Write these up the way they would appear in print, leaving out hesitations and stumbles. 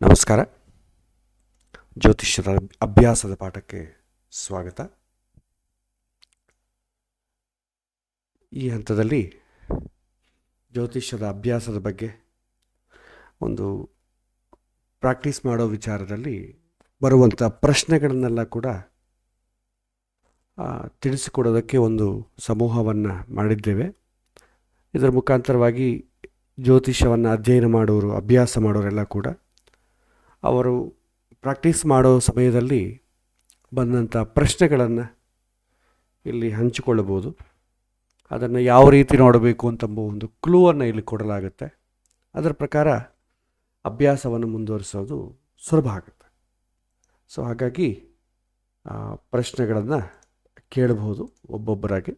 ನಮಸ್ಕಾರ. ಜ್ಯೋತಿಷ್ಯದ ಅಭ್ಯಾಸದ ಪಾಠಕ್ಕೆ ಸ್ವಾಗತ. ಈ ಹಂತದಲ್ಲಿ ಜ್ಯೋತಿಷ್ಯದ ಅಭ್ಯಾಸದ ಬಗ್ಗೆ ಒಂದು ಪ್ರಾಕ್ಟೀಸ್ ಮಾಡೋ ವಿಚಾರದಲ್ಲಿ ಬರುವಂಥ ಪ್ರಶ್ನೆಗಳನ್ನೆಲ್ಲ ಕೂಡ ತಿಳಿಸಿಕೊಡೋದಕ್ಕೆ ಒಂದು ಸಮೂಹವನ್ನು ಮಾಡಿದ್ದೇವೆ. ಇದರ ಮುಖಾಂತರವಾಗಿ ಜ್ಯೋತಿಷ್ಯವನ್ನು ಅಧ್ಯಯನ ಮಾಡೋರು, ಅಭ್ಯಾಸ ಮಾಡೋರೆಲ್ಲ ಕೂಡ ಅವರು ಪ್ರಾಕ್ಟೀಸ್ ಮಾಡೋ ಸಮಯದಲ್ಲಿ ಬಂದಂಥ ಪ್ರಶ್ನೆಗಳನ್ನು ಇಲ್ಲಿ ಹಂಚಿಕೊಳ್ಳಬಹುದು. ಅದನ್ನು ಯಾವ ರೀತಿ ನೋಡಬೇಕು ಅಂತಂಬ ಒಂದು ಕ್ಲೂವನ್ನು ಇಲ್ಲಿ ಕೊಡಲಾಗುತ್ತೆ. ಅದರ ಪ್ರಕಾರ ಅಭ್ಯಾಸವನ್ನು ಮುಂದುವರಿಸೋದು ಸುಲಭ ಆಗುತ್ತೆ. ಸೊ ಹಾಗಾಗಿ ಪ್ರಶ್ನೆಗಳನ್ನು ಕೇಳಬಹುದು ಒಬ್ಬೊಬ್ಬರಾಗಿ.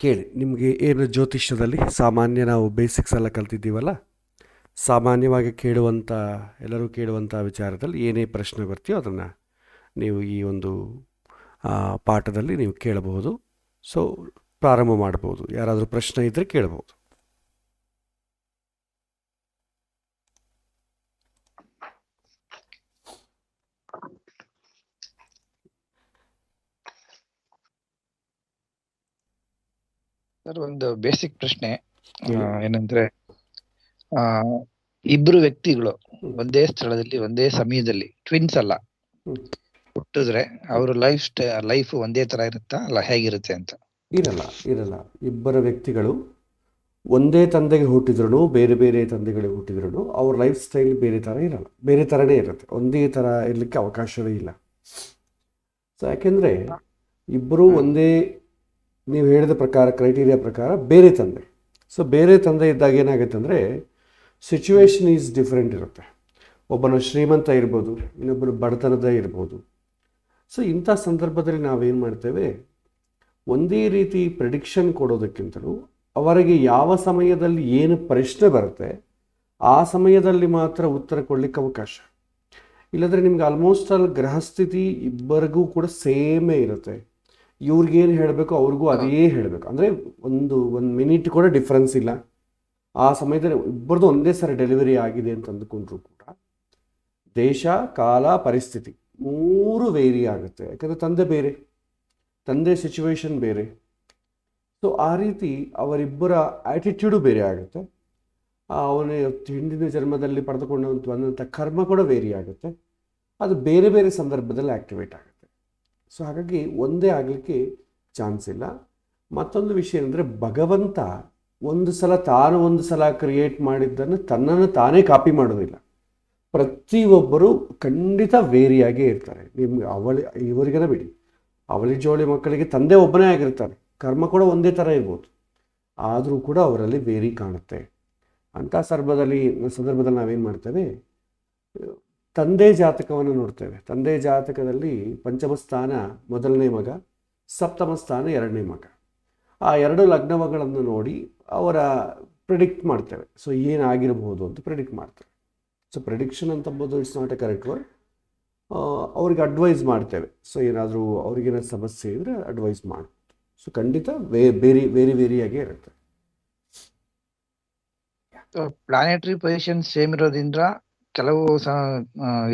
ಕೇಳಿ. ನಿಮಗೆ ಏನು ಜ್ಯೋತಿಷ್ಯದಲ್ಲಿ ಸಾಮಾನ್ಯ ನಾವು ಬೇಸಿಕ್ಸ್ ಎಲ್ಲ ಕಲ್ತಿದ್ದೀವಲ್ಲ, ಸಾಮಾನ್ಯವಾಗಿ ಎಲ್ಲರೂ ಕೇಳುವಂಥ ವಿಚಾರದಲ್ಲಿ ಏನೇ ಪ್ರಶ್ನೆ ಬರ್ತೀಯೋ ಅದನ್ನು ನೀವು ಈ ಒಂದು ಪಾಠದಲ್ಲಿ ನೀವು ಕೇಳಬಹುದು. ಸೊ ಪ್ರಾರಂಭ ಮಾಡ್ಬೋದು. ಯಾರಾದರೂ ಪ್ರಶ್ನೆ ಇದ್ದರೆ ಕೇಳಬಹುದು. ಸರ್, ಒಂದು ಬೇಸಿಕ್ ಪ್ರಶ್ನೆ ಏನಂದ್ರೆ, ಇಬ್ರು ವ್ಯಕ್ತಿಗಳು ಒಂದೇ ಸ್ಥಳದಲ್ಲಿ ಒಂದೇ ಸಮಯದಲ್ಲಿ ಟ್ವಿನ್ಸ್ ಅಲ್ಲ ಹುಟ್ಟಿದ್ರೆ ಅವ್ರ ಲೈಫ್ ಒಂದೇ ತರ ಇರುತ್ತಾ ಅಲ್ಲ ಹೇಗಿರುತ್ತೆ ಅಂತ? ಇರಲ್ಲ. ಇಬ್ಬರ ವ್ಯಕ್ತಿಗಳು ಒಂದೇ ತಂದೆಗೆ ಹುಟ್ಟಿದ್ರು, ಬೇರೆ ಬೇರೆ ತಂದೆಗಳಿಗೆ ಹುಟ್ಟಿದ್ರು, ಅವ್ರ ಲೈಫ್ ಸ್ಟೈಲ್ ಬೇರೆ ಥರ ಇರಲ್ಲ. ಬೇರೆ ಥರನೇ ಇರುತ್ತೆ. ಒಂದೇ ಥರ ಇರಲಿಕ್ಕೆ ಅವಕಾಶವೇ ಇಲ್ಲ. ಸೊ ಯಾಕೆಂದರೆ ಇಬ್ಬರೂ ಒಂದೇ, ನೀವು ಹೇಳಿದ ಪ್ರಕಾರ, ಕ್ರೈಟೀರಿಯಾ ಪ್ರಕಾರ ಬೇರೆ ತಂದೆ. ಸೊ ಬೇರೆ ತಂದೆ ಇದ್ದಾಗ ಏನಾಗುತ್ತೆ ಅಂದರೆ ಸಿಚುವೇಶನ್ ಈಸ್ ಡಿಫ್ರೆಂಟ್ ಇರುತ್ತೆ. ಒಬ್ಬನು ಶ್ರೀಮಂತ ಇರ್ಬೋದು, ಇನ್ನೊಬ್ಬರು ಬಡತನದ ಇರ್ಬೋದು. ಸೊ ಇಂಥ ಸಂದರ್ಭದಲ್ಲಿ ನಾವೇನು ಮಾಡ್ತೇವೆ, ಒಂದೇ ರೀತಿ ಪ್ರೆಡಿಕ್ಷನ್ ಕೊಡೋದಕ್ಕಿಂತಲೂ ಅವರಿಗೆ ಯಾವ ಸಮಯದಲ್ಲಿ ಏನು ಪ್ರಶ್ನೆ ಬರುತ್ತೆ ಆ ಸಮಯದಲ್ಲಿ ಮಾತ್ರ ಉತ್ತರ ಕೊಡಲಿಕ್ಕೆ ಅವಕಾಶ. ಇಲ್ಲಂದರೆ ನಿಮ್ಗೆ ಆಲ್ಮೋಸ್ಟ್ ಆಲ್ ಗ್ರಹಸ್ಥಿತಿ ಇಬ್ಬರಿಗೂ ಕೂಡ ಸೇಮೇ ಇರುತ್ತೆ. ಇವ್ರಿಗೇನು ಹೇಳಬೇಕು ಅವ್ರಿಗೂ ಅದೇ ಹೇಳಬೇಕು. ಅಂದರೆ ಒಂದು ಮಿನಿಟ್ ಕೂಡ ಡಿಫ್ರೆನ್ಸ್ ಇಲ್ಲ. ಆ ಸಮಯದಲ್ಲಿ ಇಬ್ಬರದು ಒಂದೇ ಸರಿ ಡೆಲಿವರಿ ಆಗಿದೆ ಅಂತ ಅಂದುಕೊಂಡ್ರು ಕೂಡ ದೇಶ, ಕಾಲ, ಪರಿಸ್ಥಿತಿ ಮೂರು ವೇರಿ ಆಗುತ್ತೆ. ಯಾಕಂದರೆ ತಂದೆ ಸಿಚುವೇಶನ್ ಬೇರೆ. ಸೊ ಆ ರೀತಿ ಅವರಿಬ್ಬರ ಆ್ಯಟಿಟ್ಯೂಡು ಬೇರೆ ಆಗುತ್ತೆ. ಅವನ ಹಿಂದಿನ ಜನ್ಮದಲ್ಲಿ ಬಂದಂಥ ಕರ್ಮ ಕೂಡ ವೇರಿ ಆಗುತ್ತೆ. ಅದು ಬೇರೆ ಬೇರೆ ಸಂದರ್ಭದಲ್ಲಿ ಆ್ಯಕ್ಟಿವೇಟ್ ಆಗುತ್ತೆ. ಸೊ ಹಾಗಾಗಿ ಒಂದೇ ಆಗಲಿಕ್ಕೆ ಚಾನ್ಸ್ ಇಲ್ಲ. ಮತ್ತೊಂದು ವಿಷಯ ಅಂದರೆ, ಭಗವಂತ ಒಂದು ಸಲ ಕ್ರಿಯೇಟ್ ಮಾಡಿದ್ದನ್ನು ತನ್ನನ್ನು ತಾನೇ ಕಾಪಿ ಮಾಡೋದಿಲ್ಲ. ಪ್ರತಿಯೊಬ್ಬರು ಖಂಡಿತ ವೇರಿಯಾಗೇ ಇರ್ತಾರೆ. ಇವರಿಗೆಲ್ಲ ಬಿಡಿ, ಅವಳಿ ಜೋಳಿ ಮಕ್ಕಳಿಗೆ ತಂದೆ ಒಬ್ಬನೇ ಆಗಿರ್ತಾರೆ, ಕರ್ಮ ಕೂಡ ಒಂದೇ ಥರ ಇರ್ಬೋದು, ಆದರೂ ಕೂಡ ಅವರಲ್ಲಿ ವೇರಿ ಕಾಣುತ್ತೆ. ಅಂಥ ಸಂದರ್ಭದಲ್ಲಿ ನಾವೇನು ಮಾಡ್ತೇವೆ, ತಂದೆ ಜಾತಕವನ್ನು ನೋಡ್ತೇವೆ. ತಂದೆ ಜಾತಕದಲ್ಲಿ ಪಂಚಮ ಸ್ಥಾನ ಮೊದಲನೇ ಮಗ, ಸಪ್ತಮ ಸ್ಥಾನ ಎರಡನೇ ಮಗ. ಆ ಎರಡು ಲಗ್ನಗಳನ್ನು ನೋಡಿ ಅವರ ಪ್ರಿಡಿಕ್ಟ್ ಮಾಡ್ತೇವೆ. ಸೊ ಏನಾಗಿರ್ಬೋದು ಅಂತ ಪ್ರಿಡಿಕ್ಟ್ ಮಾಡ್ತೇವೆ. ಸೊ ಪ್ರಿಡಿಕ್ಷನ್ ಅಂತಂಬೋದು it's not a correct word. ಅವ್ರಿಗೆ ಅಡ್ವೈಸ್ ಮಾಡ್ತೇವೆ. ಸೊ ಏನಾದರೂ ಅವ್ರಿಗೇನಾದ್ರು ಸಮಸ್ಯೆ ಇದ್ದರೆ ಅಡ್ವೈಸ್ ಮಾಡ್ಬೋದು. ಸೊ ಖಂಡಿತ ವೇರಿಯಾಗೇ ಇರುತ್ತೆ. ಪ್ಲಾನೆಟರಿ ಪೊಸಿಷನ್ ಸೇಮ್ ಇರೋದ್ರಿಂದ ಕೆಲವು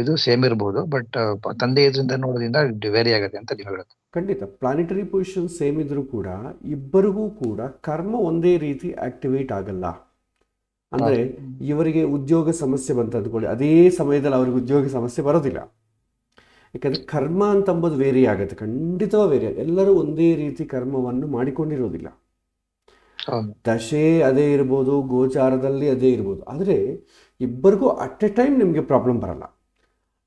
ಇದು ಸೇಮ್ ಇರ್ಬೋದು, ಬಟ್ ತಂದೆ ಇದರಿಂದ ನೋಡೋದ್ರಿಂದ ವೇರಿ ಆಗುತ್ತೆ ಅಂತ ನೀವು ಹೇಳೋದು? ಖಂಡಿತ. ಪ್ಲಾನೆಟರಿ ಪೊಸಿಷನ್ ಸೇಮ್ ಇದ್ರೂ ಕೂಡ ಇಬ್ಬರಿಗೂ ಕೂಡ ಕರ್ಮ ಒಂದೇ ರೀತಿ ಆಕ್ಟಿವೇಟ್ ಆಗಲ್ಲ. ಅಂದರೆ ಇವರಿಗೆ ಉದ್ಯೋಗ ಸಮಸ್ಯೆ ಬಂತ ಅಂದ್ಕೊಳ್ಳಿ, ಅದೇ ಸಮಯದಲ್ಲಿ ಅವ್ರಿಗೆ ಉದ್ಯೋಗ ಸಮಸ್ಯೆ ಬರೋದಿಲ್ಲ. ಯಾಕಂದರೆ ಕರ್ಮ ಅಂತಂಬುದು ವೇರಿ ಆಗುತ್ತೆ, ಖಂಡಿತವಾಗಿ ವೇರಿ ಆಗುತ್ತೆ. ಎಲ್ಲರೂ ಒಂದೇ ರೀತಿ ಕರ್ಮವನ್ನು ಮಾಡಿಕೊಂಡಿರೋದಿಲ್ಲ. ದಶೆ ಅದೇ ಇರ್ಬೋದು, ಗೋಚಾರದಲ್ಲಿ ಅದೇ ಇರ್ಬೋದು, ಆದರೆ ಇಬ್ಬರಿಗೂ ಅಟ್ ಎ ಟೈಮ್ ನಿಮಗೆ ಪ್ರಾಬ್ಲಮ್ ಬರಲ್ಲ.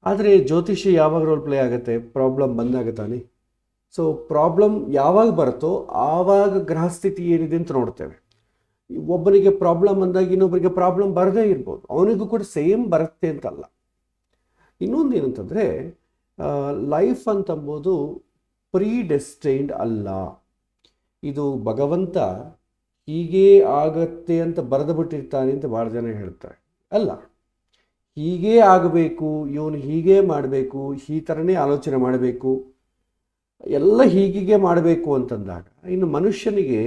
ಆದರೆ ಜ್ಯೋತಿಷ್ಯ ಯಾವಾಗ ರೋಲ್ ಪ್ಲೇ ಆಗುತ್ತೆ, ಪ್ರಾಬ್ಲಮ್ ಬಂದಾಗ ತಾನೆ. ಸೊ ಪ್ರಾಬ್ಲಮ್ ಯಾವಾಗ ಬರುತ್ತೋ ಆವಾಗ ಗ್ರಹಸ್ಥಿತಿ ಏನಿದೆ ಅಂತ ನೋಡ್ತೇವೆ. ಒಬ್ಬನಿಗೆ ಪ್ರಾಬ್ಲಮ್ ಬಂದಾಗ ಇನ್ನೊಬ್ಬರಿಗೆ ಪ್ರಾಬ್ಲಮ್ ಬರದೇ ಇರ್ಬೋದು, ಅವನಿಗೂ ಕೂಡ ಸೇಮ್ ಬರುತ್ತೆ ಅಂತಲ್ಲ. ಇನ್ನೊಂದು ಏನಂತಂದರೆ, ಲೈಫ್ ಅಂತಂಬೋದು ಪ್ರೀಡೆಸ್ಟೈನ್ಡ್ ಅಲ್ಲ. ಇದು ಭಗವಂತ ಹೀಗೇ ಆಗತ್ತೆ ಅಂತ ಬರೆದು ಬಿಟ್ಟಿರ್ತಾನೆ ಅಂತ ಭಾಳ ಜನ ಹೇಳ್ತಾರೆ. ಅಲ್ಲ, ಹೀಗೇ ಆಗಬೇಕು, ಇವನು ಹೀಗೇ ಮಾಡಬೇಕು, ಈ ಥರನೇ ಆಲೋಚನೆ ಮಾಡಬೇಕು, ಎಲ್ಲ ಹೀಗೆ ಮಾಡಬೇಕು ಅಂತಂದಾಗ ಇನ್ನು ಮನುಷ್ಯನಿಗೆ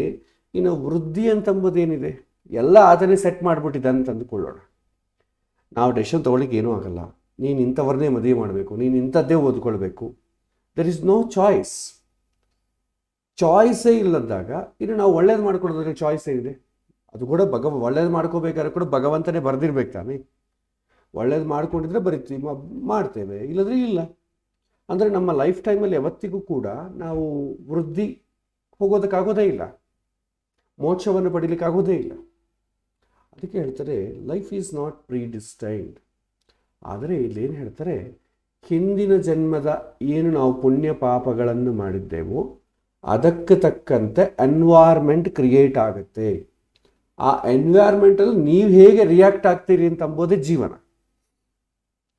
ಇನ್ನು ವೃದ್ಧಿ ಅಂತಂಬುದೇನಿದೆ, ಎಲ್ಲ ಆತನೇ ಸೆಟ್ ಮಾಡಿಬಿಟ್ಟಿದೆ ಅಂತ ಅಂದುಕೊಳ್ಳೋಣ. ನಾವು ಡೆಸಿಷನ್ ತೊಗೊಳ್ಳಿಕ್ಕೆ ಏನೂ ಆಗಲ್ಲ. ನೀನು ಇಂಥವ್ರನ್ನೇ ಮದುವೆ ಮಾಡಬೇಕು, ನೀನು ಇಂಥದ್ದೇ ಓದ್ಕೊಳ್ಬೇಕು. There is no choice. ಚಾಯ್ಸೇ ಇಲ್ಲದಾಗ ಇನ್ನು ನಾವು ಒಳ್ಳೇದು ಮಾಡ್ಕೊಳ್ಳೋದ್ರೆ ಚಾಯ್ಸ್ ಏನಿದೆ? ಅದು ಕೂಡ ಒಳ್ಳೇದು ಮಾಡ್ಕೋಬೇಕಾದ್ರೆ ಕೂಡ ಭಗವಂತನೇ ಬರೆದಿರ್ಬೇಕು ತಾನೇ. ಒಳ್ಳೇದು ಮಾಡ್ಕೊಂಡಿದ್ರೆ ಬರಿತೀವಿ, ಮಾಡ್ತೇವೆ, ಇಲ್ಲದ್ರೆ ಇಲ್ಲ. ಅಂದರೆ ನಮ್ಮ ಲೈಫ್ ಟೈಮಲ್ಲಿ ಯಾವತ್ತಿಗೂ ಕೂಡ ನಾವು ವೃದ್ಧಿ ಹೋಗೋದಕ್ಕಾಗೋದೇ ಇಲ್ಲ, ಮೋಕ್ಷವನ್ನು ಪಡೀಲಿಕ್ಕಾಗೋದೇ ಇಲ್ಲ. ಅದಕ್ಕೆ ಹೇಳ್ತಾರೆ ಲೈಫ್ ಈಸ್ ನಾಟ್ ಪ್ರೀಡಿಸ್ಟೈನ್ಡ್. ಆದರೆ ಇಲ್ಲೇನು ಹೇಳ್ತಾರೆ, ಹಿಂದಿನ ಜನ್ಮದ ಏನು ನಾವು ಪುಣ್ಯ ಪಾಪಗಳನ್ನು ಮಾಡಿದ್ದೇವೋ ಅದಕ್ಕೆ ತಕ್ಕಂತೆ ಎನ್ವೈರ್ಮೆಂಟ್ ಕ್ರಿಯೇಟ್ ಆಗುತ್ತೆ. ಆ ಎನ್ವೈರ್ಮೆಂಟಲ್ಲಿ ನೀವು ಹೇಗೆ ರಿಯಾಕ್ಟ್ ಆಗ್ತೀರಿ ಅಂತ ಅಂಬೋದೇ ಜೀವನ.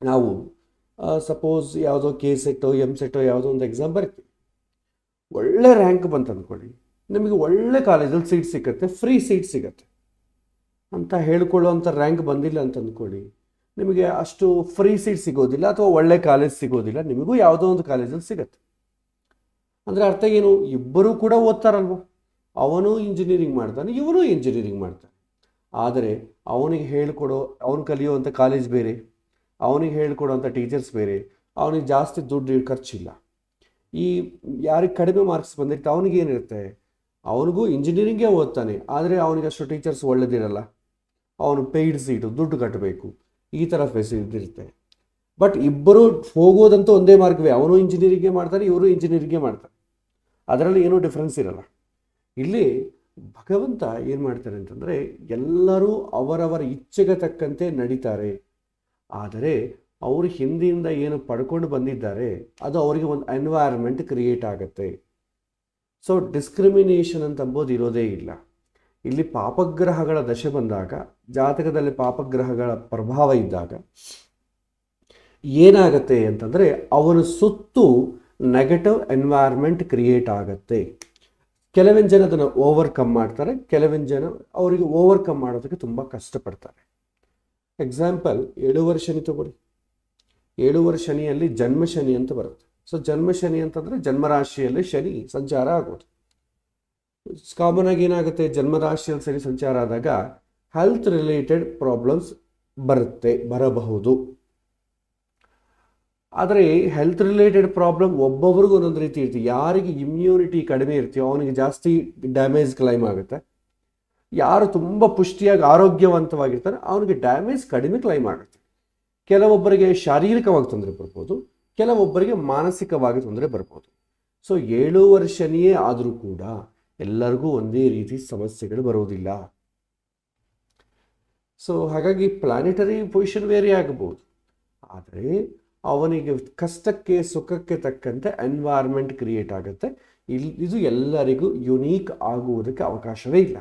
ನಾವು ಸಪೋಸ್ ಯಾವುದೋ KCET MCET ಯಾವುದೋ ಒಂದು ಎಕ್ಸಾಮ್ ಬರ್ತೀವಿ, ಒಳ್ಳೆ ರ್ಯಾಂಕ್ ಬಂತು ಅಂದ್ಕೊಳ್ಳಿ, ನಮಗೆ ಒಳ್ಳೆ ಕಾಲೇಜಲ್ಲಿ ಸೀಟ್ ಸಿಗುತ್ತೆ, ಫ್ರೀ ಸೀಟ್ ಸಿಗುತ್ತೆ ಅಂತ ಹೇಳ್ಕೊಳ್ಳೋವಂಥ ರ್ಯಾಂಕ್ ಬಂದಿಲ್ಲ ಅಂತ ಅಂದ್ಕೊಳ್ಳಿ, ನಿಮಗೆ ಅಷ್ಟು ಫ್ರೀ ಸೀಟ್ ಸಿಗೋದಿಲ್ಲ ಅಥವಾ ಒಳ್ಳೆ ಕಾಲೇಜ್ ಸಿಗೋದಿಲ್ಲ, ನಿಮಗೂ ಯಾವುದೋ ಒಂದು ಕಾಲೇಜಲ್ಲಿ ಸಿಗುತ್ತೆ. ಅಂದರೆ ಅರ್ಥ ಏನು? ಇಬ್ಬರೂ ಕೂಡ ಓದ್ತಾರಲ್ವ, ಅವನು ಇಂಜಿನಿಯರಿಂಗ್ ಮಾಡ್ತಾನೆ, ಇವನು ಇಂಜಿನಿಯರಿಂಗ್ ಮಾಡ್ತಾನೆ. ಆದರೆ ಅವನಿಗೆ ಹೇಳ್ಕೊಡೋ, ಅವನು ಕಲಿಯುವಂಥ ಕಾಲೇಜ್ ಬೇರೆ, ಅವನಿಗೆ ಹೇಳ್ಕೊಡೋವಂಥ ಟೀಚರ್ಸ್ ಬೇರೆ, ಅವನಿಗೆ ಜಾಸ್ತಿ ದುಡ್ಡು ಖರ್ಚಿಲ್ಲ. ಈ ಯಾರಿಗೆ ಕಡಿಮೆ ಮಾರ್ಕ್ಸ್ ಬಂದಿರುತ್ತೆ ಅವನಿಗೆ ಏನಿರುತ್ತೆ, ಅವನಿಗೂ ಇಂಜಿನಿಯರಿಂಗೇ ಓದ್ತಾನೆ, ಆದರೆ ಅವನಿಗೆ ಅಷ್ಟು ಟೀಚರ್ಸ್ ಒಳ್ಳೆದಿರಲ್ಲ, ಅವನು ಪೇಯ್ಡ್ ಸೀಟು, ದುಡ್ಡು ಕಟ್ಟಬೇಕು, ಈ ಥರ ಫೆಸಿಲಿಟಿ ಇರುತ್ತೆ. ಬಟ್ ಇಬ್ಬರು ಹೋಗೋದಂತೂ ಒಂದೇ ಮಾರ್ಗವೇ, ಅವನು ಇಂಜಿನಿಯರಿಂಗೇ ಮಾಡ್ತಾರೆ, ಇವರು ಇಂಜಿನಿಯರಿಂಗೇ ಮಾಡ್ತಾರೆ, ಅದರಲ್ಲಿ ಏನೂ ಡಿಫ್ರೆನ್ಸ್ ಇರಲ್ಲ. ಇಲ್ಲಿ ಭಗವಂತ ಏನು ಮಾಡ್ತಾರೆ ಅಂತಂದರೆ, ಎಲ್ಲರೂ ಅವರವರ ಇಚ್ಛೆಗೆ ತಕ್ಕಂತೆ ನಡೀತಾರೆ. ಆದರೆ ಅವರು ಹಿಂದಿನಿಂದ ಏನು ಪಡ್ಕೊಂಡು ಬಂದಿದ್ದಾರೆ ಅದು ಅವರಿಗೆ ಒಂದು ಎನ್ವೈರ್ಮೆಂಟ್ ಕ್ರಿಯೇಟ್ ಆಗುತ್ತೆ. ಸೊ ಡಿಸ್ಕ್ರಿಮಿನೇಷನ್ ಅಂತ ಅಂಬೋದು ಇರೋದೇ ಇಲ್ಲ. ಇಲ್ಲಿ ಪಾಪಗ್ರಹಗಳ ದಶೆ ಬಂದಾಗ, ಜಾತಕದಲ್ಲಿ ಪಾಪಗ್ರಹಗಳ ಪ್ರಭಾವ ಇದ್ದಾಗ ಏನಾಗುತ್ತೆ ಅಂತಂದರೆ, ಅವನ ಸುತ್ತು ನೆಗೆಟಿವ್ ಎನ್ವೈರ್ಮೆಂಟ್ ಕ್ರಿಯೇಟ್ ಆಗುತ್ತೆ. ಕೆಲವಿನ ಜನ ಅದನ್ನು ಓವರ್ಕಮ್ ಮಾಡ್ತಾರೆ, ಕೆಲವಿನ ಜನ ಅವರಿಗೆ ಓವರ್ಕಮ್ ಮಾಡೋದಕ್ಕೆ ತುಂಬ ಕಷ್ಟಪಡ್ತಾರೆ. ಎಕ್ಸಾಂಪಲ್, 7 ವರ್ಷ ಶನಿ ತಗೊಳ್ಳಿ. 7 ವರ್ಷ ಶನಿಯಲ್ಲಿ ಜನ್ಮ ಶನಿ ಅಂತ ಬರುತ್ತೆ. ಸೊ ಜನ್ಮ ಶನಿ ಅಂತಂದರೆ ಜನ್ಮರಾಶಿಯಲ್ಲಿ ಶನಿ ಸಂಚಾರ ಆಗೋದು. ಕಾಮನ್ ಆಗಿ ಏನಾಗುತ್ತೆ, ಜನ್ಮರಾಶಿಯಲ್ಲಿ ಶನಿ ಸಂಚಾರ ಆದಾಗ ಹೆಲ್ತ್ ರಿಲೇಟೆಡ್ ಪ್ರಾಬ್ಲಮ್ಸ್ ಬರಬಹುದು. ಆದರೆ ಹೆಲ್ತ್ ರಿಲೇಟೆಡ್ ಪ್ರಾಬ್ಲಮ್ ಒಬ್ಬೊಬ್ರಿಗೂ ಒಂದೊಂದು ರೀತಿ ಇರ್ತೀವಿ. ಯಾರಿಗೆ ಇಮ್ಯುನಿಟಿ ಕಡಿಮೆ ಇರ್ತೀವೋ ಅವನಿಗೆ ಜಾಸ್ತಿ ಡ್ಯಾಮೇಜ್ ಕ್ಲೈಮ್ ಆಗುತ್ತೆ. ಯಾರು ತುಂಬ ಪುಷ್ಟಿಯಾಗಿ ಆರೋಗ್ಯವಂತವಾಗಿರ್ತಾರೆ ಅವನಿಗೆ ಡ್ಯಾಮೇಜ್ ಕಡಿಮೆ ಕ್ಲೈಮ್ ಆಗುತ್ತೆ. ಕೆಲವೊಬ್ಬರಿಗೆ ಶಾರೀರಿಕವಾಗಿ ತೊಂದರೆ ಬರ್ಬೋದು, ಕೆಲವೊಬ್ಬರಿಗೆ ಮಾನಸಿಕವಾಗಿ ತೊಂದರೆ ಬರ್ಬೋದು. ಸೊ 7 ವರ್ಷ ಶನಿಯೇ ಆದರೂ ಕೂಡ ಎಲ್ಲರಿಗೂ ಒಂದೇ ರೀತಿ ಸಮಸ್ಯೆಗಳು ಬರೋದಿಲ್ಲ. ಸೊ ಹಾಗಾಗಿ ಪ್ಲಾನೆಟರಿ ಪೊಸಿಷನ್ ವೇರಿ ಆಗಬಹುದು, ಆದರೆ ಅವನಿಗೆ ಕಷ್ಟಕ್ಕೆ ಸುಖಕ್ಕೆ ತಕ್ಕಂತೆ ಎನ್ವೈರ್ಮೆಂಟ್ ಕ್ರಿಯೇಟ್ ಆಗುತ್ತೆ. ಇದು ಎಲ್ಲರಿಗೂ ಯುನೀಕ್ ಆಗುವುದಕ್ಕೆ ಅವಕಾಶವೇ ಇಲ್ಲ.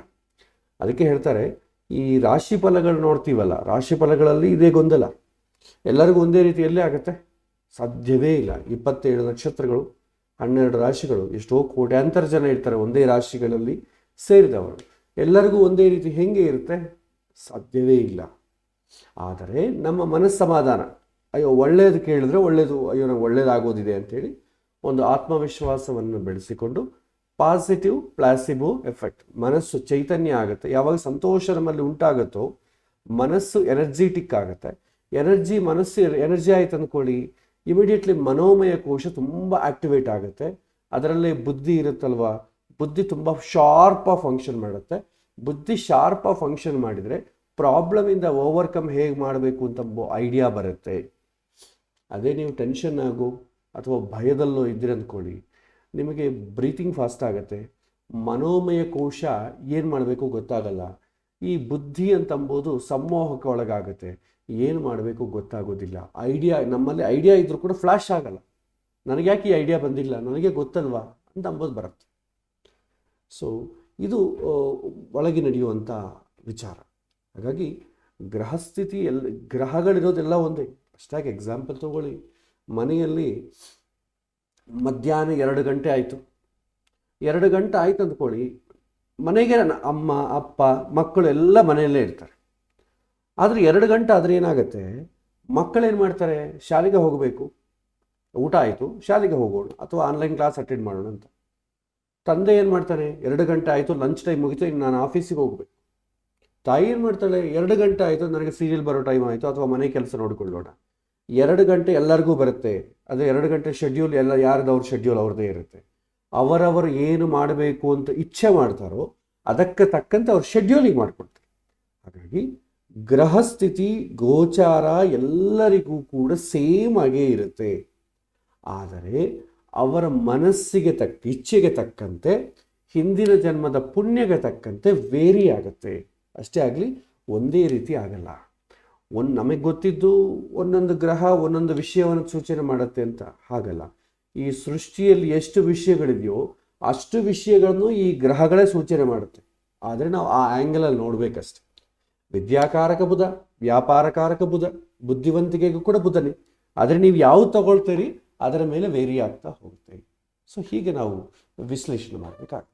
ಅದಕ್ಕೆ ಹೇಳ್ತಾರೆ, ಈ ರಾಶಿ ಫಲಗಳು ನೋಡ್ತೀವಲ್ಲ, ರಾಶಿ ಫಲಗಳಲ್ಲಿ ಇದೇ ಗೊಂದಲ. ಎಲ್ಲರಿಗೂ ಒಂದೇ ರೀತಿಯಲ್ಲೇ ಆಗುತ್ತೆ, ಸಾಧ್ಯವೇ ಇಲ್ಲ. 27 ನಕ್ಷತ್ರಗಳು, 12 ರಾಶಿಗಳು, ಎಷ್ಟೋ ಕೋಟ್ಯಾಂತರ ಜನ ಇರ್ತಾರೆ ಒಂದೇ ರಾಶಿಗಳಲ್ಲಿ ಸೇರಿದವರು. ಎಲ್ಲರಿಗೂ ಒಂದೇ ರೀತಿ ಹೆಂಗೆ ಇರುತ್ತೆ? ಸಾಧ್ಯವೇ ಇಲ್ಲ. ಆದರೆ ನಮ್ಮ ಮನಸ್ಸಮಾಧಾನ, ಅಯ್ಯೋ ಒಳ್ಳೆಯದು ಕೇಳಿದ್ರೆ ಒಳ್ಳೆಯದು, ಅಯ್ಯೋ ನಂಗೆ ಒಳ್ಳೆಯದಾಗೋದಿದೆ ಅಂಥೇಳಿ ಒಂದು ಆತ್ಮವಿಶ್ವಾಸವನ್ನು ಬೆಳೆಸಿಕೊಂಡು ಪಾಸಿಟಿವ್ ಪ್ಲಾಸಿಬೋ ಎಫೆಕ್ಟ್, ಮನಸ್ಸು ಚೈತನ್ಯ ಆಗುತ್ತೆ. ಯಾವಾಗ ಸಂತೋಷ ನಮ್ಮಲ್ಲಿ ಉಂಟಾಗುತ್ತೋ ಮನಸ್ಸು ಎನರ್ಜಿಟಿಕ್ ಆಗುತ್ತೆ. ಮನಸ್ಸು ಎನರ್ಜಿ ಆಯ್ತು ಅಂದ್ಕೊಳ್ಳಿ, ಇಮಿಡಿಯೇಟ್ಲಿ ಮನೋಮಯ ಕೋಶ ತುಂಬ ಆಕ್ಟಿವೇಟ್ ಆಗುತ್ತೆ. ಅದರಲ್ಲೇ ಬುದ್ಧಿ ಇರುತ್ತಲ್ವ, ಬುದ್ಧಿ ತುಂಬ ಶಾರ್ಪಾಗಿ ಫಂಕ್ಷನ್ ಮಾಡುತ್ತೆ. ಬುದ್ಧಿ ಶಾರ್ಪಾಗಿ ಫಂಕ್ಷನ್ ಮಾಡಿದರೆ ಪ್ರಾಬ್ಲಮಿಂದ ಓವರ್ಕಮ್ ಹೇಗೆ ಮಾಡಬೇಕು ಅಂತ ಐಡಿಯಾ ಬರುತ್ತೆ. ಅದೇ ನೀವು ಟೆನ್ಷನ್ ಆಗೋ ಅಥವಾ ಭಯದಲ್ಲೋ ಇದ್ದೀರಿ ಅಂದ್ಕೊಳ್ಳಿ, ನಿಮಗೆ ಬ್ರೀತಿಂಗ್ ಫಾಸ್ಟ್ ಆಗುತ್ತೆ, ಮನೋಮಯ ಕೋಶ ಏನು ಮಾಡಬೇಕು ಗೊತ್ತಾಗಲ್ಲ. ಈ ಬುದ್ಧಿ ಅಂತಂಬೋದು ಸಮೋಹಕ್ಕೆ ಒಳಗಾಗುತ್ತೆ, ಏನು ಮಾಡಬೇಕು ಗೊತ್ತಾಗೋದಿಲ್ಲ. ನಮ್ಮಲ್ಲಿ ಐಡಿಯಾ ಇದ್ರೂ ಕೂಡ ಫ್ಲ್ಯಾಶ್ ಆಗಲ್ಲ. ನನಗೆ ಯಾಕೆ ಈ ಐಡಿಯಾ ಬಂದಿಲ್ಲ, ನನಗೆ ಗೊತ್ತಲ್ವಾ ಅಂತ ಅಂಬೋದು ಬರುತ್ತೆ. ಸೊ ಇದು ಒಳಗೆ ನಡೆಯುವಂಥ ವಿಚಾರ. ಹಾಗಾಗಿ ಗ್ರಹಸ್ಥಿತಿ ಗ್ರಹಗಳಿರೋದೆಲ್ಲ ಒಂದೇ. ಅಷ್ಟಾಗಿ ಎಕ್ಸಾಂಪಲ್ ತಗೊಳ್ಳಿ, ಮನೆಯಲ್ಲಿ ಮಧ್ಯಾಹ್ನ 2 ಗಂಟೆ ಆಯಿತು, 2 ಗಂಟೆ ಆಯ್ತು ಅಂದ್ಕೊಳ್ಳಿ, ಮನೆಗೆ ಅಮ್ಮ ಅಪ್ಪ ಮಕ್ಕಳು ಎಲ್ಲ ಮನೆಯಲ್ಲೇ ಇರ್ತಾರೆ. ಆದರೆ 2 ಗಂಟೆ ಆದರೆ ಏನಾಗುತ್ತೆ, ಮಕ್ಕಳೇನು ಮಾಡ್ತಾರೆ, ಶಾಲೆಗೆ ಹೋಗಬೇಕು, ಊಟ ಆಯಿತು ಶಾಲೆಗೆ ಹೋಗೋಣ ಅಥವಾ ಆನ್ಲೈನ್ ಕ್ಲಾಸ್ ಅಟೆಂಡ್ ಮಾಡೋಣ ಅಂತ. ತಂದೆ ಏನು ಮಾಡ್ತಾನೆ, 2 ಗಂಟೆ ಆಯಿತು ಲಂಚ್ ಟೈಮ್ ಮುಗಿತು, ಇನ್ನು ನಾನು ಆಫೀಸಿಗೆ ಹೋಗಬೇಕು. ತಾಯಿ ಏನು ಮಾಡ್ತಾಳೆ, 2 ಗಂಟೆ ಆಯಿತು, ನನಗೆ ಸೀರಿಯಲ್ ಬರೋ ಟೈಮ್ ಆಯಿತು, ಅಥವಾ ಮನೆ ಕೆಲಸ ನೋಡಿಕೊಳ್ಳೋಣ. 2 ಗಂಟೆ ಎಲ್ಲರಿಗೂ ಬರುತ್ತೆ. ಅದು 2 ಗಂಟೆ ಶೆಡ್ಯೂಲ್ ಎಲ್ಲ ಯಾರ್ದವ್ರ ಶೆಡ್ಯೂಲ್ ಅವ್ರದ್ದೇ ಇರುತ್ತೆ. ಅವರವರು ಏನು ಮಾಡಬೇಕು ಅಂತ ಇಚ್ಛೆ ಮಾಡ್ತಾರೋ ಅದಕ್ಕೆ ತಕ್ಕಂತೆ ಅವ್ರ ಶೆಡ್ಯೂಲಿಂಗ್ ಮಾಡ್ಕೊಳ್ತಾರೆ. ಹಾಗಾಗಿ ಗ್ರಹಸ್ಥಿತಿ ಗೋಚಾರ ಎಲ್ಲರಿಗೂ ಕೂಡ ಸೇಮ್ ಆಗೇ ಇರುತ್ತೆ. ಆದರೆ ಅವರ ಮನಸ್ಸಿಗೆ ಇಚ್ಛೆಗೆ ತಕ್ಕಂತೆ, ಹಿಂದಿನ ಜನ್ಮದ ಪುಣ್ಯಗೆ ತಕ್ಕಂತೆ ವೇರಿ ಆಗುತ್ತೆ ಅಷ್ಟೇ. ಆಗಲಿ ಒಂದೇ ರೀತಿ ಆಗಲ್ಲ. ನಮಗೆ ಗೊತ್ತಿದ್ದು ಒಂದೊಂದು ಗ್ರಹ ಒಂದೊಂದು ವಿಷಯವನ್ನು ಸೂಚನೆ ಮಾಡುತ್ತೆ ಅಂತ ಹಾಗಲ್ಲ. ಈ ಸೃಷ್ಟಿಯಲ್ಲಿ ಎಷ್ಟು ವಿಷಯಗಳಿದೆಯೋ ಅಷ್ಟು ವಿಷಯಗಳನ್ನು ಈ ಗ್ರಹಗಳೇ ಸೂಚನೆ ಮಾಡುತ್ತೆ. ಆದರೆ ನಾವು ಆ ಆ್ಯಂಗಲಲ್ಲಿ ನೋಡಬೇಕಷ್ಟೆ. ವಿದ್ಯಾಕಾರಕ ಬುಧ, ವ್ಯಾಪಾರಕಾರಕ ಬುಧ, ಬುದ್ಧಿವಂತಿಕೆಗೂ ಕೂಡ ಬುಧನೇ. ಆದರೆ ನೀವು ಯಾವುದು ತಗೊಳ್ತೀರಿ ಅದರ ಮೇಲೆ ವೇರಿ ಆಗ್ತಾ ಹೋಗುತ್ತೆ. ಸೊ ಹೀಗೆ ನಾವು ವಿಶ್ಲೇಷಣೆ ಮಾಡಬೇಕಾಗ್ತದೆ.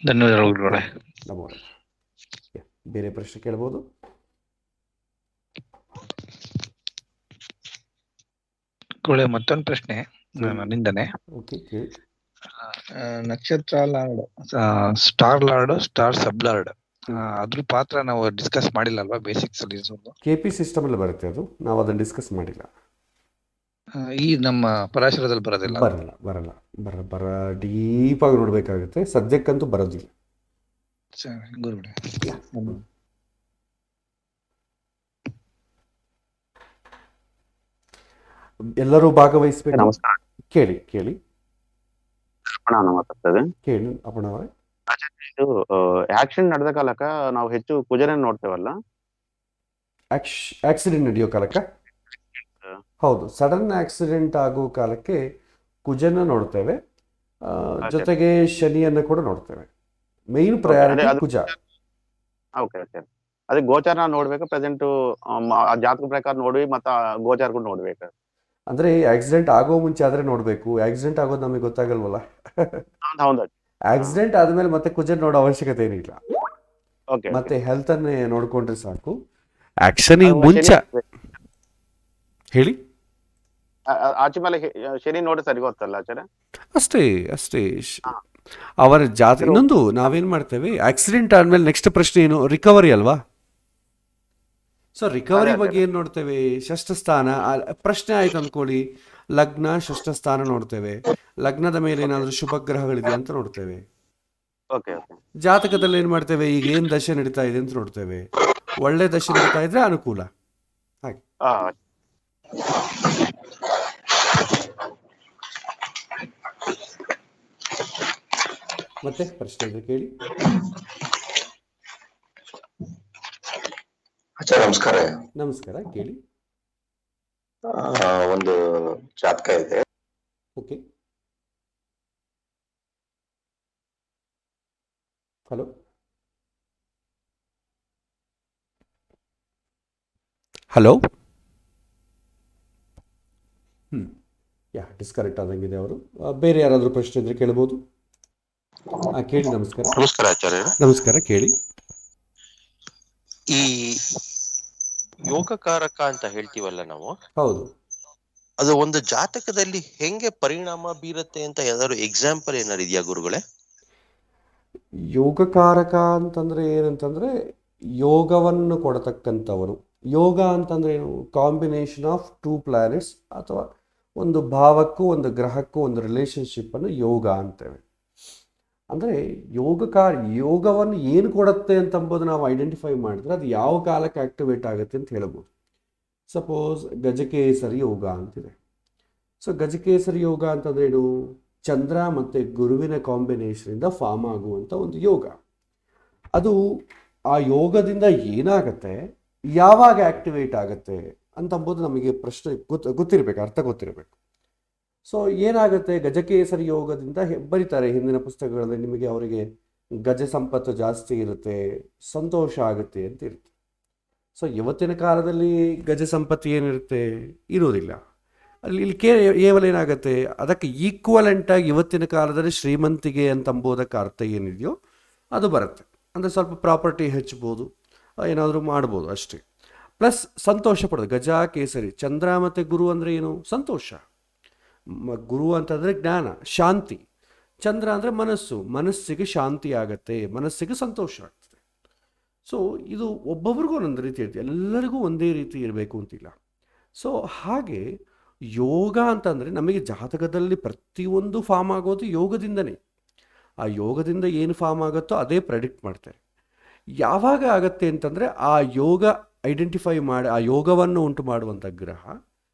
ಧನ್ಯವಾದಗಳು. ಬೇರೆ ಪ್ರಶ್ನೆ ಕೇಳ್ಬೋದು? ಮತ್ತೊಂದು ಪ್ರಶ್ನೆ ನನ್ನಿಂದನೇ. ಓಕೆ, ಕೇಳಿ. ನಕ್ಷತ್ರ ಲಾರ್ಡ್, ಸ್ಟಾರ್ ಲಾರ್ಡ್, ಸ್ಟಾರ್ ಸಬ್ ಲಾರ್ಡ್, ಅದ್ರ ಪಾತ್ರ ನಾವು ಡಿಸ್ಕಸ್ ಮಾಡಿಲ್ಲ ಅಲ್ವಾ ಬೇಸಿಕ್ಸ್ ಅಲ್ಲಿ? KP ಸಿಸ್ಟಮ್ ಅಲ್ಲಿ ಬರುತ್ತೆ ಅದು, ನಾವು ಅದನ್ನು ಡಿಸ್ಕಸ್ ಮಾಡಿಲ್ಲ. ಈ ನಮ್ಮ ಪರಾಶರದಲ್ಲಿ ಬರೋದಿಲ್ಲ? ಬರ ಡೀಪಾಗಿ ನೋಡ್ಬೇಕಾಗುತ್ತೆ. ಸದ್ಯಕ್ಕಂತೂ ಬರೋದಿಲ್ಲ. ಎಲ್ಲರೂ ಭಾಗವಹಿಸ್ಬೇಕು. ನಮಸ್ಕಾರ. ಕೇಳಿ ಕೇಳಿ ಮಾತಾಡ್ತದೆ. ಕೇಳಿ ಅಪಣವರೇ. ಇದು ಆಕ್ಸಿಡೆಂಟ್ ನಡೆದ ಕಾಲಕ್ಕ ನಾವು ಹೆಚ್ಚು ಕುಜನ ನೋಡ್ತೇವಲ್ಲ, ಆಕ್ಸಿಡೆಂಟ್ ನಡೆಯೋ ಕಾಲಕ್ಕೆ? ಹೌದು, ಸಡನ್ ಆಕ್ಸಿಡೆಂಟ್ ಆಗೋ ಕಾಲಕ್ಕೆ ಕುಜನ ನೋಡ್ತೇವೆ, ಜೊತೆಗೆ ಶನಿಯನ್ನು ಕೂಡ ನೋಡ್ತೇವೆ. ಮೇನ್ ಪ್ರಯಾರಿಟಿ ಕುಜ. Okay okay. ಅದಕ್ಕೆ ಗೋಚಾರ ನೋಡ್ಬೇಕು, ಪ್ರೆಸೆಂಟ್ ಜಾತಕ ಪ್ರಕಾರ ನೋಡಿ, ಮತ್ತೆ ಗೋಚಾರ ಕೂಡ ನೋಡ್ಬೇಕು. ಅಂದ್ರೆ ಆಕ್ಸಿಡೆಂಟ್ ಆಗೋ ಮುಂಚೆ ಆದ್ರೆ ನೋಡ್ಬೇಕು, ಆಕ್ಸಿಡೆಂಟ್ ಆಗೋದು ನಮಗೆ ಗೊತ್ತಾಗಲ್ವಲ್ಲ. ಆಕ್ಸಿಡೆಂಟ್ ಆದ್ಮೇಲೆ ಮತ್ತೆ ಕುಜನ್ ನೋಡೋ ಅವಶ್ಯಕತೆ ಏನಿಲ್ಲ. ಮತ್ತೆ ಹೆಲ್ತ್ ಅನ್ನೇ ನೋಡ್ಕೊಂಡ್ರೆ ಸಾಕು. ಆಕ್ಷನ್ ಮುಂಚೆ ಹೇಳಿ. ಆಚೆ ಮೇಲೆ ಶನಿ ನೋಡಿ ಸರಿ ಗೊತ್ತಲ್ಲ ಆಚಾರ? ಅಷ್ಟೇ ಅಷ್ಟೇ. ಅವರ ಜಾತಿ. ಇನ್ನೊಂದು ನಾವೇನ್ ಮಾಡ್ತೇವೆ, ಆಕ್ಸಿಡೆಂಟ್ ಆದ್ಮೇಲೆ ನೆಕ್ಸ್ಟ್ ಪ್ರಶ್ನೆ ಏನು? ರಿಕವರಿ ಅಲ್ವಾ? ಸೊ ರಿಕವರಿ ಬಗ್ಗೆ ಏನು ನೋಡ್ತೇವೆ? ಷಷ್ಠಸ್ಥಾನ ಪ್ರಶ್ನೆ ಆಯ್ತು ಅಂದ್ಕೊಳ್ಳಿ, ಲಗ್ನ ಷಷ್ಠಸ್ಥಾನ ನೋಡ್ತೇವೆ. ಲಗ್ನದ ಮೇಲೆ ಏನಾದರೂ ಶುಭ ಗ್ರಹಗಳಿದೆ ಅಂತ ನೋಡ್ತೇವೆ. ಜಾತಕದಲ್ಲಿ ಏನ್ ಮಾಡ್ತೇವೆ, ಈಗ ಏನ್ ದಶೆ ನಡೀತಾ ಇದೆ ಅಂತ ನೋಡ್ತೇವೆ. ಒಳ್ಳೆ ದಶೆ ನಡೀತಾ ಇದ್ರೆ ಅನುಕೂಲ. ಹಾಗೆ ಮತ್ತೆ ಪ್ರಶ್ನೆ ಇದ್ರೆ ಕೇಳಿ. ನಮಸ್ಕಾರ. ನಮಸ್ಕಾರ, ಕೇಳಿ. ಒಂದು ಜಾತಕ ಇದೆ. Okay, hello. ಹಲೋ. ಡಿಸ್ಕನೆಕ್ಟ್ ಆದಂಗಿದೆ ಅವರು. ಬೇರೆ ಯಾರಾದರೂ ಪ್ರಶ್ನೆ ಇದ್ರೆ ಕೇಳ್ಬೋದು. ಕೇಳಿ. ನಮಸ್ಕಾರ. ನಮಸ್ಕಾರ ಆಚಾರ್ಯ. ನಮಸ್ಕಾರ, ಕೇಳಿ. ಈ ಯೋಗಕಾರಕ ಅಂತ ಹೇಳ್ತೀವಲ್ಲ ನಾವು, ಹೌದು, ಅದು ಒಂದು ಜಾತಕದಲ್ಲಿ ಹೆಂಗೆ ಪರಿಣಾಮ ಬೀರುತ್ತೆ ಅಂತ ಯಾವ್ದಾದ್ರು ಎಕ್ಸಾಂಪಲ್ ಏನಾರು ಇದೆಯಾ ಗುರುಗಳೇ? ಯೋಗಕಾರಕ ಅಂತಂದ್ರೆ ಏನಂತಂದ್ರೆ ಯೋಗವನ್ನು ಕೊಡತಕ್ಕಂಥವನು. ಯೋಗ ಅಂತಂದ್ರೆ ಏನು? ಕಾಂಬಿನೇಷನ್ ಆಫ್ 2 ಪ್ಲಾನೆಟ್ಸ್ ಅಥವಾ ಒಂದು ಭಾವಕ್ಕೂ ಒಂದು ಗ್ರಹಕ್ಕೂ ಒಂದು ರಿಲೇಶನ್ಶಿಪ್ಪನ್ನು ಯೋಗ ಅಂತೇವೆ. ಅಂದರೆ ಯೋಗವನ್ನು ಏನು ಕೊಡುತ್ತೆ ಅಂತಂಬೋದು ನಾವು ಐಡೆಂಟಿಫೈ ಮಾಡಿದ್ರೆ ಅದು ಯಾವ ಕಾಲಕ್ಕೆ ಆಕ್ಟಿವೇಟ್ ಆಗುತ್ತೆ ಅಂತ ಹೇಳ್ಬೋದು. ಸಪೋಸ್ ಗಜಕೇಸರಿ ಯೋಗ ಅಂತಿದೆ. ಸೊ ಗಜಕೇಸರಿ ಯೋಗ ಅಂತಂದ್ರೆ ಏನು? ಚಂದ್ರ ಮತ್ತು ಗುರುವಿನ ಕಾಂಬಿನೇಷನಿಂದ ಫಾರ್ಮ್ ಆಗುವಂಥ ಒಂದು ಯೋಗ. ಅದು ಆ ಯೋಗದಿಂದ ಏನಾಗುತ್ತೆ, ಯಾವಾಗ ಆಕ್ಟಿವೇಟ್ ಆಗುತ್ತೆ ಅಂತಂಬೋದು ನಮಗೆ ಪ್ರಶ್ನೆ ಗೊತ್ತಿರಬೇಕು, ಅರ್ಥ ಗೊತ್ತಿರಬೇಕು. ಸೊ ಏನಾಗುತ್ತೆ, ಗಜಕೇಸರಿ ಯೋಗದಿಂದ ಬರೀತಾರೆ ಹಿಂದಿನ ಪುಸ್ತಕಗಳಲ್ಲಿ ನಿಮಗೆ, ಅವರಿಗೆ ಗಜ ಸಂಪತ್ತು ಜಾಸ್ತಿ ಇರುತ್ತೆ, ಸಂತೋಷ ಆಗುತ್ತೆ ಅಂತ ಇರುತ್ತೆ. ಸೊ ಇವತ್ತಿನ ಕಾಲದಲ್ಲಿ ಗಜ ಸಂಪತ್ತು ಏನಿರುತ್ತೆ? ಇರೋದಿಲ್ಲ. ಇಲ್ಲಿ ಕೇವಲ ಏನಾಗುತ್ತೆ, ಅದಕ್ಕೆ ಈಕ್ವಲೆಂಟಾಗಿ ಇವತ್ತಿನ ಕಾಲದಲ್ಲಿ ಶ್ರೀಮಂತಿಗೆ ಅಂತಂಬೋದಕ್ಕೆ ಅರ್ಥ ಏನಿದೆಯೋ ಅದು ಬರುತ್ತೆ. ಅಂದರೆ ಸ್ವಲ್ಪ ಪ್ರಾಪರ್ಟಿ ಹೆಚ್ಚಬೋದು, ಏನಾದರೂ ಮಾಡ್ಬೋದು ಅಷ್ಟೇ. ಪ್ಲಸ್ ಸಂತೋಷ ಪಡೋದು. ಗಜ ಕೇಸರಿ, ಚಂದ್ರ ಮತ್ತು ಗುರು ಅಂದರೆ ಏನು? ಸಂತೋಷ. ಗುರು ಅಂತಂದರೆ ಜ್ಞಾನ, ಶಾಂತಿ. ಚಂದ್ರ ಅಂದರೆ ಮನಸ್ಸಿಗೆ ಶಾಂತಿ ಆಗತ್ತೆ, ಮನಸ್ಸಿಗೆ ಸಂತೋಷ ಆಗ್ತದೆ. ಸೊ ಇದು ಒಬ್ಬೊಬ್ರಿಗೂ ಒಂದೊಂದು ರೀತಿ ಇರುತ್ತೆ, ಎಲ್ಲರಿಗೂ ಒಂದೇ ರೀತಿ ಇರಬೇಕು ಅಂತಿಲ್ಲ. ಸೊ ಹಾಗೆ ಯೋಗ ಅಂತಂದರೆ ನಮಗೆ ಜಾತಕದಲ್ಲಿ ಪ್ರತಿಯೊಂದು ಫಾರ್ಮ್ ಆಗೋದು ಯೋಗದಿಂದನೇ. ಆ ಯೋಗದಿಂದ ಏನು ಫಾರ್ಮ್ ಆಗುತ್ತೋ ಅದೇ ಪ್ರೆಡಿಕ್ಟ್ ಮಾಡ್ತಾರೆ. ಯಾವಾಗ ಆಗತ್ತೆ ಅಂತಂದರೆ ಆ ಯೋಗ ಐಡೆಂಟಿಫೈ ಮಾಡಿ ಆ ಯೋಗವನ್ನು ಉಂಟು ಮಾಡುವಂಥ ಗ್ರಹ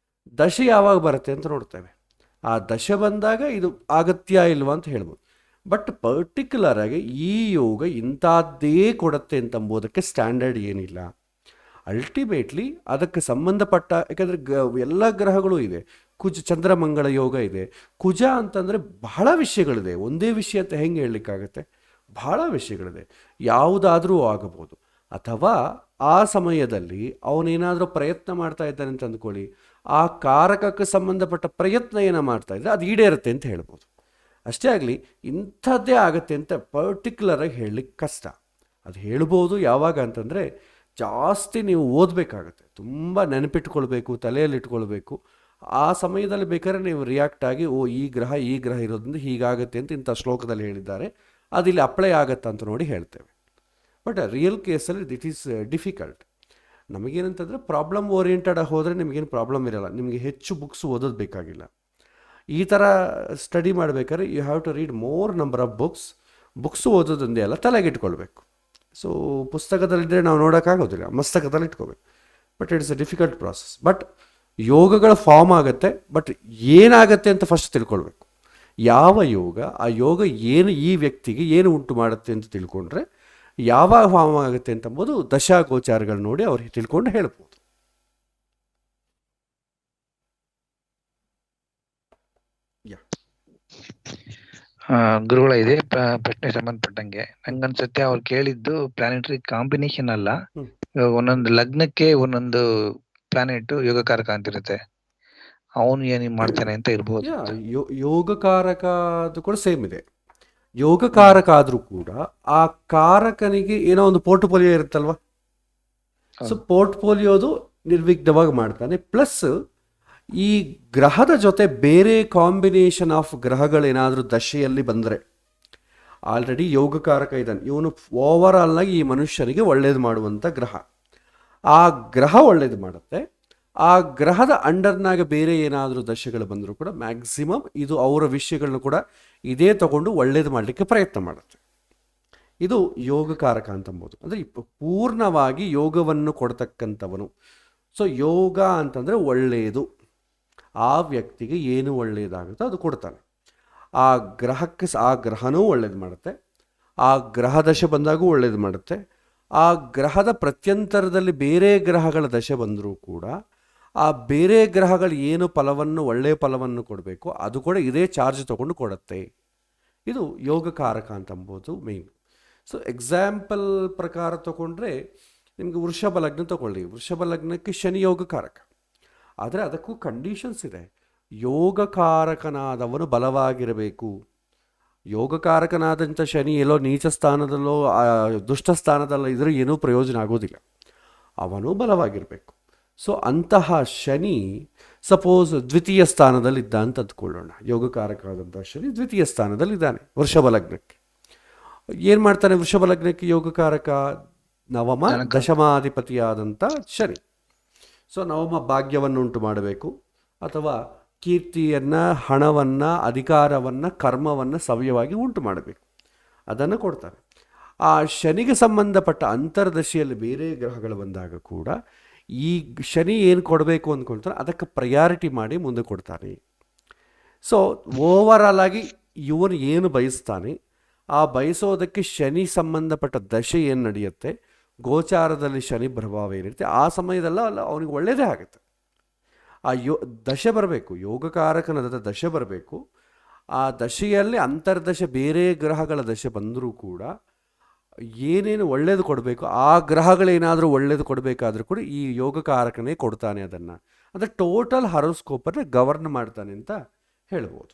ದಶೆ ಯಾವಾಗ ಬರುತ್ತೆ ಅಂತ ನೋಡ್ತೇವೆ. ಆ ದಶೆ ಬಂದಾಗ ಇದು ಅಗತ್ಯ ಇಲ್ವಾ ಅಂತ ಹೇಳ್ಬೋದು. ಬಟ್ ಪರ್ಟಿಕ್ಯುಲರ್ ಆಗಿ ಈ ಯೋಗ ಇಂಥದ್ದೇ ಕೊಡುತ್ತೆ ಅಂತಂಬೋದಕ್ಕೆ ಸ್ಟ್ಯಾಂಡರ್ಡ್ ಏನಿಲ್ಲ. ಅಲ್ಟಿಮೇಟ್ಲಿ ಅದಕ್ಕೆ ಸಂಬಂಧಪಟ್ಟ, ಯಾಕಂದರೆ ಎಲ್ಲ ಗ್ರಹಗಳು ಇದೆ. ಚಂದ್ರಮಂಗಳ ಯೋಗ ಇದೆ. ಕುಜ ಅಂತಂದರೆ ಬಹಳ ವಿಷಯಗಳಿದೆ, ಒಂದೇ ವಿಷಯ ಅಂತ ಹೆಂಗೆ ಹೇಳಲಿಕ್ಕಾಗತ್ತೆ? ಬಹಳ ವಿಷಯಗಳಿದೆ. ಯಾವುದಾದ್ರೂ ಆಗಬಹುದು. ಅಥವಾ ಆ ಸಮಯದಲ್ಲಿ ಅವನೇನಾದರೂ ಪ್ರಯತ್ನ ಮಾಡ್ತಾ ಇದ್ದಾನೆ ಅಂತ ಅಂದ್ಕೊಳ್ಳಿ, ಆ ಕಾರಕಕ್ಕೆ ಸಂಬಂಧಪಟ್ಟ ಪ್ರಯತ್ನ ಏನೋ ಮಾಡ್ತಾ ಇದ್ದರೆ ಅದು ಈಡೇರುತ್ತೆ ಅಂತ ಹೇಳ್ಬೋದು. ಅಷ್ಟೇ ಆಗಲಿ ಇಂಥದ್ದೇ ಆಗತ್ತೆ ಅಂತ ಪರ್ಟಿಕ್ಯುಲರಾಗಿ ಹೇಳಲಿಕ್ಕೆ ಕಷ್ಟ. ಅದು ಹೇಳ್ಬೋದು ಯಾವಾಗ ಅಂತಂದರೆ ಜಾಸ್ತಿ ನೀವು ಓದಬೇಕಾಗತ್ತೆ, ತುಂಬ ನೆನಪಿಟ್ಕೊಳ್ಬೇಕು, ತಲೆಯಲ್ಲಿ ಇಟ್ಕೊಳ್ಬೇಕು. ಆ ಸಮಯದಲ್ಲಿ ಬೇಕಾದ್ರೆ ನೀವು ರಿಯಾಕ್ಟ್ ಆಗಿ ಈ ಗ್ರಹ ಇರೋದ್ರಿಂದ ಹೀಗಾಗತ್ತೆ ಅಂತ ಇಂಥ ಶ್ಲೋಕದಲ್ಲಿ ಹೇಳಿದ್ದಾರೆ, ಅದಿಲ್ಲಿ ಅಪ್ಲೈ ಆಗತ್ತಾ ಅಂತ ನೋಡಿ ಹೇಳ್ತೇವೆ. ಬಟ್ ರಿಯಲ್ ಕೇಸಲ್ಲಿ ಇಟ್ ಈಸ್ ಡಿಫಿಕಲ್ಟ್. ನಮಗೇನಂತಂದರೆ ಪ್ರಾಬ್ಲಮ್ ಓರಿಯೆಂಟೆಡ್ ಹೋದರೆ ನಿಮಗೇನು ಪ್ರಾಬ್ಲಮ್ ಇರೋಲ್ಲ, ನಿಮಗೆ ಹೆಚ್ಚು ಬುಕ್ಸ್ ಓದೋದು ಬೇಕಾಗಿಲ್ಲ. ಈ ಥರ ಸ್ಟಡಿ ಮಾಡಬೇಕಾದ್ರೆ you have to read more number of books ಓದೋದೊಂದೇ ಅಲ್ಲ, ತಲೆಗೆ ಇಟ್ಕೊಳ್ಬೇಕು. ಸೊ ಪುಸ್ತಕದಲ್ಲಿದ್ದರೆ ನಾವು ನೋಡೋಕ್ಕಾಗೋದಿಲ್ಲ, ಮಸ್ತಕದಲ್ಲಿ ಇಟ್ಕೋಬೇಕು. But it's a difficult process. But ಯೋಗಗಳ ಫಾರ್ಮ್ ಆಗುತ್ತೆ, ಬಟ್ ಏನಾಗತ್ತೆ ಅಂತ ಫಸ್ಟ್ ತಿಳ್ಕೊಳ್ಬೇಕು. ಯಾವ ಯೋಗ, ಆ ಯೋಗ ಏನು ಈ ವ್ಯಕ್ತಿಗೆ ಏನು ಉಂಟು ಮಾಡುತ್ತೆ ಅಂತ ತಿಳ್ಕೊಂಡ್ರೆ ಯಾವಾಗ ಫಾರ್ಮ್ ಆಗುತ್ತೆ ಅಂತಂಬೋದು ದಶಾಗೋಚಾರಗಳು ನೋಡಿ ಅವ್ರಿಗೆ ತಿಳ್ಕೊಂಡು ಹೇಳ್ಬೋದು. ಗುರುಗಳ ಇದೆ ಪ್ರಶ್ನೆ ಸಂಬಂಧಪಟ್ಟಂಗೆ ನಂಗನ್ಸುತ್ತೆ ಅವ್ರು ಕೇಳಿದ್ದು ಪ್ಲಾನೆಟರಿ ಕಾಂಬಿನೇಷನ್ ಅಲ್ಲ, ಇವಾಗ ಒಂದೊಂದು ಲಗ್ನಕ್ಕೆ ಒಂದೊಂದು ಪ್ಲಾನೆಟ್ ಯೋಗಕಾರಕ ಅಂತಿರುತ್ತೆ, ಅವನು ಏನ್ ಮಾಡ್ತಾನೆ ಅಂತ ಇರ್ಬೋದು. ಯೋಗಕಾರಕ ಅದು ಕೂಡ ಸೇಮ್ ಇದೆ. ಯೋಗಕಾರಕ ಆದರೂ ಕೂಡ ಆ ಕಾರಕನಿಗೆ ಏನೋ ಒಂದು ಪೋರ್ಟ್ಫೋಲಿಯೋ ಇರುತ್ತಲ್ವ. ಸೊ ಪೋರ್ಟ್ಫೋಲಿಯೋದು ನಿರ್ವಿಘ್ನವಾಗಿ ಮಾಡ್ತಾನೆ. ಪ್ಲಸ್ ಈ ಗ್ರಹದ ಜೊತೆ ಬೇರೆ ಕಾಂಬಿನೇಷನ್ ಆಫ್ ಗ್ರಹಗಳೇನಾದರೂ ದಶೆಯಲ್ಲಿ ಬಂದರೆ, ಆಲ್ರೆಡಿ ಯೋಗಕಾರಕ ಇದ್ದಾನೆ, ಇವನು ಓವರ್ ಆಲ್ನಾಗಿ ಈ ಮನುಷ್ಯನಿಗೆ ಒಳ್ಳೇದು ಮಾಡುವಂಥ ಗ್ರಹ. ಆ ಗ್ರಹ ಒಳ್ಳೇದು ಮಾಡುತ್ತೆ. ಆ ಗ್ರಹದ ಅಂಡರ್ನಾಗ ಬೇರೆ ಏನಾದರೂ ದಶೆಗಳು ಬಂದರೂ ಕೂಡ ಮ್ಯಾಕ್ಸಿಮಮ್ ಇದು ಅವರ ವಿಷಯಗಳನ್ನ ಕೂಡ ಇದೇ ತಗೊಂಡು ಒಳ್ಳೇದು ಮಾಡಲಿಕ್ಕೆ ಪ್ರಯತ್ನ ಮಾಡುತ್ತೆ. ಇದು ಯೋಗಕಾರಕ ಅಂತಂಬೋದು. ಅಂದರೆ ಪೂರ್ಣವಾಗಿ ಯೋಗವನ್ನು ಕೊಡ್ತಕ್ಕಂಥವನು. ಸೊ ಯೋಗ ಅಂತಂದರೆ ಒಳ್ಳೆಯದು, ಆ ವ್ಯಕ್ತಿಗೆ ಏನು ಒಳ್ಳೆಯದಾಗುತ್ತೋ ಅದು ಕೊಡ್ತಾನೆ. ಆ ಗ್ರಹಕ್ಕೆ ಆ ಗ್ರಹನೂ ಒಳ್ಳೇದು ಮಾಡುತ್ತೆ, ಆ ಗ್ರಹ ದಶೆ ಬಂದಾಗೂ ಒಳ್ಳೇದು ಮಾಡುತ್ತೆ. ಆ ಗ್ರಹದ ಪ್ರತ್ಯಂತರದಲ್ಲಿ ಬೇರೆ ಗ್ರಹಗಳ ದಶೆ ಬಂದರೂ ಕೂಡ ಆ ಬೇರೆ ಗ್ರಹಗಳು ಏನು ಫಲವನ್ನು ಒಳ್ಳೆಯ ಫಲವನ್ನು ಕೊಡಬೇಕು ಅದು ಕೂಡ ಇದೇ ಚಾರ್ಜ್ ತೊಗೊಂಡು ಕೊಡುತ್ತೆ. ಇದು ಯೋಗಕಾರಕ ಅಂತಂಬೋದು ಮೇಯ್ನ್. ಸೊ ಎಕ್ಸಾಂಪಲ್ ಪ್ರಕಾರ ತಗೊಂಡ್ರೆ ನಿಮಗೆ ವೃಷಭ ಲಗ್ನ ತಗೊಳ್ಳಿ. ವೃಷಭ ಲಗ್ನಕ್ಕೆ ಶನಿ ಯೋಗಕಾರಕ, ಆದರೆ ಅದಕ್ಕೂ ಕಂಡೀಷನ್ಸ್ ಇದೆ. ಯೋಗಕಾರಕನಾದವನು ಬಲವಾಗಿರಬೇಕು. ಯೋಗಕಾರಕನಾದಂಥ ಶನಿ ಎಲ್ಲೋ ನೀಚ ಸ್ಥಾನದಲ್ಲೋ ದುಷ್ಟ ಸ್ಥಾನದಲ್ಲೋ ಇದ್ರೂ ಏನೂ ಪ್ರಯೋಜನ ಆಗೋದಿಲ್ಲ, ಅವನು ಬಲವಾಗಿರಬೇಕು. ಸೊ ಅಂತಹ ಶನಿ ಸಪೋಸ್ ದ್ವಿತೀಯ ಸ್ಥಾನದಲ್ಲಿದ್ದ ಅಂತ ಅಂದ್ಕೊಳ್ಳೋಣ. ಯೋಗಕಾರಕ ಆದಂಥ ಶನಿ ದ್ವಿತೀಯ ಸ್ಥಾನದಲ್ಲಿದ್ದಾನೆ ವೃಷಭ ಲಗ್ನಕ್ಕೆ. ಏನು ಮಾಡ್ತಾನೆ ವೃಷಭ ಲಗ್ನಕ್ಕೆ ಯೋಗಕಾರಕ? ನವಮ ದಶಮಾಧಿಪತಿಯಾದಂಥ ಶನಿ. ಸೊ ನವಮ ಭಾಗ್ಯವನ್ನು ಉಂಟು ಮಾಡಬೇಕು, ಅಥವಾ ಕೀರ್ತಿಯನ್ನು, ಹಣವನ್ನು, ಅಧಿಕಾರವನ್ನು, ಕರ್ಮವನ್ನು ಸವ್ಯವಾಗಿ ಉಂಟು ಮಾಡಬೇಕು, ಅದನ್ನು ಕೊಡ್ತಾನೆ. ಆ ಶನಿಗೆ ಸಂಬಂಧಪಟ್ಟ ಅಂತರ್ದಶೆಯಲ್ಲಿ ಬೇರೆ ಗ್ರಹಗಳು ಬಂದಾಗ ಕೂಡ ಈ ಶನಿ ಏನು ಕೊಡಬೇಕು ಅಂದ್ಕೊಳ್ತಾನೆ ಅದಕ್ಕೆ ಪ್ರಯಾರಿಟಿ ಮಾಡಿ ಮುಂದೆ ಕೊಡ್ತಾನೆ. ಸೊ ಓವರಾಲ್ ಆಗಿ ಇವನು ಏನು ಬಯಸ್ತಾನೆ ಆ ಬಯಸೋದಕ್ಕೆ ಶನಿ ಸಂಬಂಧಪಟ್ಟ ದಶೆ ಏನು ನಡೆಯುತ್ತೆ, ಗೋಚಾರದಲ್ಲಿ ಶನಿ ಪ್ರಭಾವ ಏನಿರುತ್ತೆ, ಆ ಸಮಯದಲ್ಲ ಅವನಿಗೆ ಒಳ್ಳೆಯದೇ ಆಗುತ್ತೆ. ಆ ದಶೆ ಬರಬೇಕು, ಯೋಗಕಾರಕನಾದ ದಶೆ ಬರಬೇಕು. ಆ ದಶೆಯಲ್ಲಿ ಅಂತರ್ದಶೆ ಬೇರೆ ಗ್ರಹಗಳ ದಶೆ ಬಂದರೂ ಕೂಡ ಏನೇನು ಒಳ್ಳೇದು ಕೊಡಬೇಕು, ಆ ಗ್ರಹಗಳೇನಾದರೂ ಒಳ್ಳೇದು ಕೊಡಬೇಕಾದ್ರೂ ಕೂಡ ಈ ಯೋಗಕಾರಕನೇ ಕೊಡ್ತಾನೆ ಅದನ್ನು. ಅಂದರೆ ಟೋಟಲ್ ಹಾರೋಸ್ಕೋಪನ್ನು ಗವರ್ನ್ ಮಾಡ್ತಾನೆ ಅಂತ ಹೇಳ್ಬೋದು.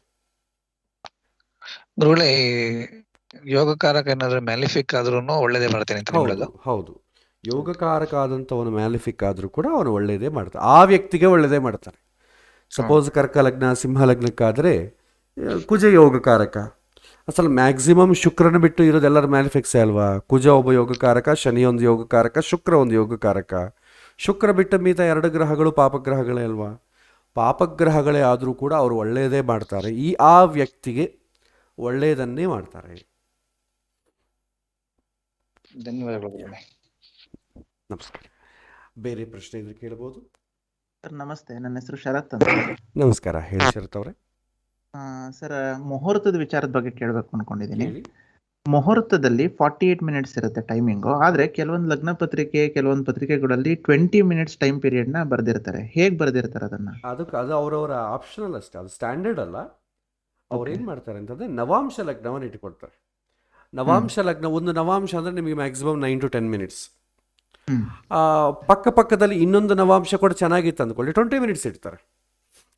ಗುರುಗಳೇ, ಯೋಗಕಾರಕ ಏನಾದ್ರೂ ಮ್ಯಾಲಿಫಿಕ್ ಆದ್ರೂ ಒಳ್ಳೇದೇ ಮಾಡ್ತೇನೆ ಅಂತ ಹೇಳೋದು? ಹೌದು, ಯೋಗಕಾರಕ ಆದಂಥವನು ಮ್ಯಾಲಿಫಿಕ್ ಆದರೂ ಕೂಡ ಅವನು ಒಳ್ಳೆಯದೇ ಮಾಡ್ತಾನೆ, ಆ ವ್ಯಕ್ತಿಗೆ ಒಳ್ಳೆಯದೇ ಮಾಡ್ತಾನೆ. ಸಪೋಸ್ ಕರ್ಕ ಲಗ್ನ ಸಿಂಹ ಲಗ್ನಕ್ಕಾದರೆ ಕುಜ ಯೋಗಕಾರಕ, ಅಸಲು ಮ್ಯಾಕ್ಸಿಮಮ್ ಶುಕ್ರನ ಬಿಟ್ಟು ಇರೋದು ಎಲ್ಲರ ಮ್ಯಾಲಿಫಿಕ್ಸೇ ಅಲ್ವಾ. ಕುಜ ಒಬ್ಬ ಯೋಗಕಾರಕ, ಶನಿ ಒಂದು ಯೋಗಕಾರಕ, ಶುಕ್ರ ಒಂದು ಯೋಗಕಾರಕ. ಶುಕ್ರ ಬಿಟ್ಟ ಮಿಗತ 2 ಗ್ರಹಗಳು ಪಾಪಗ್ರಹಗಳೇ ಅಲ್ವಾ. ಪಾಪಗ್ರಹಗಳೇ ಆದರೂ ಕೂಡ ಅವರು ಒಳ್ಳೆಯದೇ ಮಾಡ್ತಾರೆ, ಆ ವ್ಯಕ್ತಿಗೆ ಒಳ್ಳೆಯದನ್ನೇ ಮಾಡ್ತಾರೆ. ಧನ್ಯವಾದಗಳು ಗುರುಗಳೇ. ನಮಸ್ಕಾರ. ಬೇರೆ ಪ್ರಶ್ನೆ ಇದ್ರೆ ಕೇಳ್ಬೋದು. ಸರ್ ನಮಸ್ತೆ, ನನ್ನ ಹೆಸರು ಶರತ್ ಅಂತ. ನಮಸ್ಕಾರ, ಹೇಳಿ ಶರತ್ ಅವರೇ. ಸರ್, ಮುಹೂರ್ತದ ವಿಚಾರದ ಬಗ್ಗೆ ಕೇಳಬೇಕು ಅನ್ಕೊಂಡಿದ್ದೀನಿ. ಹೇಳಿ. ಮುಹೂರ್ತದಲ್ಲಿ 48 ಮಿನಿಟ್ಸ್ ಇರುತ್ತೆ ಟೈಮಿಂಗು, ಆದ್ರೆ ಕೆಲವೊಂದು ಲಗ್ನ ಪತ್ರಿಕೆ, ಕೆಲವೊಂದು ಪತ್ರಿಕೆಗಳಲ್ಲಿ 20 ಮಿನಿಟ್ಸ್ ಟೈಮ್ ಪೀರಿಯಡ್ ನ ಬರ್ದಿರ್ತಾರೆ. ಹೇಗ್ ಬರ್ದಿರ್ತಾರೆ ಅದನ್ನ? ಅದು ಅವರವರ ಆಪ್ಷನಲ್ ಅಷ್ಟೇ, ಅದು ಸ್ಟ್ಯಾಂಡರ್ಡ್ ಅಲ್ಲ. ಅವ್ರು ಏನು ಮಾಡ್ತಾರೆ ಅಂತಂದರೆ ನವಾಂಶ ಲಗ್ನವನ್ನು ಇಟ್ಕೊಳ್ತಾರೆ. ನವಾಂಶ ಲಗ್ನ, ಒಂದು ನವಾಂಶ ಅಂದರೆ ನಿಮಗೆ ಮ್ಯಾಕ್ಸಿಮಮ್ 9 to 10 ಮಿನಿಟ್ಸ್. ಪಕ್ಕದಲ್ಲಿ ಇನ್ನೊಂದು ನವಾಂಶ ಕೂಡ ಚೆನ್ನಾಗಿತ್ತು ಅಂದ್ಕೊಳ್ಳಿ, 20 ಮಿನಿಟ್ಸ್ ಇಡ್ತಾರೆ.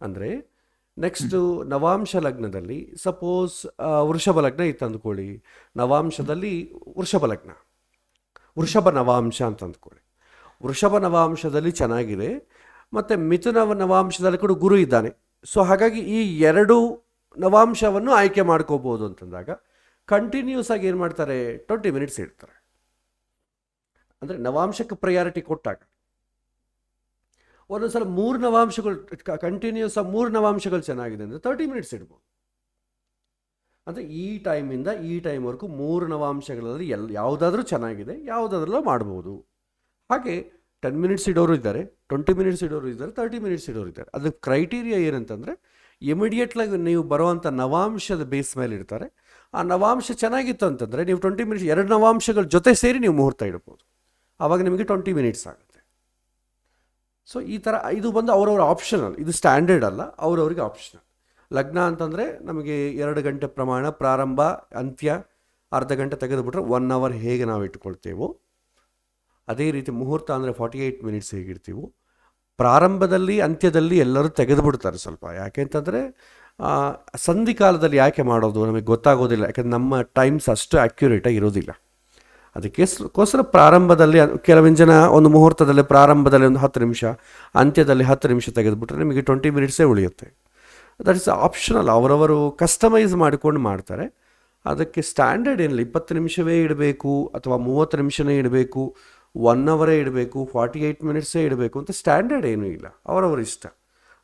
ಅಂದರೆ ನೆಕ್ಸ್ಟು ನವಾಂಶ ಲಗ್ನದಲ್ಲಿ ಸಪೋಸ್ ವೃಷಭ ಲಗ್ನ ಇತ್ತು ಅಂದ್ಕೊಳ್ಳಿ, ನವಾಂಶದಲ್ಲಿ ವೃಷಭ ಲಗ್ನ, ವೃಷಭ ನವಾಂಶ ಅಂತ ಅಂದ್ಕೊಳ್ಳಿ. ವೃಷಭ ನವಾಂಶದಲ್ಲಿ ಚೆನ್ನಾಗಿದೆ, ಮತ್ತು ಮಿಥುನ ನವಾಂಶದಲ್ಲಿ ಕೂಡ ಗುರು ಇದ್ದಾನೆ. ಸೊ ಹಾಗಾಗಿ ಈ 2 ನವಾಂಶವನ್ನು ಆಯ್ಕೆ ಮಾಡ್ಕೋಬೋದು ಅಂತಂದಾಗ ಕಂಟಿನ್ಯೂಸ್ ಆಗಿ ಏನು ಮಾಡ್ತಾರೆ, 20 ಮಿನಿಟ್ಸ್ ಇಡ್ತಾರೆ. ಅಂದರೆ ನವಾಂಶಕ್ಕೆ ಪ್ರಯಾರಿಟಿ ಕೊಟ್ಟಾಗ ಒಂದೊಂದ್ಸಲ 3 ನವಾಂಶಗಳು ಕಂಟಿನ್ಯೂಸ್ ಆಗಿ 3 ನವಾಂಶಗಳು ಚೆನ್ನಾಗಿದೆ ಅಂದರೆ 30 ಮಿನಿಟ್ಸ್ ಇಡ್ಬೋದು. ಅಂದರೆ ಈ ಟೈಮಿಂದ ಈ ಟೈಮ್ವರೆಗೂ 3 ನವಾಂಶಗಳಲ್ಲಿ ಯಾವುದಾದ್ರೂ ಚೆನ್ನಾಗಿದೆ, ಯಾವುದಾದ್ರಲ್ಲೂ ಮಾಡ್ಬೋದು. ಹಾಗೆ 10 ಮಿನಿಟ್ಸ್ ಇಡೋರು ಇದ್ದಾರೆ, 20 ಮಿನಿಟ್ಸ್ ಇಡೋರು ಇದ್ದಾರೆ, 30 ಮಿನಿಟ್ಸ್ ಇಡೋರು ಇದ್ದಾರೆ. ಅದಕ್ಕೆ ಕ್ರೈಟೀರಿಯಾ ಏನಂತಂದರೆ ಇಮಿಡಿಯೇಟ್ಲಾಗಿ ನೀವು ಬರುವಂಥ ನವಾಂಶದ ಬೇಸ್ ಮೇಲೆ ಇಡ್ತಾರೆ. ಆ ನವಾಂಶ ಚೆನ್ನಾಗಿತ್ತು ಅಂತಂದರೆ ನೀವು 20 ಮಿನಿಟ್ಸ್ 2 ನವಾಂಶಗಳ ಜೊತೆ ಸೇರಿ ನೀವು ಮುಹೂರ್ತ ಇಡ್ಬೋದು. ಆವಾಗ ನಿಮಗೆ 20 ಮಿನಿಟ್ಸ್ ಆಗುತ್ತೆ. ಸೊ ಈ ಥರ ಇದು ಬಂದು ಅವರವರ ಆಪ್ಷನಲ್, ಇದು ಸ್ಟ್ಯಾಂಡರ್ಡ್ ಅಲ್ಲ, ಅವರವರಿಗೆ ಆಪ್ಷನಲ್. ಲಗ್ನ ಅಂತಂದರೆ ನಮಗೆ 2 ಗಂಟೆ ಪ್ರಮಾಣ, ಪ್ರಾರಂಭ ಅಂತ್ಯ ಅರ್ಧ ಗಂಟೆ ತೆಗೆದುಬಿಟ್ರೆ 1 ಅವರ್ ಹೇಗೆ ನಾವು ಇಟ್ಕೊಳ್ತೇವೋ ಅದೇ ರೀತಿ ಮುಹೂರ್ತ ಅಂದರೆ 48 ಮಿನಿಟ್ಸ್ ಹೇಗಿರ್ತೀವೋ, ಪ್ರಾರಂಭದಲ್ಲಿ ಅಂತ್ಯದಲ್ಲಿ ಎಲ್ಲರೂ ತೆಗೆದುಬಿಡ್ತಾರೆ ಸ್ವಲ್ಪ. ಯಾಕೆ ಅಂತಂದರೆ ಸಂಧಿ ಕಾಲದಲ್ಲಿ ಯಾಕೆ ಮಾಡೋದು ನಮಗೆ ಗೊತ್ತಾಗೋದಿಲ್ಲ, ಯಾಕೆಂದರೆ ನಮ್ಮ ಟೈಮ್ಸ್ ಅಷ್ಟು ಆ್ಯಕ್ಯುರೇಟಾಗಿ ಇರೋದಿಲ್ಲ. ಅದಕ್ಕೋಸ್ಕರ ಪ್ರಾರಂಭದಲ್ಲಿ ಕೆಲವೊಂದು ಜನ ಒಂದು ಮುಹೂರ್ತದಲ್ಲಿ ಪ್ರಾರಂಭದಲ್ಲಿ ಒಂದು 10 ನಿಮಿಷ, ಅಂತ್ಯದಲ್ಲಿ 10 ನಿಮಿಷ ತೆಗೆದುಬಿಟ್ರೆ ನಿಮಗೆ 20 ಮಿನಿಟ್ಸೇ ಉಳಿಯುತ್ತೆ. ದಟ್ ಇಸ್ ಆಪ್ಷನಲ್, ಅವರವರು ಕಸ್ಟಮೈಸ್ ಮಾಡಿಕೊಂಡು ಮಾಡ್ತಾರೆ. ಅದಕ್ಕೆ ಸ್ಟ್ಯಾಂಡರ್ಡ್ ಏನಿಲ್ಲ, 20 ನಿಮಿಷವೇ ಇಡಬೇಕು ಅಥವಾ 30 ನಿಮಿಷನೇ ಇಡಬೇಕು, 1 ಅವರೇ ಇಡಬೇಕು, 48 ಮಿನಿಟ್ಸೇ ಇಡಬೇಕು ಅಂತ ಸ್ಟ್ಯಾಂಡರ್ಡ್ ಏನೂ ಇಲ್ಲ. ಅವರವ್ರ ಇಷ್ಟ,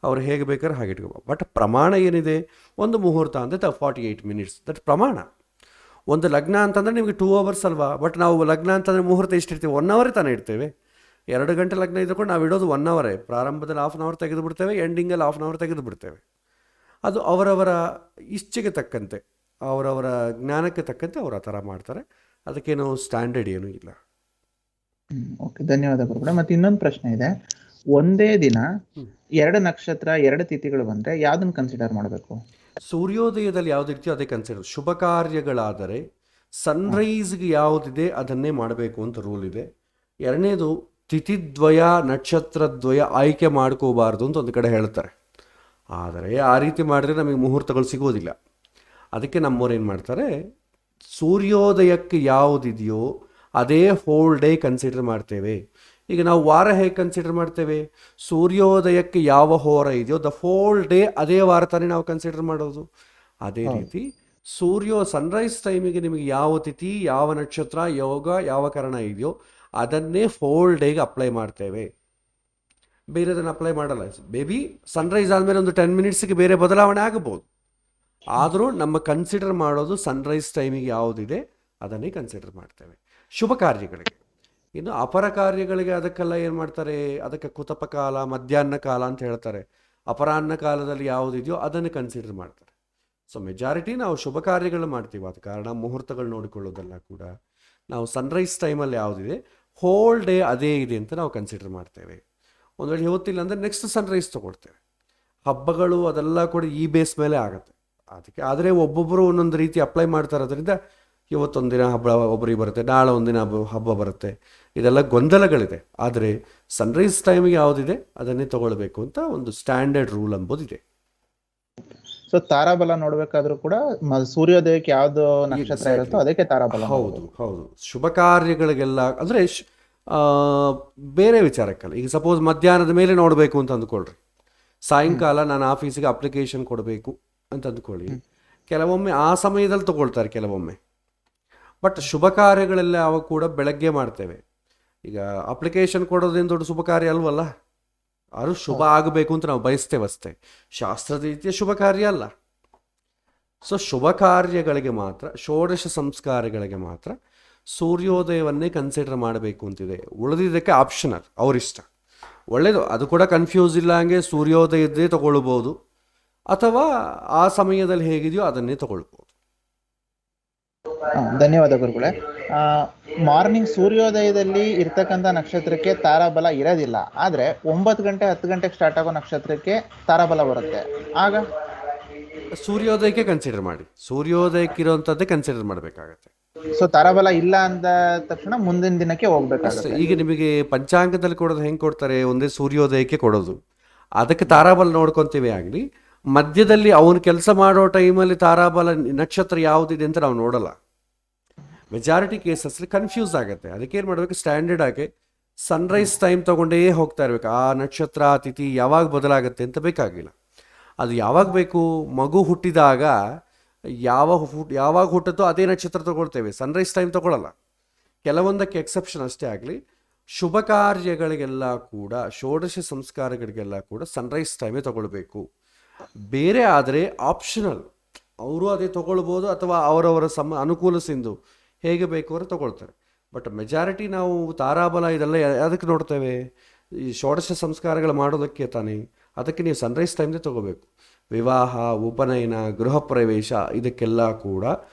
ಅವ್ರು ಹೇಗೆ ಬೇಕಾದ್ರೆ ಹಾಗೆ ಇಟ್ಕೋಬೇಕು. ಬಟ್ ಪ್ರಮಾಣ ಏನಿದೆ, ಒಂದು ಮುಹೂರ್ತ ಅಂದರೆ 48 ಮಿನಿಟ್ಸ್, ದಟ್ ಪ್ರಮಾಣ. ಒಂದು ಲಗ್ನ ಅಂತಂದರೆ ನಿಮಗೆ 2 ಅವರ್ಸ್ ಅಲ್ವಾ, ಬಟ್ ನಾವು ಲಗ್ನ ಅಂತಂದರೆ ಮುಹೂರ್ತ ಎಷ್ಟಿರ್ತೀವಿ, 1 ಅವರೇ ತಾನೇ ಇಡ್ತೇವೆ. 2 ಗಂಟೆ ಲಗ್ನ ಇದ್ಕೊಂಡು ನಾವು ಇಡೋದು 1 ಅವರೇ. ಪ್ರಾರಂಭದಲ್ಲಿ 1/2 ಅವರ್ ತೆಗೆದು ಬಿಡ್ತೇವೆ, ಎಂಡಿಂಗಲ್ಲಿ 1/2 ಅವರ್ ತೆಗೆದು ಬಿಡ್ತೇವೆ. ಅದು ಅವರವರ ಇಚ್ಛೆಗೆ ತಕ್ಕಂತೆ, ಅವರವರ ಜ್ಞಾನಕ್ಕೆ ತಕ್ಕಂತೆ ಅವರು ಆ ಥರ ಮಾಡ್ತಾರೆ. ಅದಕ್ಕೇನು ಸ್ಟ್ಯಾಂಡರ್ಡ್ ಏನೂ ಇಲ್ಲ. ಓಕೆ, ಧನ್ಯವಾದಗಳು. ಮತ್ತೆ ಇನ್ನೊಂದು ಪ್ರಶ್ನೆ ಇದೆ. ಒಂದೇ ದಿನ 2 ನಕ್ಷತ್ರ 2 ತಿಥಿಗಳು ಬಂದ್ರೆ ಯಾವ್ದನ್ನ ಕನ್ಸಿಡರ್ ಮಾಡಬೇಕು? ಸೂರ್ಯೋದಯದಲ್ಲಿ ಯಾವ್ದು ಇರ್ತೀಯೋ ಅದೇ ಕನ್ಸಿಡರ್. ಶುಭ ಕಾರ್ಯಗಳಾದರೆ ಸನ್ರೈಸ್ಗೆ ಯಾವುದಿದೆ ಅದನ್ನೇ ಮಾಡಬೇಕು ಅಂತ ರೂಲ್ ಇದೆ. ಎರಡನೇದು ತಿಥಿದ್ವಯ ನಕ್ಷತ್ರದ್ವಯ ಆಯ್ಕೆ ಮಾಡ್ಕೋಬಾರ್ದು ಅಂತ ಒಂದು ಕಡೆ ಹೇಳ್ತಾರೆ. ಆದರೆ ಆ ರೀತಿ ಮಾಡಿದ್ರೆ ನಮಗೆ ಮುಹೂರ್ತಗಳು ಸಿಗೋದಿಲ್ಲ. ಅದಕ್ಕೆ ನಮ್ಮವ್ರು ಏನು ಮಾಡ್ತಾರೆ, ಸೂರ್ಯೋದಯಕ್ಕೆ ಯಾವುದಿದೆಯೋ ಅದೇ ಹೋಲ್ ಡೇ ಕನ್ಸಿಡರ್ ಮಾಡ್ತೇವೆ. ಈಗ ನಾವು ವಾರ ಹೇಗೆ ಕನ್ಸಿಡರ್ ಮಾಡ್ತೇವೆ, ಸೂರ್ಯೋದಯಕ್ಕೆ ಯಾವ ಹೋರ ಇದೆಯೋ ದ ಹೋಲ್ ಡೇ ಅದೇ ವಾರ ತಾನೇ ನಾವು ಕನ್ಸಿಡರ್ ಮಾಡೋದು. ಅದೇ ರೀತಿ ಸನ್ರೈಸ್ ಟೈಮಿಗೆ ನಿಮಗೆ ಯಾವ ತಿಥಿ, ಯಾವ ನಕ್ಷತ್ರ, ಯೋಗ, ಯಾವ ಕರಣ ಇದೆಯೋ ಅದನ್ನೇ ಹೋಲ್ ಡೇಗೆ ಅಪ್ಲೈ ಮಾಡ್ತೇವೆ, ಬೇರೆದನ್ನು ಅಪ್ಲೈ ಮಾಡಲ್ಲ. ಬೇಬಿ ಸನ್ರೈಸ್ ಆದಮೇಲೆ ಒಂದು 10 ಮಿನಿಟ್ಸ್ಗೆ ಬೇರೆ ಬದಲಾವಣೆ ಆಗಬಹುದು, ಆದರೂ ನಮ್ಮ ಕನ್ಸಿಡರ್ ಮಾಡೋದು ಸನ್ರೈಸ್ ಟೈಮಿಗೆ ಯಾವುದಿದೆ ಅದನ್ನೇ ಕನ್ಸಿಡರ್ ಮಾಡ್ತೇವೆ ಶುಭ ಕಾರ್ಯಗಳಿಗೆ. ಇನ್ನು ಅಪರ ಕಾರ್ಯಗಳಿಗೆ ಅದಕ್ಕೆಲ್ಲ ಏನು ಮಾಡ್ತಾರೆ, ಅದಕ್ಕೆ ಕುತಪ ಕಾಲ, ಮಧ್ಯಾಹ್ನ ಕಾಲ ಅಂತ ಹೇಳ್ತಾರೆ. ಅಪರಾಹ್ನ ಕಾಲದಲ್ಲಿ ಯಾವುದಿದೆಯೋ ಅದನ್ನು ಕನ್ಸಿಡರ್ ಮಾಡ್ತಾರೆ. ಸೊ ಮೆಜಾರಿಟಿ ನಾವು ಶುಭ ಕಾರ್ಯಗಳು ಮಾಡ್ತೀವಿ. ಆದ ಕಾರಣ ಮುಹೂರ್ತಗಳು ನೋಡಿಕೊಳ್ಳೋದೆಲ್ಲ ಕೂಡ ನಾವು ಸನ್ರೈಸ್ ಟೈಮಲ್ಲಿ ಯಾವುದಿದೆ ಹೋಲ್ ಡೇ ಅದೇ ಇದೆ ಅಂತ ನಾವು ಕನ್ಸಿಡರ್ ಮಾಡ್ತೇವೆ. ಒಂದು ವೇಳೆ ಹೊತ್ತಿಲ್ಲ ಅಂದರೆ ನೆಕ್ಸ್ಟ್ ಸನ್ರೈಸ್ ತೊಗೊಳ್ತೇವೆ. ಹಬ್ಬಗಳು ಅದೆಲ್ಲ ಕೂಡ ಈ ಬೇಸ್ ಮೇಲೆ ಆಗುತ್ತೆ. ಅದಕ್ಕೆ ಆದರೆ ಒಬ್ಬೊಬ್ಬರು ಒಂದೊಂದು ರೀತಿ ಅಪ್ಲೈ ಮಾಡ್ತಾರೆ. ಅದರಿಂದ ಇವತ್ತೊಂದಿನ ಹಬ್ಬ ಒಬ್ಬರಿಗೆ ಬರುತ್ತೆ, ನಾಳೆ ಒಂದಿನ ಹಬ್ಬ ಬರುತ್ತೆ, ಇದೆಲ್ಲ ಗೊಂದಲಗಳಿದೆ. ಆದರೆ ಸನ್ರೈಸ್ ಟೈಮಿಗೆ ಯಾವುದಿದೆ ಅದನ್ನೇ ತಗೊಳ್ಬೇಕು ಅಂತ ಒಂದು ಸ್ಟ್ಯಾಂಡರ್ಡ್ ರೂಲ್ ಎಂಬುದಿದೆ. ಸೊ ತಾರಾಬಲ ನೋಡ್ಬೇಕಾದ್ರೂ ಕೂಡ ಸೂರ್ಯೋದಯಕ್ಕೆ ಯಾವ್ದು ನಕ್ಷತ್ರ ಇರುತ್ತೋ ಅದಕ್ಕೆ ತಾರಾಬಲ. ಹೌದು ಹೌದು, ಶುಭ ಕಾರ್ಯಗಳಿಗೆಲ್ಲ ಅಂದರೆ ಬೇರೆ ವಿಚಾರಕ್ಕಲ್ಲ. ಈಗ ಸಪೋಸ್ ಮಧ್ಯಾಹ್ನದ ಮೇಲೆ ನೋಡಬೇಕು ಅಂತ ಅಂದ್ಕೊಳ್ರಿ, ಸಾಯಂಕಾಲ ನಾನು ಆಫೀಸಿಗೆ ಅಪ್ಲಿಕೇಶನ್ ಕೊಡಬೇಕು ಅಂತ ಅಂದ್ಕೊಳ್ಳಿ. ಕೆಲವೊಮ್ಮೆ ಆ ಸಮಯದಲ್ಲಿ ತಗೊಳ್ತಾರೆ ಕೆಲವೊಮ್ಮೆ. ಬಟ್ ಶುಭ ಕಾರ್ಯಗಳೆಲ್ಲ ಅವ ಕೂಡ ಬೆಳಗ್ಗೆ ಮಾಡ್ತೇವೆ. ಈಗ ಅಪ್ಲಿಕೇಶನ್ ಕೊಡೋದೇನು ದೊಡ್ಡ ಶುಭ ಕಾರ್ಯ ಅಲ್ವಲ್ಲ, ಅದು ಶುಭ ಆಗಬೇಕು ಅಂತ ನಾವು ಬಯಸ್ತೇವೆ ಅಷ್ಟೇ, ಶಾಸ್ತ್ರದ ರೀತಿಯ ಶುಭ ಕಾರ್ಯ ಅಲ್ಲ. ಸೊ ಶುಭ ಕಾರ್ಯಗಳಿಗೆ ಮಾತ್ರ, ಷೋಡಶ ಸಂಸ್ಕಾರಗಳಿಗೆ ಮಾತ್ರ ಸೂರ್ಯೋದಯವನ್ನೇ ಕನ್ಸಿಡರ್ ಮಾಡಬೇಕು ಅಂತಿದೆ. ಉಳಿದಿದ್ದಕ್ಕೆ ಆಪ್ಷನಲ್, ಅವರಿಷ್ಟ. ಒಳ್ಳೆಯದು, ಅದು ಕೂಡ ಕನ್ಫ್ಯೂಸ್ ಇಲ್ಲ ಹಂಗೆ ಸೂರ್ಯೋದಯದ್ದೇ ತಗೊಳ್ಬೋದು, ಅಥವಾ ಆ ಸಮಯದಲ್ಲಿ ಹೇಗಿದೆಯೋ ಅದನ್ನೇ ತಗೊಳ್ಬೋದು. ಧನ್ಯವಾದ ಗುರುಗಳೇ. ಮಾರ್ನಿಂಗ್ ಸೂರ್ಯೋದಯದಲ್ಲಿ ಇರ್ತಕ್ಕಂಥ ನಕ್ಷತ್ರಕ್ಕೆ ತಾರಾಬಲ ಇರೋದಿಲ್ಲ, ಆದರೆ 9 ಗಂಟೆ 10 ಗಂಟೆಗೆ ಸ್ಟಾರ್ಟ್ ಆಗೋ ನಕ್ಷತ್ರಕ್ಕೆ ತಾರಾಬಲ ಬರುತ್ತೆ. ಆಗ ಸೂರ್ಯೋದಯಕ್ಕೆ ಕನ್ಸಿಡರ್ ಮಾಡಿ, ಸೂರ್ಯೋದಯಕ್ಕಿರೋಂಥದ್ದೇ ಕನ್ಸಿಡರ್ ಮಾಡಬೇಕಾಗತ್ತೆ. ಸೊ ತಾರಾಬಲ ಇಲ್ಲ ಅಂದ ತಕ್ಷಣ ಮುಂದಿನ ದಿನಕ್ಕೆ ಅಷ್ಟೇ. ಹೋಗ್ಬೇಕಾಗುತ್ತೆ. ಈಗ ನಿಮಗೆ ಪಂಚಾಂಗದಲ್ಲಿ ಕೊಡೋದು ಹೆಂಗೆ ಕೊಡ್ತಾರೆ, ಒಂದೇ ಸೂರ್ಯೋದಯಕ್ಕೆ ಕೊಡೋದು, ಅದಕ್ಕೆ ತಾರಾಬಲ ನೋಡ್ಕೊತೀವಿ ಆಗಲಿ. ಮಧ್ಯದಲ್ಲಿ ಅವನು ಕೆಲಸ ಮಾಡೋ ಟೈಮಲ್ಲಿ ತಾರಾಬಲ ನಕ್ಷತ್ರ ಯಾವುದಿದೆ ಅಂತ ನಾವು ನೋಡಲ್ಲ. ಮೆಜಾರಿಟಿ ಕೇಸಸ್ಲಿ ಕನ್ಫ್ಯೂಸ್ ಆಗುತ್ತೆ. ಅದಕ್ಕೇನು ಮಾಡಬೇಕು, ಸ್ಟ್ಯಾಂಡರ್ಡ್ ಆಗಿ ಸನ್ರೈಸ್ ಟೈಮ್ ತೊಗೊಂಡೇ ಹೋಗ್ತಾ ಇರಬೇಕು. ಆ ನಕ್ಷತ್ರ ತಿಥಿ ಯಾವಾಗ ಬದಲಾಗುತ್ತೆ ಅಂತ ಬೇಕಾಗಿಲ್ಲ. ಅದು ಯಾವಾಗ ಬೇಕು, ಮಗು ಹುಟ್ಟಿದಾಗ ಯಾವಾಗ ಹುಟ್ಟುತ್ತೋ ಅದೇ ನಕ್ಷತ್ರ ತಗೊಳ್ತೇವೆ, ಸನ್ರೈಸ್ ಟೈಮ್ ತಗೊಳ್ಳಲ್ಲ. ಕೆಲವೊಂದಕ್ಕೆ ಎಕ್ಸೆಪ್ಷನ್ ಅಷ್ಟೇ ಆಗಲಿ. ಶುಭ ಕಾರ್ಯಗಳಿಗೆಲ್ಲ ಕೂಡ, ಷೋಡಶ ಸಂಸ್ಕಾರಗಳಿಗೆಲ್ಲ ಕೂಡ ಸನ್ರೈಸ್ ಟೈಮೇ ತಗೊಳ್ಬೇಕು. ಬೇರೆ ಆದರೆ ಆಪ್ಷನಲ್, ಅವರು ಅದೇ ತಗೊಳ್ಬೋದು, ಅಥವಾ ಅವರವರ ಅನುಕೂಲಿಸಿಂದು ಹೇಗೆ ಬೇಕು ಅವರು ತಗೊಳ್ತಾರೆ. ಬಟ್ ಮೆಜಾರಿಟಿ ನಾವು ತಾರಾಬಲ ಇದೆಲ್ಲ ಅದಕ್ಕೆ ನೋಡ್ತೇವೆ, ಈ ಷೋಡಶ ಸಂಸ್ಕಾರಗಳು ಮಾಡೋದಕ್ಕೆ ತಾನೇ. ಅದಕ್ಕೆ ನೀವು ಸನ್ರೈಸ್ ಟೈಮ್ದೇ ತಗೋಬೇಕು. ವಿವಾಹ, ಉಪನಯನ, ಗೃಹ ಪ್ರವೇಶ ಇದಕ್ಕೆಲ್ಲ ಕೂಡ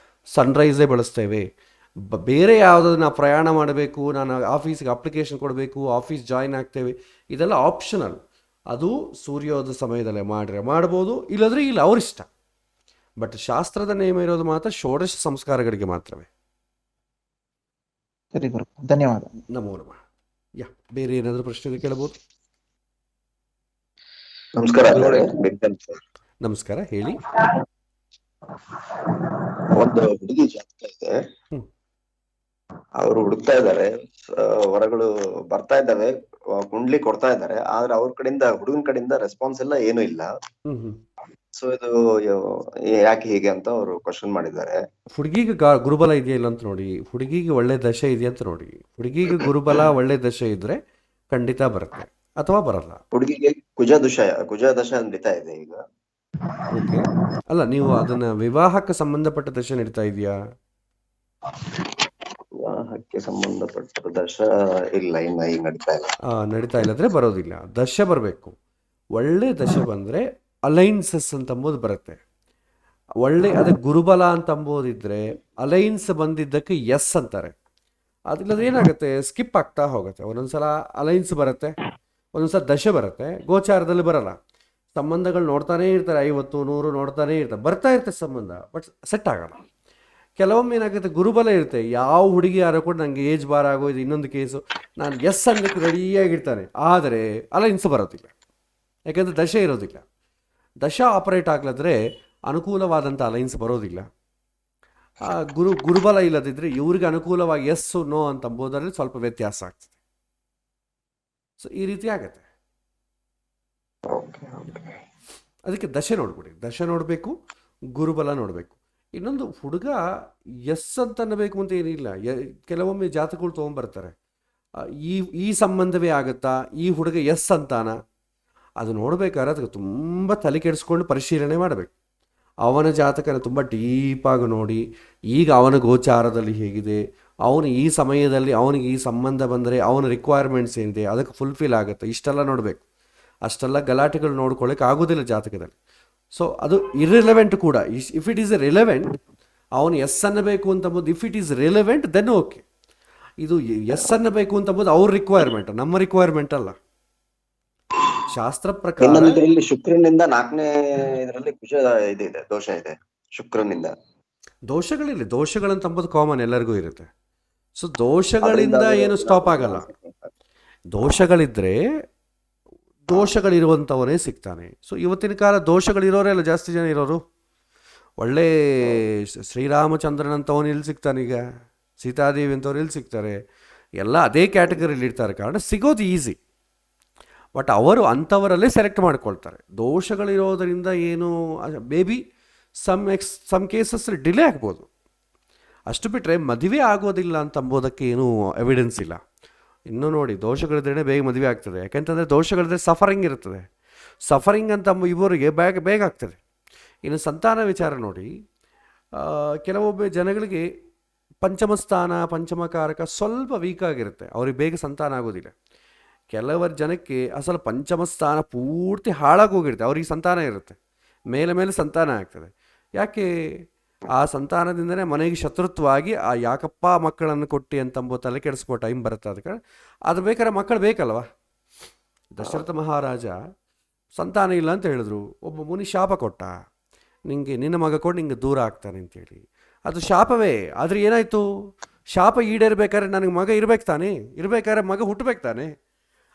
ಸನ್ರೈಸೇ ಬಳಸ್ತೇವೆ. ಬೇರೆ ಯಾವುದಾದ್ರು ನಾವು ಪ್ರಯಾಣ ಮಾಡಬೇಕು, ನಾನು ಆಫೀಸ್ಗೆ ಅಪ್ಲಿಕೇಶನ್ ಕೊಡಬೇಕು, ಆಫೀಸ್ ಜಾಯಿನ್ ಆಗ್ತೇವೆ, ಇದೆಲ್ಲ ಆಪ್ಷನಲ್. ಅದು ಸೂರ್ಯೋದಯ ಸಮಯದಲ್ಲೇ ಮಾಡ್ಬೋದು, ಇಲ್ಲದ್ರೆ ಇಲ್ಲ, ಅವರಿಷ್ಟ. ಬಟ್ ಶಾಸ್ತ್ರದ ನಿಯಮ ಇರೋದು ಮಾತ್ರ ಷೋಡಶ ಸಂಸ್ಕಾರಗಳಿಗೆ ಮಾತ್ರವೇ. ಸರಿ ಗುರು, ಧನ್ಯವಾದ. ನಮೋ ನಮಃ. ಬೇರೆ ಏನಾದರೂ ಪ್ರಶ್ನೆ ಕೇಳಬಹುದು? ನಮಸ್ಕಾರ. ನಮಸ್ಕಾರ, ಹೇಳಿ. ಒಂದು ಹುಡುಗಿ ಜಾತಕ ಇದೆ, ಅವರು ಹುಡುಕ್ತಾ ಇದ್ದಾರೆ, ಹೊರಗಳು ಬರ್ತಾ ಇದ್ದಾವೆ, ಕುಂಡ್ಲಿ ಕೊಡ್ತಾ ಇದ್ದಾರೆ, ಆದ್ರೆ ಅವ್ರ ಕಡೆಯಿಂದ, ಹುಡುಗನ ಕಡೆಯಿಂದ ರೆಸ್ಪಾನ್ಸ್ ಎಲ್ಲ ಏನು ಇಲ್ಲ. ಸೊ ಇದು ಯಾಕೆ ಹೀಗೆ ಅಂತ ಅವರು ಕ್ವಶನ್ ಮಾಡಿದ್ದಾರೆ. ಹುಡುಗಿಗೆ ಗುರುಬಲ ಇದೆಯಾ ಇಲ್ಲ ಅಂತ ನೋಡಿ, ಹುಡುಗಿಗೆ ಒಳ್ಳೆ ದಶೆ ಇದೆಯಾ ಅಂತ ನೋಡಿ. ಹುಡುಗಿಗೆ ಗುರುಬಲ ಒಳ್ಳೆ ದಶೆ ಇದ್ರೆ ಖಂಡಿತ ಬರುತ್ತೆ, ಅಥವಾ ಬರಲ್ಲ. ಹುಡುಗಿಗೆ ಕುಜ ದಶ ನಡೀತಾ ಇದೆ ಈಗ. ಓಕೆ, ಅಲ್ಲ ನೀವು ಅದನ್ನ ವಿವಾಹಕ್ಕೆ ಸಂಬಂಧಪಟ್ಟ ದಶೆ ನಡೀತಾ ಇದೆಯಾ? ವಿವಾಹಕ್ಕೆ ಸಂಬಂಧಪಟ್ಟ ದಶ ಇಲ್ಲ, ಇನ್ನ ಈಗ ನಡೀತಾ ಇಲ್ಲ. ನಡೀತಾ ಇಲ್ಲ ಅಂದ್ರೆ ಬರೋದಿಲ್ಲ. ದಶೆ ಬರಬೇಕು. ಒಳ್ಳೆ ದಶೆ ಬಂದ್ರೆ ಅಲೈನ್ಸಸ್ ಅಂತ ಅಂಬೋದು ಬರುತ್ತೆ. ಒಳ್ಳೆ ಅದಕ್ಕೆ ಗುರುಬಲ ಅಂತ ಅಂಬೋದಿದ್ರೆ ಅಲೈನ್ಸ್ ಬಂದಿದ್ದಕ್ಕೆ ಎಸ್ ಅಂತಾರೆ. ಅದಿಲ್ಲದ್ರೆ ಏನಾಗುತ್ತೆ, ಸ್ಕಿಪ್ ಆಗ್ತಾ ಹೋಗುತ್ತೆ. ಒಂದೊಂದ್ಸಲ ಅಲೈನ್ಸ್ ಬರುತ್ತೆ, ಒಂದೊಂದ್ಸಲ ದಶೆ ಬರುತ್ತೆ, ಗೋಚಾರದಲ್ಲಿ ಬರಲ್ಲ. ಸಂಬಂಧಗಳು ನೋಡ್ತಾನೇ ಇರ್ತಾರೆ, 50 100 ನೋಡ್ತಾನೇ ಇರ್ತಾರೆ, ಬರ್ತಾ ಇರ್ತಾರೆ ಸಂಬಂಧ, ಬಟ್ ಸೆಟ್ ಆಗಲ್ಲ. ಕೆಲವೊಮ್ಮೆ ಏನಾಗುತ್ತೆ, ಗುರುಬಲ ಇರುತ್ತೆ. ಯಾವ ಹುಡುಗಿ ಯಾರೋ ಕೂಡ ನನಗೆ ಏಜ್ ಬಾರ್ ಆಗೋದು ಇನ್ನೊಂದು ಕೇಸು, ನಾನು ಎಸ್ ಅನ್ನಕ್ಕೆ ರೆಡಿಯಾಗಿರ್ತಾನೆ, ಆದರೆ ಅಲೈನ್ಸ್ ಬರೋದಿಲ್ಲ, ಯಾಕೆಂದರೆ ದಶೆ ಇರೋದಿಲ್ಲ. ದಶ ಆಪರೇಟ್ ಆಗ್ಲಿದ್ರೆ ಅನುಕೂಲವಾದಂಥ ಅಲೈನ್ಸ್ ಬರೋದಿಲ್ಲ. ಗುರುಬಲ ಇಲ್ಲದಿದ್ದರೆ ಇವ್ರಿಗೆ ಅನುಕೂಲವಾಗಿ ಎಸ್ಸು ನೋ ಅಂತ ಅಂಬೋದರಲ್ಲಿ ಸ್ವಲ್ಪ ವ್ಯತ್ಯಾಸ ಆಗ್ತದೆ. ಸೊ ಈ ರೀತಿ ಆಗತ್ತೆ. ಅದಕ್ಕೆ ದಶೆ ನೋಡ್ಬಿಡಿ, ದಶೆ ನೋಡಬೇಕು, ಗುರುಬಲ ನೋಡಬೇಕು. ಇನ್ನೊಂದು, ಹುಡುಗ ಎಸ್ ಅಂತ ಅನ್ನಬೇಕು ಅಂತ ಏನಿಲ್ಲ. ಕೆಲವೊಮ್ಮೆ ಜಾತಕಗಳು ತೊಗೊಂಬರ್ತಾರೆ, ಈ ಸಂಬಂಧವೇ ಆಗುತ್ತಾ, ಈ ಹುಡುಗ ಎಸ್ ಅಂತಾನ, ಅದು ನೋಡ್ಬೇಕಾದ್ರೆ ಅದಕ್ಕೆ ತುಂಬ ತಲೆ ಕೆಡಿಸ್ಕೊಂಡು ಪರಿಶೀಲನೆ ಮಾಡಬೇಕು. ಅವನ ಜಾತಕನ ತುಂಬ ಡೀಪಾಗಿ ನೋಡಿ, ಈಗ ಅವನ ಗೋಚಾರದಲ್ಲಿ ಹೇಗಿದೆ, ಅವನು ಈ ಸಮಯದಲ್ಲಿ ಅವನಿಗೆ ಈ ಸಂಬಂಧ ಬಂದರೆ ಅವನ ರಿಕ್ವೈರ್ಮೆಂಟ್ಸ್ ಏನಿದೆ ಅದಕ್ಕೆ ಫುಲ್ಫಿಲ್ ಆಗುತ್ತೆ, ಇಷ್ಟೆಲ್ಲ ನೋಡಬೇಕು. ಅಷ್ಟೆಲ್ಲ ಗಲಾಟೆಗಳು ನೋಡ್ಕೊಳ್ಳೋಕೆ ಆಗೋದಿಲ್ಲ ಜಾತಕದಲ್ಲಿ. ಸೊ ಅದು ಇರ್ರಿಲೆವೆಂಟ್ ಕೂಡ. ಇಫ್ ಇಟ್ ಈಸ್ ರಿಲೆವೆಂಟ್, ಅವನು ಎಸ್ ಅನ್ನಬೇಕು ಅಂತಂಬೋದು, if it is relevant then okay. ಇದು ಎಸ್ ಅನ್ನಬೇಕು ಅಂತಂಬೋದು ಅವ್ರ ರಿಕ್ವೈರ್ಮೆಂಟ್, ನಮ್ಮ ರಿಕ್ವೈರ್ಮೆಂಟ್ ಅಲ್ಲ. ಶಾಸ್ತ್ರ ಪ್ರಕಾರ ಇದರಲ್ಲಿ ಶುಕ್ರನಿಂದ 4ನೇ ಇದರಲ್ಲಿ ಕುಜ ಇದೆ, ದೋಷ ಇದೆ ಶುಕ್ರನಿಂದ. ದೋಷಗಳಿಲ್ಲ, ದೋಷಗಳಂತಂಬೋದು ಕಾಮನ್, ಎಲ್ಲರಿಗೂ ಇರುತ್ತೆ. ಸೊ ದೋಷಗಳಿಂದ ಏನು ಸ್ಟಾಪ್ ಆಗಲ್ಲ. ದೋಷಗಳಿದ್ರೆ ದೋಷಗಳಿರುವಂಥವನೇ ಸಿಗ್ತಾನೆ. ಸೊ ಇವತ್ತಿನ ಕಾಲ ದೋಷಗಳಿರೋರೇ ಅಲ್ಲ ಜಾಸ್ತಿ ಜನ ಇರೋರು. ಒಳ್ಳೆ ಶ್ರೀರಾಮಚಂದ್ರನಂತವನು ಇಲ್ಲಿ ಸಿಗ್ತಾನೆ, ಈಗ ಸೀತಾದೇವಿ ಅಂತವ್ರು ಇಲ್ಲಿ ಸಿಗ್ತಾರೆ, ಎಲ್ಲ ಅದೇ ಕ್ಯಾಟಗರಿಲಿ ಇರ್ತಾರೆ. ಕಾರಣ ಸಿಗೋದು ಈಸಿ, ಬಟ್ ಅವರು ಅಂಥವರಲ್ಲೇ ಸೆಲೆಕ್ಟ್ ಮಾಡ್ಕೊಳ್ತಾರೆ. ದೋಷಗಳಿರೋದರಿಂದ ಏನು, ಮೇ ಬಿ ಸಮ್ ಕೇಸಸ್ಸಲ್ಲಿ ಡಿಲೇ ಆಗ್ಬೋದು. ಅಷ್ಟು ಬಿಟ್ಟರೆ ಮದುವೆ ಆಗೋದಿಲ್ಲ ಅಂತಂಬೋದಕ್ಕೆ ಏನೂ ಎವಿಡೆನ್ಸ್ ಇಲ್ಲ. ಇನ್ನೂ ನೋಡಿ, ದೋಷಗಳಿದ್ರೇ ಬೇಗ ಮದುವೆ ಆಗ್ತದೆ. ಯಾಕೆಂತಂದರೆ ದೋಷಗಳಿದ್ರೆ ಸಫರಿಂಗ್ ಇರ್ತದೆ. ಸಫರಿಂಗ್ ಅಂತ ಇವರಿಗೆ ಬೇಗ ಆಗ್ತದೆ. ಇನ್ನು ಸಂತಾನ ವಿಚಾರ ನೋಡಿ, ಕೆಲವೊಬ್ಬ ಜನಗಳಿಗೆ ಪಂಚಮ ಸ್ಥಾನ ಪಂಚಮಕಾರಕ ಸ್ವಲ್ಪ ವೀಕ್ ಆಗಿರುತ್ತೆ, ಅವ್ರಿಗೆ ಬೇಗ ಸಂತಾನ ಆಗೋದಿಲ್ಲ. ಕೆಲವರ ಜನಕ್ಕೆ ಅಸಲು ಪಂಚಮ ಸ್ಥಾನ ಪೂರ್ತಿ ಹಾಳಾಗಿ ಹೋಗಿರುತ್ತೆ, ಅವ್ರಿಗೆ ಸಂತಾನ ಇರುತ್ತೆ, ಮೇಲೆ ಸಂತಾನ ಆಗ್ತದೆ. ಯಾಕೆ? ಆ ಸಂತಾನದಿಂದನೇ ಮನೆಗೆ ಶತ್ರುತ್ವವಾಗಿ ಯಾಕಪ್ಪ ಮಕ್ಕಳನ್ನು ಕೊಟ್ಟು ಅಂತಂಬೋ ತಲೆ ಕೆಡಿಸ್ಕೋ ಟೈಮ್ ಬರುತ್ತೆ. ಅದಕ್ಕೆ ಅದು ಬೇಕಾದ್ರೆ ಮಕ್ಕಳು ಬೇಕಲ್ವ. ದಶರಥ ಮಹಾರಾಜ ಸಂತಾನ ಇಲ್ಲ ಅಂತ ಹೇಳಿದ್ರು, ಒಬ್ಬ ಮುನಿ ಶಾಪ ಕೊಟ್ಟ, ನಿನ್ನ ಮಗ ಕೊಟ್ಟು ನಿಂಗೆ ದೂರ ಆಗ್ತಾನೆ ಅಂತೇಳಿ. ಅದು ಶಾಪವೇ. ಆದರೆ ಏನಾಯಿತು, ಶಾಪ ಈಡೇರ್ಬೇಕಾದ್ರೆ ನನಗೆ ಮಗ ಇರ್ಬೇಕು ತಾನೆ, ಇರಬೇಕಾದ್ರೆ ಮಗ ಹುಟ್ಟಬೇಕು ತಾನೆ,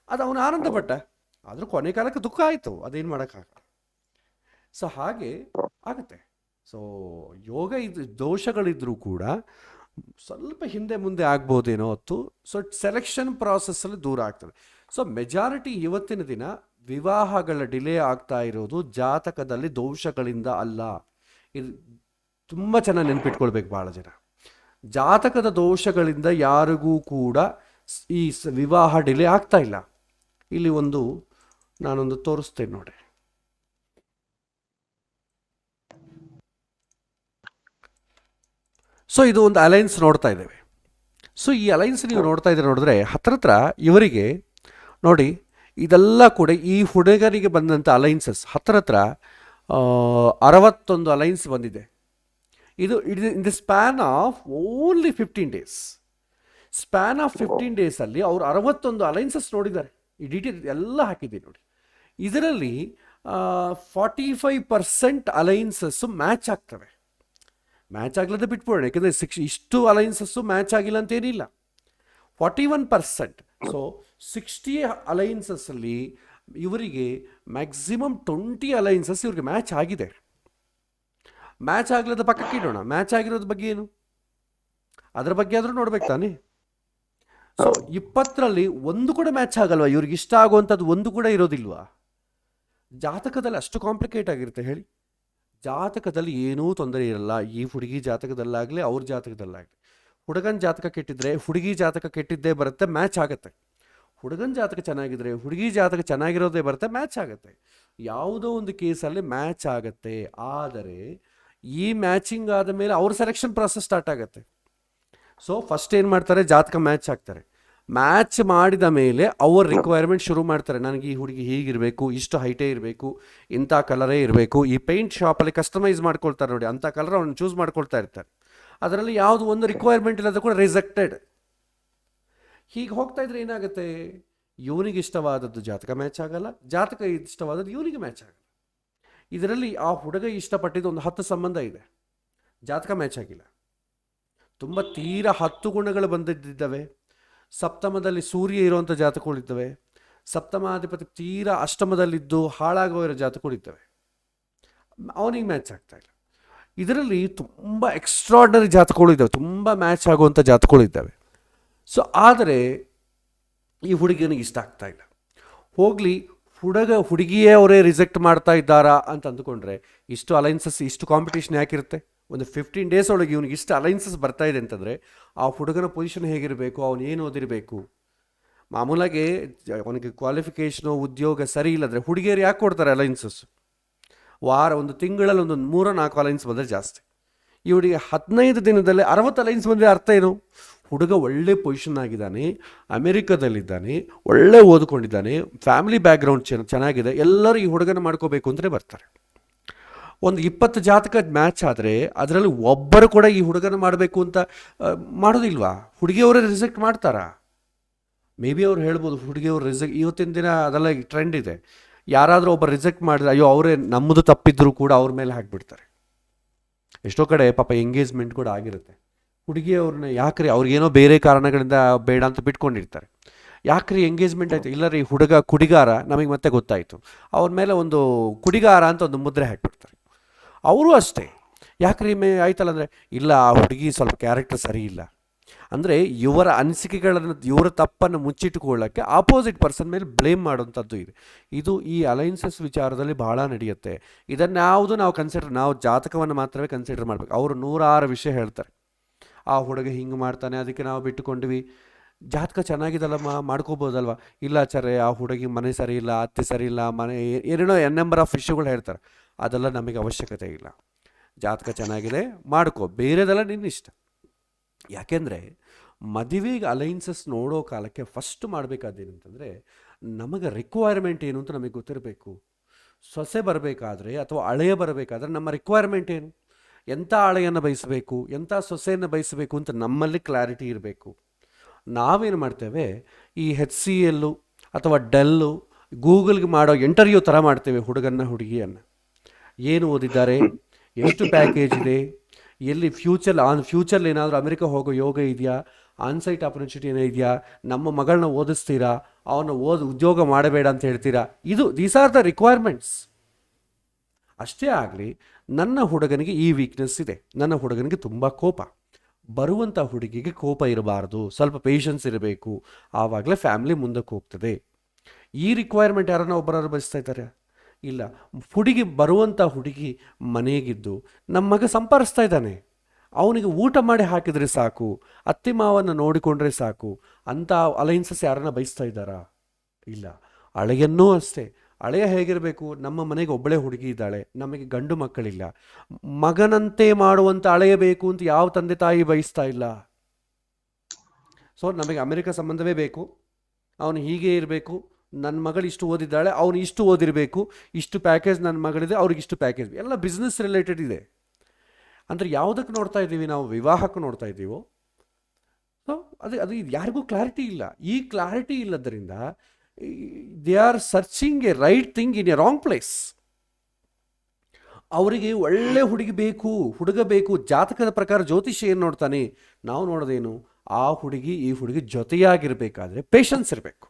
ಅದು ಅವನು ಆನಂದಪಟ್ಟ. ಆದರೂ ಕೊನೆ ಕಾಲಕ್ಕೆ ದುಃಖ ಆಯಿತು, ಅದೇನು ಮಾಡೋಕ್ಕಾಗಲ್ಲ. ಸೊ ಹಾಗೆ ಆಗುತ್ತೆ. ಸೊ ಯೋಗ ದೋಷಗಳಿದ್ರೂ ಕೂಡ ಸ್ವಲ್ಪ ಹಿಂದೆ ಮುಂದೆ ಆಗ್ಬೋದೇನೋ ಹೊತ್ತು. ಸೊ ಸೆಲೆಕ್ಷನ್ ಪ್ರಾಸೆಸ್ಸಲ್ಲಿ ದೂರ ಆಗ್ತದೆ. ಸೊ ಮೆಜಾರಿಟಿ ಇವತ್ತಿನ ದಿನ ವಿವಾಹಗಳ ಡಿಲೇ ಆಗ್ತಾ ಇರೋದು ಜಾತಕದಲ್ಲಿ ದೋಷಗಳಿಂದ ಅಲ್ಲ. ಇದು ತುಂಬ ಚೆನ್ನಾಗಿ ನೆನ್ಪಿಟ್ಕೊಳ್ಬೇಕು ಭಾಳ ಜನ. ಜಾತಕದ ದೋಷಗಳಿಂದ ಯಾರಿಗೂ ಕೂಡ ಈ ವಿವಾಹ ಡಿಲೇ ಆಗ್ತಾ ಇಲ್ಲ. ಇಲ್ಲಿ ನಾನೊಂದು ತೋರಿಸ್ತೇನೆ ನೋಡಿ. ಸೊ ಇದು ಒಂದು ಅಲೈನ್ಸ್ ನೋಡ್ತಾ ಇದ್ದೇವೆ. ಸೊ ಈ ಅಲೈನ್ಸ್ ನೀವು ನೋಡ್ತಾ ಇದ್ದೀರ ನೋಡಿದ್ರೆ ಹತ್ರ ಇವರಿಗೆ ನೋಡಿ, ಇದೆಲ್ಲ ಕೂಡ ಈ ಹುಡುಗರಿಗೆ ಬಂದಂಥ ಅಲೈನ್ಸಸ್ ಹತ್ರ 61 ಅಲೈನ್ಸ್ ಬಂದಿದೆ. ಇದು in the span of only 15 days. Span of 15 ಡೇಸಲ್ಲಿ ಅವರು 61 ಅಲೈನ್ಸಸ್ ನೋಡಿದ್ದಾರೆ. ಈ ಡೀಟೇಲ್ ಎಲ್ಲ ಹಾಕಿದ್ದೀನಿ ನೋಡಿ. ಇದರಲ್ಲಿ 45% ಅಲೈನ್ಸಸ್ಸು ಮ್ಯಾಚ್ ಆಗ್ತವೆ. ಮ್ಯಾಚ್ ಆಗಲದೆ ಬಿಟ್ಬಿಡೋಣ, ಯಾಕೆಂದರೆ ಇಷ್ಟು ಅಲೈನ್ಸಸ್ಸು ಮ್ಯಾಚ್ ಆಗಿಲ್ಲ ಅಂತೇನಿಲ್ಲ. 41%. ಸೊ 60 ಅಲೈನ್ಸಸ್ಸಲ್ಲಿ ಇವರಿಗೆ ಮ್ಯಾಕ್ಸಿಮಮ್ 20 ಅಲೈನ್ಸಸ್ ಇವ್ರಿಗೆ ಮ್ಯಾಚ್ ಆಗಿದೆ. ಮ್ಯಾಚ್ ಆಗಲದ ಪಕ್ಕಕ್ಕೆ ಇಡೋಣ, ಮ್ಯಾಚ್ ಆಗಿರೋದ್ರ ಬಗ್ಗೆ ಏನು, ಅದರ ಬಗ್ಗೆ ಆದರೂ ನೋಡ್ಬೇಕು ತಾನೆ. ಸೊ 20ರಲ್ಲಿ ಒಂದು ಕೂಡ ಮ್ಯಾಚ್ ಆಗಲ್ವಾ, ಇವ್ರಿಗೆ ಇಷ್ಟ ಆಗುವಂಥದ್ದು ಒಂದು ಕೂಡ ಇರೋದಿಲ್ವಾ? ಜಾತಕದಲ್ಲಿ ಅಷ್ಟು ಕಾಂಪ್ಲಿಕೇಟ್ ಆಗಿರುತ್ತೆ ಹೇಳಿ. ಜಾತಕದಲ್ಲಿ ಏನೂ ತೊಂದರೆ ಇರಲ್ಲ. ಈ ಹುಡುಗಿ ಜಾತಕದಲ್ಲಾಗಲಿ ಅವ್ರ ಜಾತಕದಲ್ಲಾಗಲಿ, ಹುಡುಗನ ಜಾತಕ ಕೆಟ್ಟಿದ್ರೆ ಹುಡುಗಿ ಜಾತಕ ಕೆಟ್ಟಿದ್ದೇ ಬರುತ್ತೆ, ಮ್ಯಾಚ್ ಆಗುತ್ತೆ. ಹುಡುಗನ ಜಾತಕ ಚೆನ್ನಾಗಿದ್ರೆ ಹುಡುಗಿ ಜಾತಕ ಚೆನ್ನಾಗಿರೋದೇ ಬರುತ್ತೆ, ಮ್ಯಾಚ್ ಆಗುತ್ತೆ. ಯಾವುದೋ ಒಂದು ಕೇಸಲ್ಲಿ ಮ್ಯಾಚ್ ಆಗುತ್ತೆ. ಆದರೆ ಈ ಮ್ಯಾಚಿಂಗ್ ಆದ ಮೇಲೆ ಅವ್ರ ಸೆಲೆಕ್ಷನ್ ಪ್ರಾಸೆಸ್ ಸ್ಟಾರ್ಟ್ ಆಗುತ್ತೆ. ಸೊ ಫಸ್ಟ್ ಏನು ಮಾಡ್ತಾರೆ, ಜಾತಕ ಮ್ಯಾಚ್ ಆಗ್ತಾರೆ. ಮ್ಯಾಚ್ ಮಾಡಿದ ಮೇಲೆ ಅವ್ರ ರಿಕ್ವೈರ್ಮೆಂಟ್ ಶುರು ಮಾಡ್ತಾರೆ. ನನಗೆ ಈ ಹುಡುಗಿ ಹೀಗಿರಬೇಕು, ಇಷ್ಟು ಹೈಟೇ ಇರಬೇಕು, ಇಂಥ ಕಲರೇ ಇರಬೇಕು. ಈ ಪೇಂಟ್ ಶಾಪಲ್ಲಿ ಕಸ್ಟಮೈಸ್ ಮಾಡ್ಕೊಳ್ತಾರೆ ನೋಡಿ, ಅಂಥ ಕಲರ್ ಅವ್ನು ಚೂಸ್ ಮಾಡ್ಕೊಳ್ತಾ ಇರ್ತಾರೆ. ಅದರಲ್ಲಿ ಯಾವುದು ಒಂದು ರಿಕ್ವೈರ್ಮೆಂಟ್ ಇಲ್ಲದ ಕೂಡ ರಿಜೆಕ್ಟೆಡ್. ಹೀಗೆ ಹೋಗ್ತಾ ಇದ್ರೆ ಏನಾಗುತ್ತೆ, ಇವನಿಗೆ ಇಷ್ಟವಾದದ್ದು ಜಾತಕ ಮ್ಯಾಚ್ ಆಗಲ್ಲ, ಜಾತಕ ಇಷ್ಟವಾದದ್ದು ಇವನಿಗೆ ಮ್ಯಾಚ್ ಆಗಲ್ಲ. ಇದರಲ್ಲಿ ಆ ಹುಡುಗ ಇಷ್ಟಪಟ್ಟಿದ್ದು ಒಂದು 10 ಸಂಬಂಧ ಇದೆ, ಜಾತಕ ಮ್ಯಾಚ್ ಆಗಿಲ್ಲ. ತುಂಬ ತೀರಾ 10 ಗುಣಗಳು ಬಂದಿದ್ದಾವೆ. ಸಪ್ತಮದಲ್ಲಿ ಸೂರ್ಯ ಇರುವಂಥ ಜಾತಕಗಳಿದ್ದಾವೆ. ಸಪ್ತಮಾಧಿಪತಿ ತೀರಾ ಅಷ್ಟಮದಲ್ಲಿದ್ದು ಹಾಳಾಗೋಗಿರೋ ಜಾತಕಗಳಿದ್ದಾವೆ. ಅವನಿಗೆ ಮ್ಯಾಚ್ ಆಗ್ತಾ ಇಲ್ಲ. ಇದರಲ್ಲಿ ತುಂಬ ಎಕ್ಸ್ಟ್ರಾರ್ಡನರಿ ಜಾತಕಗಳು ಇದ್ದಾವೆ, ತುಂಬ ಮ್ಯಾಚ್ ಆಗುವಂಥ ಜಾತಕಗಳು ಇದ್ದಾವೆ. ಸೊ ಆದರೆ ಈ ಹುಡುಗಿಯನಿಗೆ ಇಷ್ಟ ಆಗ್ತಾ ಇಲ್ಲ. ಹೋಗಲಿ, ಹುಡುಗಿಯೇ ಅವರೇ ರಿಜೆಕ್ಟ್ ಮಾಡ್ತಾ ಇದ್ದಾರಾ ಅಂತ ಅಂದುಕೊಂಡ್ರೆ ಇಷ್ಟು ಅಲೈನ್ಸಸ್, ಇಷ್ಟು ಕಾಂಪಿಟೇಷನ್ ಯಾಕಿರುತ್ತೆ? ಒಂದು 15 ಡೇಸ್ ಒಳಗೆ ಇವನಿಗೆ ಇಷ್ಟು ಅಲೈನ್ಸಸ್ ಬರ್ತಾ ಇದೆ ಅಂತಂದರೆ ಆ ಹುಡುಗನ ಪೊಸಿಷನ್ ಹೇಗಿರಬೇಕು, ಅವನು ಏನು ಓದಿರಬೇಕು? ಮಾಮೂಲಾಗಿ ಅವನಿಗೆ ಕ್ವಾಲಿಫಿಕೇಷನು ಉದ್ಯೋಗ ಸರಿ ಇಲ್ಲದ್ರೆ ಹುಡುಗಿಯರು ಯಾಕೆ ಕೊಡ್ತಾರೆ ಅಲೈನ್ಸಸ್? ಒಂದು ತಿಂಗಳಲ್ಲಿ ಒಂದು 3-4 ಅಲೈನ್ಸ್ ಬಂದರೆ ಜಾಸ್ತಿ. ಇವರಿಗೆ 15 ದಿನದಲ್ಲಿ 60 ಅಲೈನ್ಸ್ ಬಂದರೆ ಅರ್ಥ ಏನು? ಹುಡುಗ ಒಳ್ಳೆ ಪೊಸಿಷನ್ ಆಗಿದ್ದಾನೆ, ಅಮೆರಿಕದಲ್ಲಿದ್ದಾನೆ, ಒಳ್ಳೆ ಓದ್ಕೊಂಡಿದ್ದಾನೆ, ಫ್ಯಾಮಿಲಿ ಬ್ಯಾಕ್ಗ್ರೌಂಡ್ ಚೆನ್ನಾಗಿದೆ, ಎಲ್ಲರೂ ಈ ಹುಡುಗನ ಮಾಡ್ಕೋಬೇಕು ಅಂತಲೇ ಬರ್ತಾರೆ. ಒಂದು 20 ಜಾತಕ ಮ್ಯಾಚ್ ಆದರೆ ಅದರಲ್ಲಿ ಒಬ್ಬರು ಕೂಡ ಈ ಹುಡುಗನ ಮಾಡಬೇಕು ಅಂತ ಮಾಡೋದಿಲ್ವಾ? ಹುಡುಗಿಯವರೇ ರಿಜೆಕ್ಟ್ ಮಾಡ್ತಾರಾ? ಮೇ ಬಿ ಅವ್ರು ಹೇಳ್ಬೋದು ಹುಡುಗಿಯವ್ರು ರಿಜೆಕ್ಟ್, ಇವತ್ತಿನ ದಿನ ಅದೆಲ್ಲ ಟ್ರೆಂಡ್ ಇದೆ. ಯಾರಾದರೂ ಒಬ್ಬರು ರಿಜೆಕ್ಟ್ ಮಾಡಿದ್ರೆ ಅಯ್ಯೋ ಅವರೇ ನಮ್ಮದು ತಪ್ಪಿದ್ರೂ ಕೂಡ ಅವ್ರ ಮೇಲೆ ಹಾಕಿಬಿಡ್ತಾರೆ. ಎಷ್ಟೋ ಕಡೆ ಪಾಪ ಎಂಗೇಜ್ಮೆಂಟ್ ಕೂಡ ಆಗಿರುತ್ತೆ. ಹುಡುಗಿಯವ್ರನ್ನ ಯಾಕ್ರಿ, ಅವ್ರಿಗೇನೋ ಬೇರೆ ಕಾರಣಗಳಿಂದ ಬೇಡ ಅಂತ ಬಿಟ್ಕೊಂಡಿರ್ತಾರೆ. ಯಾಕ್ರಿ ಎಂಗೇಜ್ಮೆಂಟ್ ಆಯಿತು? ಇಲ್ಲ ರೀ, ಹುಡುಗ ಕುಡಿಗಾರ, ನಮಗೆ ಮತ್ತೆ ಗೊತ್ತಾಯಿತು. ಅವ್ರ ಮೇಲೆ ಒಂದು ಕುಡಿಗಾರ ಅಂತ ಒಂದು ಮುದ್ರೆ ಹಾಕಿಬಿಡ್ತಾರೆ. ಅವರು ಅಷ್ಟೇ, ಯಾಕ್ರಿ ಆಯ್ತಲ್ಲ ಅಂದರೆ ಇಲ್ಲ, ಆ ಹುಡುಗಿ ಸ್ವಲ್ಪ ಕ್ಯಾರೆಕ್ಟರ್ ಸರಿ ಇಲ್ಲ ಅಂದರೆ ಇವರ ಅನಿಸಿಕೆಗಳನ್ನು, ಇವರ ತಪ್ಪನ್ನು ಮುಚ್ಚಿಟ್ಟುಕೊಳ್ಳೋಕ್ಕೆ ಆಪೋಸಿಟ್ ಪರ್ಸನ್ ಮೇಲೆ ಬ್ಲೇಮ್ ಮಾಡುವಂಥದ್ದು ಇದೆ. ಇದು ಈ ಅಲೈನ್ಸಸ್ ವಿಚಾರದಲ್ಲಿ ಭಾಳ ನಡೆಯುತ್ತೆ. ಇದನ್ಯಾವುದು ನಾವು ಜಾತಕವನ್ನು ಮಾತ್ರವೇ ಕನ್ಸಿಡರ್ ಮಾಡಬೇಕು. ಅವರು 106 ವಿಷಯ ಹೇಳ್ತಾರೆ. ಆ ಹುಡುಗ ಹಿಂಗೆ ಮಾಡ್ತಾನೆ, ಅದಕ್ಕೆ ನಾವು ಬಿಟ್ಟುಕೊಂಡ್ವಿ. ಜಾತಕ ಚೆನ್ನಾಗಿದಲ್ಲಮ್ಮ, ಮಾಡ್ಕೋಬೋದಲ್ವ? ಇಲ್ಲ ಆಚಾರ್ಯ, ಆ ಹುಡುಗಿ ಮನೆ ಸರಿ ಇಲ್ಲ, ಅತ್ತೆ ಸರಿ ಇಲ್ಲ, ಮನೆ ಏನೋ ನಂಬರ್ ಆಫ್ ವಿಷಯಗಳು ಹೇಳ್ತಾರೆ. ಅದೆಲ್ಲ ನಮಗೆ ಅವಶ್ಯಕತೆ ಇಲ್ಲ. ಜಾತಕ ಚೆನ್ನಾಗಿದೆ, ಮಾಡ್ಕೋ, ಬೇರೆದೆಲ್ಲ ನಿನ್ನ ಇಷ್ಟ. ಯಾಕೆಂದರೆ ಮದುವೆಗೆ ಅಲೈನ್ಸಸ್ ನೋಡೋ ಕಾಲಕ್ಕೆ ಫಸ್ಟ್ ಮಾಡಬೇಕಾದೇನಂತಂದರೆ, ನಮಗೆ ರಿಕ್ವೈರ್ಮೆಂಟ್ ಏನು ಅಂತ ನಮಗೆ ಗೊತ್ತಿರಬೇಕು. ಸೊಸೆ ಬರಬೇಕಾದ್ರೆ ಅಥವಾ ಅಳೆಯ ಬರಬೇಕಾದ್ರೆ ನಮ್ಮ ರಿಕ್ವೈರ್ಮೆಂಟ್ ಏನು, ಎಂಥ ಅಳೆಯನ್ನು ಬಯಸಬೇಕು, ಎಂಥ ಸೊಸೆಯನ್ನು ಬಯಸಬೇಕು ಅಂತ ನಮ್ಮಲ್ಲಿ ಕ್ಲಾರಿಟಿ ಇರಬೇಕು. ನಾವೇನು ಮಾಡ್ತೇವೆ, ಈ HCL ಅಥವಾ ಡೆಲ್ಲು, ಗೂಗಲ್ಗೆ ಮಾಡೋ ಇಂಟರ್ವ್ಯೂ ಥರ ಮಾಡ್ತೇವೆ ಹುಡುಗನ್ನ ಹುಡುಗಿಯನ್ನು. ಏನು ಓದಿದ್ದಾರೆ, ಎಷ್ಟು ಪ್ಯಾಕೇಜ್ ಇದೆ, ಎಲ್ಲಿ ಫ್ಯೂಚರ್ಲಿ ಏನಾದರೂ ಅಮೆರಿಕ ಹೋಗೋ ಯೋಗ ಇದೆಯಾ, ಆನ್ಸೈಟ್ ಆಪರ್ಚುನಿಟಿ ಏನೋ ಇದೆಯಾ, ನಮ್ಮ ಮಗಳನ್ನ ಓದಿಸ್ತೀರಾ, ಅವನ್ನ ಉದ್ಯೋಗ ಮಾಡಬೇಡ ಅಂತ ಹೇಳ್ತೀರಾ. These are the requirements. ಅಷ್ಟೇ ಆಗಲಿ, ನನ್ನ ಹುಡುಗನಿಗೆ ಈ ವೀಕ್ನೆಸ್ ಇದೆ, ನನ್ನ ಹುಡುಗನಿಗೆ ತುಂಬ ಕೋಪ, ಬರುವಂಥ ಹುಡುಗಿಗೆ ಕೋಪ ಇರಬಾರ್ದು, ಸ್ವಲ್ಪ ಪೇಷನ್ಸ್ ಇರಬೇಕು, ಆವಾಗಲೇ ಫ್ಯಾಮಿಲಿ ಮುಂದಕ್ಕೆ ಹೋಗ್ತದೆ. ಈ ರಿಕ್ವೈರ್ಮೆಂಟ್ ಯಾರನ್ನ ಒಬ್ಬರಾರು ಬಯಸ್ತಾ ಇದ್ದಾರೆ? ಇಲ್ಲ. ಬರುವಂಥ ಹುಡುಗಿ ಮನೆಗಿದ್ದು ನಮ್ಮ ಮಗ ಸಂಪಾದಿಸ್ತಾ ಇದ್ದಾನೆ, ಅವನಿಗೆ ಊಟ ಮಾಡಿ ಹಾಕಿದರೆ ಸಾಕು, ಅತ್ತೆ ಮಾವನ್ನು ನೋಡಿಕೊಂಡ್ರೆ ಸಾಕು ಅಂತ ಅಲೈನ್ಸಸ್ ಯಾರನ್ನ ಬಯಸ್ತಾ ಇದ್ದಾರಾ? ಇಲ್ಲ. ಅಳೆಯನ್ನೂ ಅಷ್ಟೇ. ಅಳೆಯ ಹೇಗಿರಬೇಕು, ನಮ್ಮ ಮನೆಗೆ ಒಬ್ಬಳೇ ಹುಡುಗಿ ಇದ್ದಾಳೆ, ನಮಗೆ ಗಂಡು ಮಕ್ಕಳಿಲ್ಲ, ಮಗನಂತೆ ಮಾಡುವಂಥ ಅಳೆಯ ಬೇಕು ಅಂತ ಯಾವ ತಂದೆ ತಾಯಿ ಬಯಸ್ತಾ ಇಲ್ಲ. ಸೊ ನಮಗೆ ಅಮೆರಿಕ ಸಂಬಂಧವೇ ಬೇಕು, ಅವನು ಹೀಗೆ ಇರಬೇಕು, ನನ್ನ ಮಗಳು ಇಷ್ಟು ಓದಿದ್ದಾಳೆ, ಅವನು ಇಷ್ಟು ಓದಿರಬೇಕು, ಇಷ್ಟು ಪ್ಯಾಕೇಜ್ ನನ್ನ ಮಗಳಿದೆ, ಅವ್ರಿಗೆ ಇಷ್ಟು ಪ್ಯಾಕೇಜ್, ಎಲ್ಲ ಬಿಸ್ನೆಸ್ ರಿಲೇಟೆಡ್ ಇದೆ. ಅಂದರೆ ಯಾವುದಕ್ಕೆ ನೋಡ್ತಾ ಇದ್ದೀವಿ ನಾವು? ವಿವಾಹಕ್ಕೆ ನೋಡ್ತಾ ಇದ್ದೀವೋ? ಸೊ ಅದು ಯಾರಿಗೂ ಕ್ಲಾರಿಟಿ ಇಲ್ಲ. ಈ ಕ್ಲಾರಿಟಿ ಇಲ್ಲದರಿಂದ they are searching a right thing in a wrong place. ಅವರಿಗೆ ಒಳ್ಳೆ ಹುಡುಗಿ ಬೇಕು, ಹುಡುಗ ಬೇಕು. ಜಾತಕದ ಪ್ರಕಾರ ಜ್ಯೋತಿಷ್ಯ ಏನು ನೋಡ್ತಾನೆ? ನಾವು ನೋಡೋದೇನು, ಆ ಹುಡುಗಿ ಈ ಹುಡುಗಿ ಜೊತೆಯಾಗಿರಬೇಕಾದ್ರೆ ಪೇಷನ್ಸ್ ಇರಬೇಕು.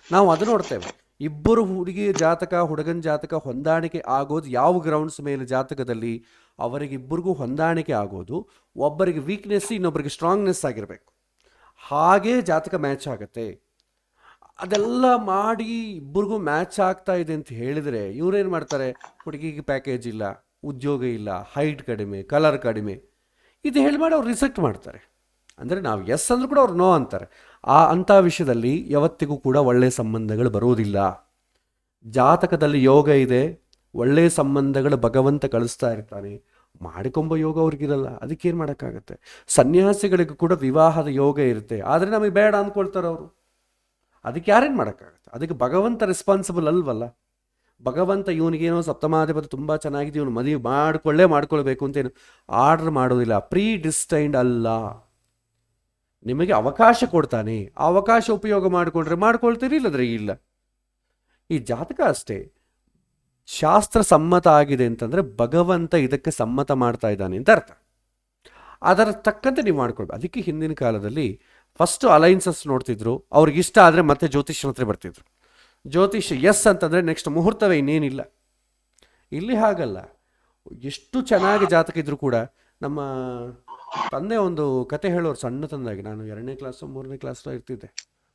ನಾವು ಅದು ನೋಡ್ತೇವೆ. ಇಬ್ಬರು ಹುಡುಗಿ ಜಾತಕ, ಹುಡುಗನ ಜಾತಕ ಹೊಂದಾಣಿಕೆ ಆಗೋದು ಯಾವ ಗ್ರೌಂಡ್ಸ್ ಮೇಲೆ? ಜಾತಕದಲ್ಲಿ ಅವರಿಗಿಬ್ಬರಿಗೂ ಹೊಂದಾಣಿಕೆ ಆಗೋದು ಒಬ್ಬರಿಗೆ ವೀಕ್ನೆಸ್, ಇನ್ನೊಬ್ಬರಿಗೆ ಸ್ಟ್ರಾಂಗ್ನೆಸ್ ಆಗಿರಬೇಕು. ಹಾಗೇ ಜಾತಕ ಮ್ಯಾಚ್ ಆಗುತ್ತೆ. ಅದೆಲ್ಲ ಮಾಡಿ ಇಬ್ಬರಿಗೂ ಮ್ಯಾಚ್ ಆಗ್ತಾ ಇದೆ ಅಂತ ಹೇಳಿದರೆ ಇವರೇನು ಮಾಡ್ತಾರೆ? ಹುಡುಗಿಗೆ ಪ್ಯಾಕೇಜ್ ಇಲ್ಲ, ಉದ್ಯೋಗ ಇಲ್ಲ, ಹೈಟ್ ಕಡಿಮೆ, ಕಲರ್ ಕಡಿಮೆ, ಇದು ಹೇಳಿ ಮಾಡಿ ಅವ್ರು ರಿಸೆಕ್ಟ್ ಮಾಡ್ತಾರೆ. ಅಂದರೆ ನಾವು ಎಸ್ ಅಂದರೂ ಕೂಡ ಅವ್ರು ನೋ ಅಂತಾರೆ. ಅಂಥ ವಿಷಯದಲ್ಲಿ ಯಾವತ್ತಿಗೂ ಕೂಡ ಒಳ್ಳೆಯ ಸಂಬಂಧಗಳು ಬರೋದಿಲ್ಲ. ಜಾತಕದಲ್ಲಿ ಯೋಗ ಇದೆ, ಒಳ್ಳೆಯ ಸಂಬಂಧಗಳು ಭಗವಂತ ಕಳಿಸ್ತಾ ಇರ್ತಾನೆ, ಮಾಡಿಕೊಂಬ ಯೋಗ ಅವ್ರಿಗಿರಲ್ಲ, ಅದಕ್ಕೇನು ಮಾಡೋಕ್ಕಾಗತ್ತೆ? ಸನ್ಯಾಸಿಗಳಿಗೂ ಕೂಡ ವಿವಾಹದ ಯೋಗ ಇರುತ್ತೆ, ಆದರೆ ನಮಗೆ ಬೇಡ ಅಂದ್ಕೊಳ್ತಾರೆ ಅವರು. ಅದಕ್ಕೆ ಯಾರೇನು ಮಾಡೋಕ್ಕಾಗತ್ತೆ? ಅದಕ್ಕೆ ಭಗವಂತ ರೆಸ್ಪಾನ್ಸಿಬಲ್ ಅಲ್ವಲ್ಲ. ಭಗವಂತ ಇವನಿಗೇನೋ ಸಪ್ತಮಾಧಿಪತಿ ತುಂಬ ಚೆನ್ನಾಗಿದೆ, ಇವನು ಮದುವೆ ಮಾಡ್ಕೊಳ್ಬೇಕು ಅಂತೇನು ಆರ್ಡರ್ ಮಾಡೋದಿಲ್ಲ. ಪ್ರೀ ಡಿಸ್ಟೈನ್ಡ್ ಅಲ್ಲ, ನಿಮಗೆ ಅವಕಾಶ ಕೊಡ್ತಾನೆ. ಆ ಅವಕಾಶ ಉಪಯೋಗ ಮಾಡಿಕೊಂಡ್ರೆ ಮಾಡ್ಕೊಳ್ತೀರಿ, ಇಲ್ಲದ್ರೆ ಇಲ್ಲ. ಈ ಜಾತಕ ಅಷ್ಟೇ, ಶಾಸ್ತ್ರ ಸಮ್ಮತ ಆಗಿದೆ ಅಂತಂದರೆ ಭಗವಂತ ಇದಕ್ಕೆ ಸಮ್ಮತ ಮಾಡ್ತಾ ಇದ್ದಾನೆ ಅಂತ ಅರ್ಥ. ಅದರ ತಕ್ಕಂತೆ ನೀವು ಮಾಡ್ಕೊಳ್ಬೇಕು. ಅದಕ್ಕೆ ಹಿಂದಿನ ಕಾಲದಲ್ಲಿ ಫಸ್ಟು ಅಲೈನ್ಸಸ್ ನೋಡ್ತಿದ್ರು, ಅವ್ರಿಗೆ ಇಷ್ಟ ಆದರೆ ಮತ್ತೆ ಜ್ಯೋತಿಷ್ಯನ ಹತ್ರ ಬರ್ತಿದ್ರು. ಜ್ಯೋತಿಷ್ಯ ಎಸ್ ಅಂತಂದರೆ ನೆಕ್ಸ್ಟ್ ಮುಹೂರ್ತವೇ, ಇನ್ನೇನಿಲ್ಲ. ಇಲ್ಲಿ ಹಾಗಲ್ಲ. ಎಷ್ಟು ಚೆನ್ನಾಗಿ ಜಾತಕ ಇದ್ರು ಕೂಡ ನಮ್ಮ ತಂದೆ ಒಂದು ಕತೆ ಹೇಳೋರು, ಸಣ್ಣ ತಂದಾಗಿ, ನಾನು 2ನೇ ಕ್ಲಾಸು 3ನೇ ಕ್ಲಾಸು ಇರ್ತಿದ್ದೆ.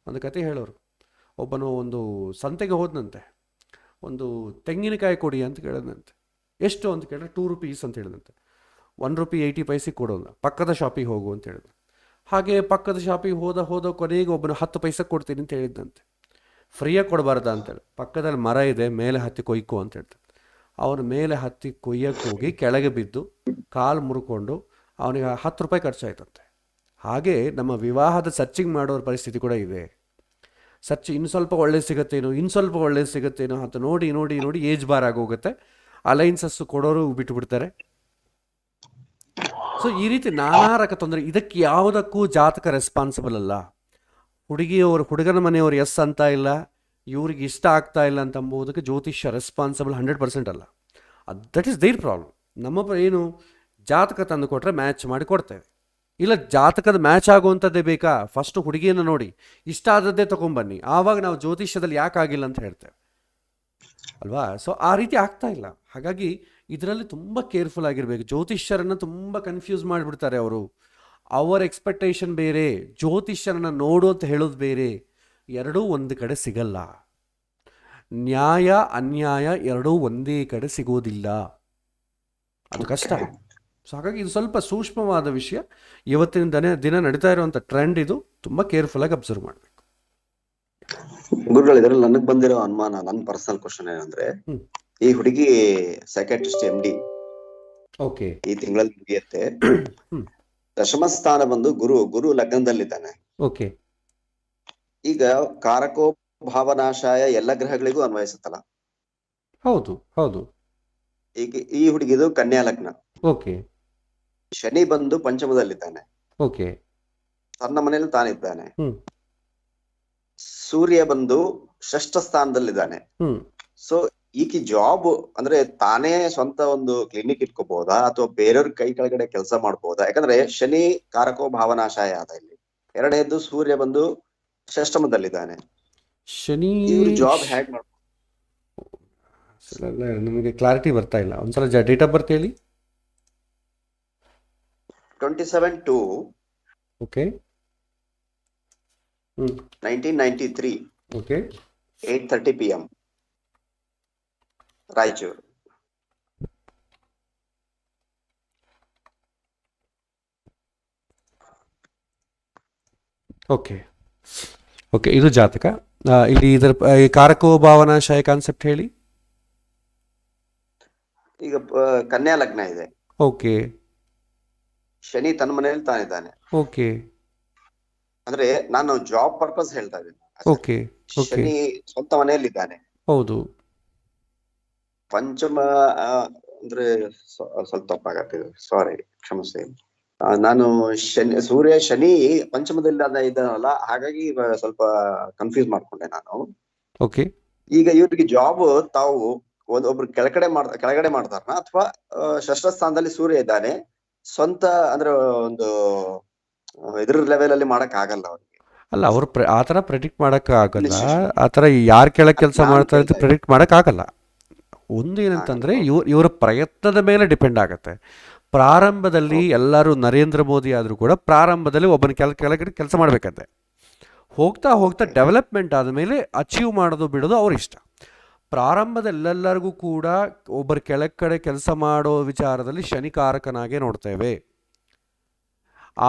ಒಂದು ಕತೆ ಹೇಳೋರು. ಒಬ್ಬನು ಒಂದು ಸಂತೆಗೆ ಹೋದನಂತೆ, ಒಂದು ತೆಂಗಿನಕಾಯಿ ಕೊಡಿ ಅಂತ ಕೇಳಿದಂತೆ. ಎಷ್ಟು ಅಂತ ಕೇಳಿದ್ರೆ 2 rupees ಅಂತ ಹೇಳಿದಂತೆ. 1 rupee 80 paise ಕೊಡೋದು, ಪಕ್ಕದ ಶಾಪಿಗೆ ಹೋಗು ಅಂತ ಹೇಳಿದ. ಹಾಗೆ ಪಕ್ಕದ ಶಾಪಿಗೆ ಹೋದ ಕೊನೆಗೆ ಒಬ್ಬನು 10 ಪೈಸೆ ಕೊಡ್ತೀನಿ ಅಂತ ಹೇಳಿದ್ದಂತೆ. ಫ್ರೀಯಾಗಿ ಕೊಡಬಾರ್ದ ಅಂತೇಳಿ, ಪಕ್ಕದಲ್ಲಿ ಮರ ಇದೆ, ಮೇಲೆ ಹತ್ತಿ ಕೊಯ್ಕೋ ಅಂತ ಹೇಳ್ತಾರೆ. ಅವನು ಮೇಲೆ ಹತ್ತಿ ಕೊಯ್ಯಕ್ಕೆ ಹೋಗಿ ಕೆಳಗೆ ಬಿದ್ದು ಕಾಲು ಮುರ್ಕೊಂಡು ಅವನಿಗೆ 10 ರೂಪಾಯಿ ಖರ್ಚಾಯ್ತಂತೆ. ಹಾಗೆ ನಮ್ಮ ವಿವಾಹದ ಸರ್ಚಿಂಗ್ ಮಾಡೋರ ಪರಿಸ್ಥಿತಿ ಕೂಡ ಇದೆ. ಇನ್ನು ಸ್ವಲ್ಪ ಒಳ್ಳೇದು ಸಿಗುತ್ತೇನೋ, ಇನ್ನು ಸ್ವಲ್ಪ ಒಳ್ಳೇದು ಸಿಗುತ್ತೇನೋ ಅಂತ ನೋಡಿ ಏಜ್ ಬಾರ್ ಆಗೋಗುತ್ತೆ. ಅಲೈನ್ಸಸ್ಸು ಕೊಡೋರು ಬಿಟ್ಟುಬಿಡ್ತಾರೆ. ಸೊ ಈ ರೀತಿ ನಾನಾ ರಕ ತೊಂದರೆ. ಇದಕ್ಕೆ ಯಾವುದಕ್ಕೂ ಜಾತಕ ರೆಸ್ಪಾನ್ಸಿಬಲ್ ಅಲ್ಲ. ಹುಡುಗನ ಮನೆಯವರು ಎಸ್ ಅಂತ ಇಲ್ಲ, ಇವ್ರಿಗೆ ಇಷ್ಟ ಆಗ್ತಾ ಇಲ್ಲ ಅಂತ ಅಂಬೋದಕ್ಕೆ ಜ್ಯೋತಿಷ್ಯ ರೆಸ್ಪಾನ್ಸಿಬಲ್ 100% ಅಲ್ಲ. That is their problem. ನಮ್ಮ ಏನು ಜಾತಕ ತಂದು ಕೊಟ್ಟರೆ ಮ್ಯಾಚ್ ಮಾಡಿ ಕೊಡ್ತೇವೆ. ಇಲ್ಲ, ಜಾತಕದ ಮ್ಯಾಚ್ ಆಗುವಂಥದ್ದೇ ಬೇಕಾ? ಫಸ್ಟು ಹುಡುಗಿಯನ್ನು ನೋಡಿ ಇಷ್ಟ ಆದದ್ದೇ ತೊಗೊಂಬನ್ನಿ, ಆವಾಗ ನಾವು ಜ್ಯೋತಿಷ್ಯದಲ್ಲಿ ಯಾಕಾಗಿಲ್ಲ ಅಂತ ಹೇಳ್ತೇವೆ ಅಲ್ವಾ? ಸೊ ಆ ರೀತಿ ಆಗ್ತಾ ಇಲ್ಲ. ಹಾಗಾಗಿ ಇದರಲ್ಲಿ ತುಂಬ ಕೇರ್ಫುಲ್ ಆಗಿರಬೇಕು. ಜ್ಯೋತಿಷ್ಯರನ್ನು ತುಂಬ ಕನ್ಫ್ಯೂಸ್ ಮಾಡಿಬಿಡ್ತಾರೆ ಅವರು. ಅವರ್ ಎಕ್ಸ್ಪೆಕ್ಟೇಷನ್ ಬೇರೆ, ಜ್ಯೋತಿಷ್ಯರನ್ನ ನೋಡು ಅಂತ ಹೇಳೋದು ಬೇರೆ, ಎರಡೂ ಒಂದು ಕಡೆ ಸಿಗಲ್ಲ. ನ್ಯಾಯ ಅನ್ಯಾಯ ಎರಡೂ ಒಂದೇ ಕಡೆ ಸಿಗೋದಿಲ್ಲ, ಅದು ಕಷ್ಟ. ಸೊ ಹಾಗಾಗಿ ಇದು ಸ್ವಲ್ಪ ಸೂಕ್ಷ್ಮವಾದ ವಿಷಯ. ಇವತ್ತಿನ ದಿನ ನಡೀತಾ ಇರುವಂಥ ಟ್ರೆಂಡ್ ಇದು, ತುಂಬ ಕೇರ್ಫುಲ್ಲಾಗಿ ಅಬ್ಸರ್ವ್ ಮಾಡಬೇಕು. ಗುರುಗಳು, ಇದ್ರಲ್ಲಿ ನನಗ್ ಬಂದಿರೋ ಅನುಮಾನ, ನನ್ನ ಪರ್ಸನಲ್ ಕ್ವಶನ್ ಏನಂದ್ರೆ, ಈ ಹುಡುಗಿ ಸೈಕಾಟ್ರಿಸ್ಟ್ MD ಓಕೆ, ಈ ತಿಂಗಳಲ್ಲಿ ಮುಗಿಯತ್ತೆ. ದಶಮ ಸ್ಥಾನ ಬಂದು ಗುರು ಲಗ್ನದಲ್ಲಿದ್ದಾನೆ. ಓಕೆ, ಈಗ ಕಾರಕೋ ಭಾವನಾಶಾಯ ಎಲ್ಲ ಗ್ರಹಗಳಿಗೂ ಅನ್ವಯಿಸುತ್ತಲ್ಲ. ಹೌದು ಹೌದು, ಈಗ ಈ ಹುಡುಗಿದು ಕನ್ಯಾ ಲಗ್ನ, ಓಕೆ ಶನಿ ಬಂದು ಪಂಚಮದಲ್ಲಿದ್ದಾನೆ, ಓಕೆ, ತನ್ನ ಮನೇಲಿ ತಾನಿದ್ದಾನೆ. ಹ್ಮ್ ಸೂರ್ಯ ಬಂದು ಷಷ್ಠ ಸ್ಥಾನದಲ್ಲಿದ್ದಾನೆ. ಸೊ ಈಕಿ ಜಾಬ್ ಅಂದ್ರೆ ತಾನೇ ಸ್ವಂತ ಒಂದು ಕ್ಲಿನಿಕ್ ಇಟ್ಕೋಬಹುದಾ ಅಥವಾ ಬೇರೆಯವ್ರ ಕೈ ಕೆಳಗಡೆ ಕೆಲಸ ಮಾಡ್ಬೋದಾ? ಯಾಕಂದ್ರೆ ಶನಿ ಕಾರಕೋ ಭಾವನಾಶಾಯ ಆದ ಇಲ್ಲಿ. ಎರಡನೇದ್ದು ಸೂರ್ಯ ಬಂದು ಷಷ್ಠಮದಲ್ಲಿದ್ದಾನೆ. ಶನಿ ಇವ್ರು ಜಾಬ್ ಹ್ಯಾಕ್ ಮಾಡ್ಬೋದು? ನಮಗೆ ಕ್ಲಾರಿಟಿ ಬರ್ತಾ ಇಲ್ಲ, ಒಂದ್ಸಲ ಡೇಟ್ ಆಫ್ ಬರ್ತ್ ಹೇಳಿ. 27/2 okay, 1993 okay, 8:30 PM Raichur. Okay okay, ಇದು ಜಾತಕ. ಇಲ್ಲಿ ಇದರ ಕಾರಕೋ ಭಾವನಾಶಾಯ ಕಾನ್ಸೆಪ್ಟ್ ಹೇಳಿ. ಈಗ ಕನ್ಯಾ ಲಗ್ನ ಇದೆ, ಓಕೆ ಶನಿ ತನ್ನ ಮನೆಯಲ್ಲಿ ತಾನಿದ್ದಾನೆ. ಓಕೆ ಅಂದ್ರೆ ನಾನು ಜಾಬ್ ಪರ್ಪಸ್ ಹೇಳ್ತಾ ಇದ್ದೀನಿ. ಓಕೆ ಓಕೆ, ಶನಿ ಸ್ವಂತ ಮನೆಯಲ್ಲಿದ್ದಾನೆ. ಹೌದು ಪಂಚಮ ಅಂದ್ರೆ ಸ್ವಲ್ಪ ತಪ್ಪಾಗತ್ತೆ, ಸಾರಿ, ಕ್ಷಮಿಸಿ. ನಾನು ಸೂರ್ಯ ಶನಿ ಪಂಚಮದಲ್ಲಿ ಇದ್ದಾನಲ್ಲ, ಹಾಗಾಗಿ ಸ್ವಲ್ಪ ಕನ್ಫ್ಯೂಸ್ ಮಾಡ್ಕೊಂಡೆ ನಾನು. ಓಕೆ, ಈಗ ಇವ್ರಿಗೆ ಜಾಬ್ ತಾವು ಒಬ್ರು ಕೆಳಗಡೆ ಮಾಡ್ತಾರನ ಅಥವಾ ಷಷ್ಠ ಸ್ಥಾನದಲ್ಲಿ ಸೂರ್ಯ ಇದ್ದಾನೆ, ಸ್ವಂತ ಅಂದ್ರೆ ಒಂದು ಇದ್ರ ಲೆವೆಲ್ ಅಲ್ಲಿ ಮಾಡಕ್ ಆಗಲ್ಲ ಅವ್ರಿಗೆ? ಅಲ್ಲ, ಅವರು ಆ ಥರ ಪ್ರೆಡಿಕ್ಟ್ ಮಾಡೋಕ್ಕಾಗಲ್ಲ. ಆ ಥರ ಯಾರು ಕೆಳಗೆ ಕೆಲಸ ಮಾಡ್ತಾ ಇದ್ದು ಪ್ರೆಡಿಕ್ಟ್ ಮಾಡೋಕ್ಕಾಗಲ್ಲ. ಒಂದು ಏನಂತಂದರೆ ಇವರ ಪ್ರಯತ್ನದ ಮೇಲೆ ಡಿಪೆಂಡ್ ಆಗುತ್ತೆ. ಪ್ರಾರಂಭದಲ್ಲಿ ಎಲ್ಲರೂ ನರೇಂದ್ರ ಮೋದಿ ಆದರೂ ಕೂಡ ಪ್ರಾರಂಭದಲ್ಲಿ ಒಬ್ಬನ ಕೆಳಗಡೆ ಕೆಲಸ ಮಾಡಬೇಕಂತೆ. ಹೋಗ್ತಾ ಹೋಗ್ತಾ ಡೆವಲಪ್ಮೆಂಟ್ ಆದಮೇಲೆ ಅಚೀವ್ ಮಾಡೋದು ಬಿಡೋದು ಅವ್ರ ಇಷ್ಟ. ಪ್ರಾರಂಭದಲ್ಲೆಲ್ಲರಿಗೂ ಕೂಡ ಒಬ್ಬರ ಕೆಳಗಡೆ ಕೆಲಸ ಮಾಡೋ ವಿಚಾರದಲ್ಲಿ ಶನಿಕಾರಕನಾಗೆ ನೋಡ್ತೇವೆ.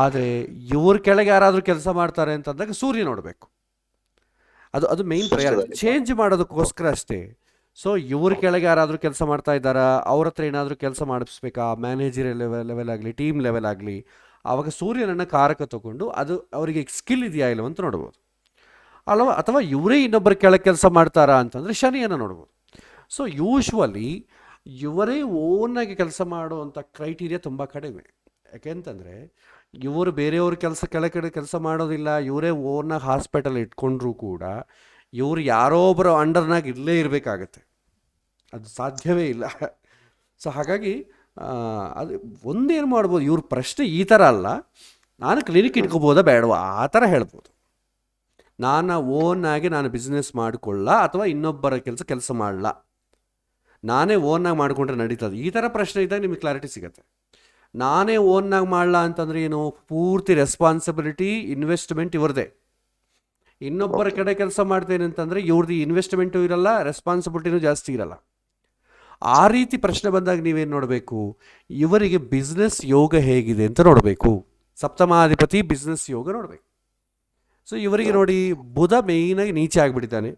ಆದರೆ ಇವ್ರ ಕೆಳಗೆ ಯಾರಾದರೂ ಕೆಲಸ ಮಾಡ್ತಾರೆ ಅಂತಂದಾಗ ಸೂರ್ಯ ನೋಡಬೇಕು. ಅದು ಮೇಯ್ನ್ ಪ್ರಯಾರಿಟಿ. ಚೇಂಜ್ ಮಾಡೋದಕ್ಕೋಸ್ಕರ ಅಷ್ಟೇ. ಸೊ ಇವ್ರ ಕೆಳಗೆ ಯಾರಾದರೂ ಕೆಲಸ ಮಾಡ್ತಾ ಇದ್ದಾರಾ, ಅವ್ರ ಹತ್ರ ಏನಾದರೂ ಕೆಲಸ ಮಾಡಿಸ್ಬೇಕಾ, ಮ್ಯಾನೇಜರ್ ಲೆವೆಲ್ ಆಗಲಿ, ಟೀಮ್ ಲೆವೆಲ್ ಆಗಲಿ, ಆವಾಗ ಸೂರ್ಯನನ್ನು ಕಾರಕ ತಗೊಂಡು ಅದು ಅವರಿಗೆ ಸ್ಕಿಲ್ ಇದೆಯಾ ಇಲ್ಲವ ಅಂತ ನೋಡ್ಬೋದು. ಅಥವಾ ಇವರೇ ಇನ್ನೊಬ್ಬರ ಕೆಳಗೆ ಕೆಲಸ ಮಾಡ್ತಾರಾ ಅಂತಂದರೆ ಶನಿಯನ್ನು ನೋಡ್ಬೋದು. ಸೊ ಯೂಶ್ವಲಿ ಇವರೇ ಓನಾಗಿ ಕೆಲಸ ಮಾಡುವಂಥ ಕ್ರೈಟೀರಿಯಾ ತುಂಬ ಕಡಿಮೆ. ಯಾಕೆಂತಂದರೆ ಇವರು ಬೇರೆಯವ್ರ ಕೆಳಗಡೆ ಕೆಲಸ ಮಾಡೋದಿಲ್ಲ. ಇವರೇ ಓನಾಗಿ ಹಾಸ್ಪಿಟಲ್ ಇಟ್ಕೊಂಡ್ರೂ ಕೂಡ ಇವರು ಯಾರೋ ಒಬ್ಬರ ಅಂಡರ್ನಾಗ ಇರಲೇ ಇರಬೇಕಾಗತ್ತೆ, ಅದು ಸಾಧ್ಯವೇ ಇಲ್ಲ. ಸೊ ಹಾಗಾಗಿ ಅದು ಒಂದೇನು ಮಾಡ್ಬೋದು, ಇವ್ರ ಪ್ರಶ್ನೆ ಈ ಥರ ಅಲ್ಲ, ನಾನು ಕ್ಲಿನಿಕ್ ಇಟ್ಕೋಬೋದಾ ಬೇಡವಾ ಆ ಥರ ಹೇಳ್ಬೋದು. ನಾನು ಬಿಸ್ನೆಸ್ ಮಾಡಿಕೊಳ್ಳ ಅಥವಾ ಇನ್ನೊಬ್ಬರ ಕೆಲಸ ಮಾಡಲ್ಲ, ನಾನೇ ಓನ್ನಾಗಿ ಮಾಡಿಕೊಂಡ್ರೆ ನಡೀತದೆ, ಈ ಥರ ಪ್ರಶ್ನೆ ಇದ್ದಾಗ ನಿಮಗೆ ಕ್ಲಾರಿಟಿ ಸಿಗುತ್ತೆ. ನಾನೇ ಓನ್ನಾಗಿ ಮಾಡಲ್ಲ ಅಂತಂದರೆ ಏನು, ಪೂರ್ತಿ ರೆಸ್ಪಾನ್ಸಿಬಿಲಿಟಿ ಇನ್ವೆಸ್ಟ್ಮೆಂಟ್ ಇವ್ರದೇ. ಇನ್ನೊಬ್ಬರ ಕಡೆ ಕೆಲಸ ಮಾಡ್ತೇನೆ ಅಂತಂದರೆ ಇವ್ರದ್ದು ಇನ್ವೆಸ್ಟ್ಮೆಂಟು ಇರಲ್ಲ, ರೆಸ್ಪಾನ್ಸಿಬಿಲಿಟಿನೂ ಜಾಸ್ತಿ ಇರಲ್ಲ. ಆ ರೀತಿ ಪ್ರಶ್ನೆ ಬಂದಾಗ ನೀವೇನು ನೋಡಬೇಕು, ಇವರಿಗೆ ಬಿಸ್ನೆಸ್ ಯೋಗ ಹೇಗಿದೆ ಅಂತ ನೋಡಬೇಕು. ಸಪ್ತಮಾಧಿಪತಿ ಬಿಸ್ನೆಸ್ ಯೋಗ ನೋಡಬೇಕು. ಸೊ ಇವರಿಗೆ ನೋಡಿ, ಬುಧ ಮೇಯ್ನಾಗಿ ನೀಚೆ ಆಗಿಬಿಟ್ಟಿದ್ದಾನೆ.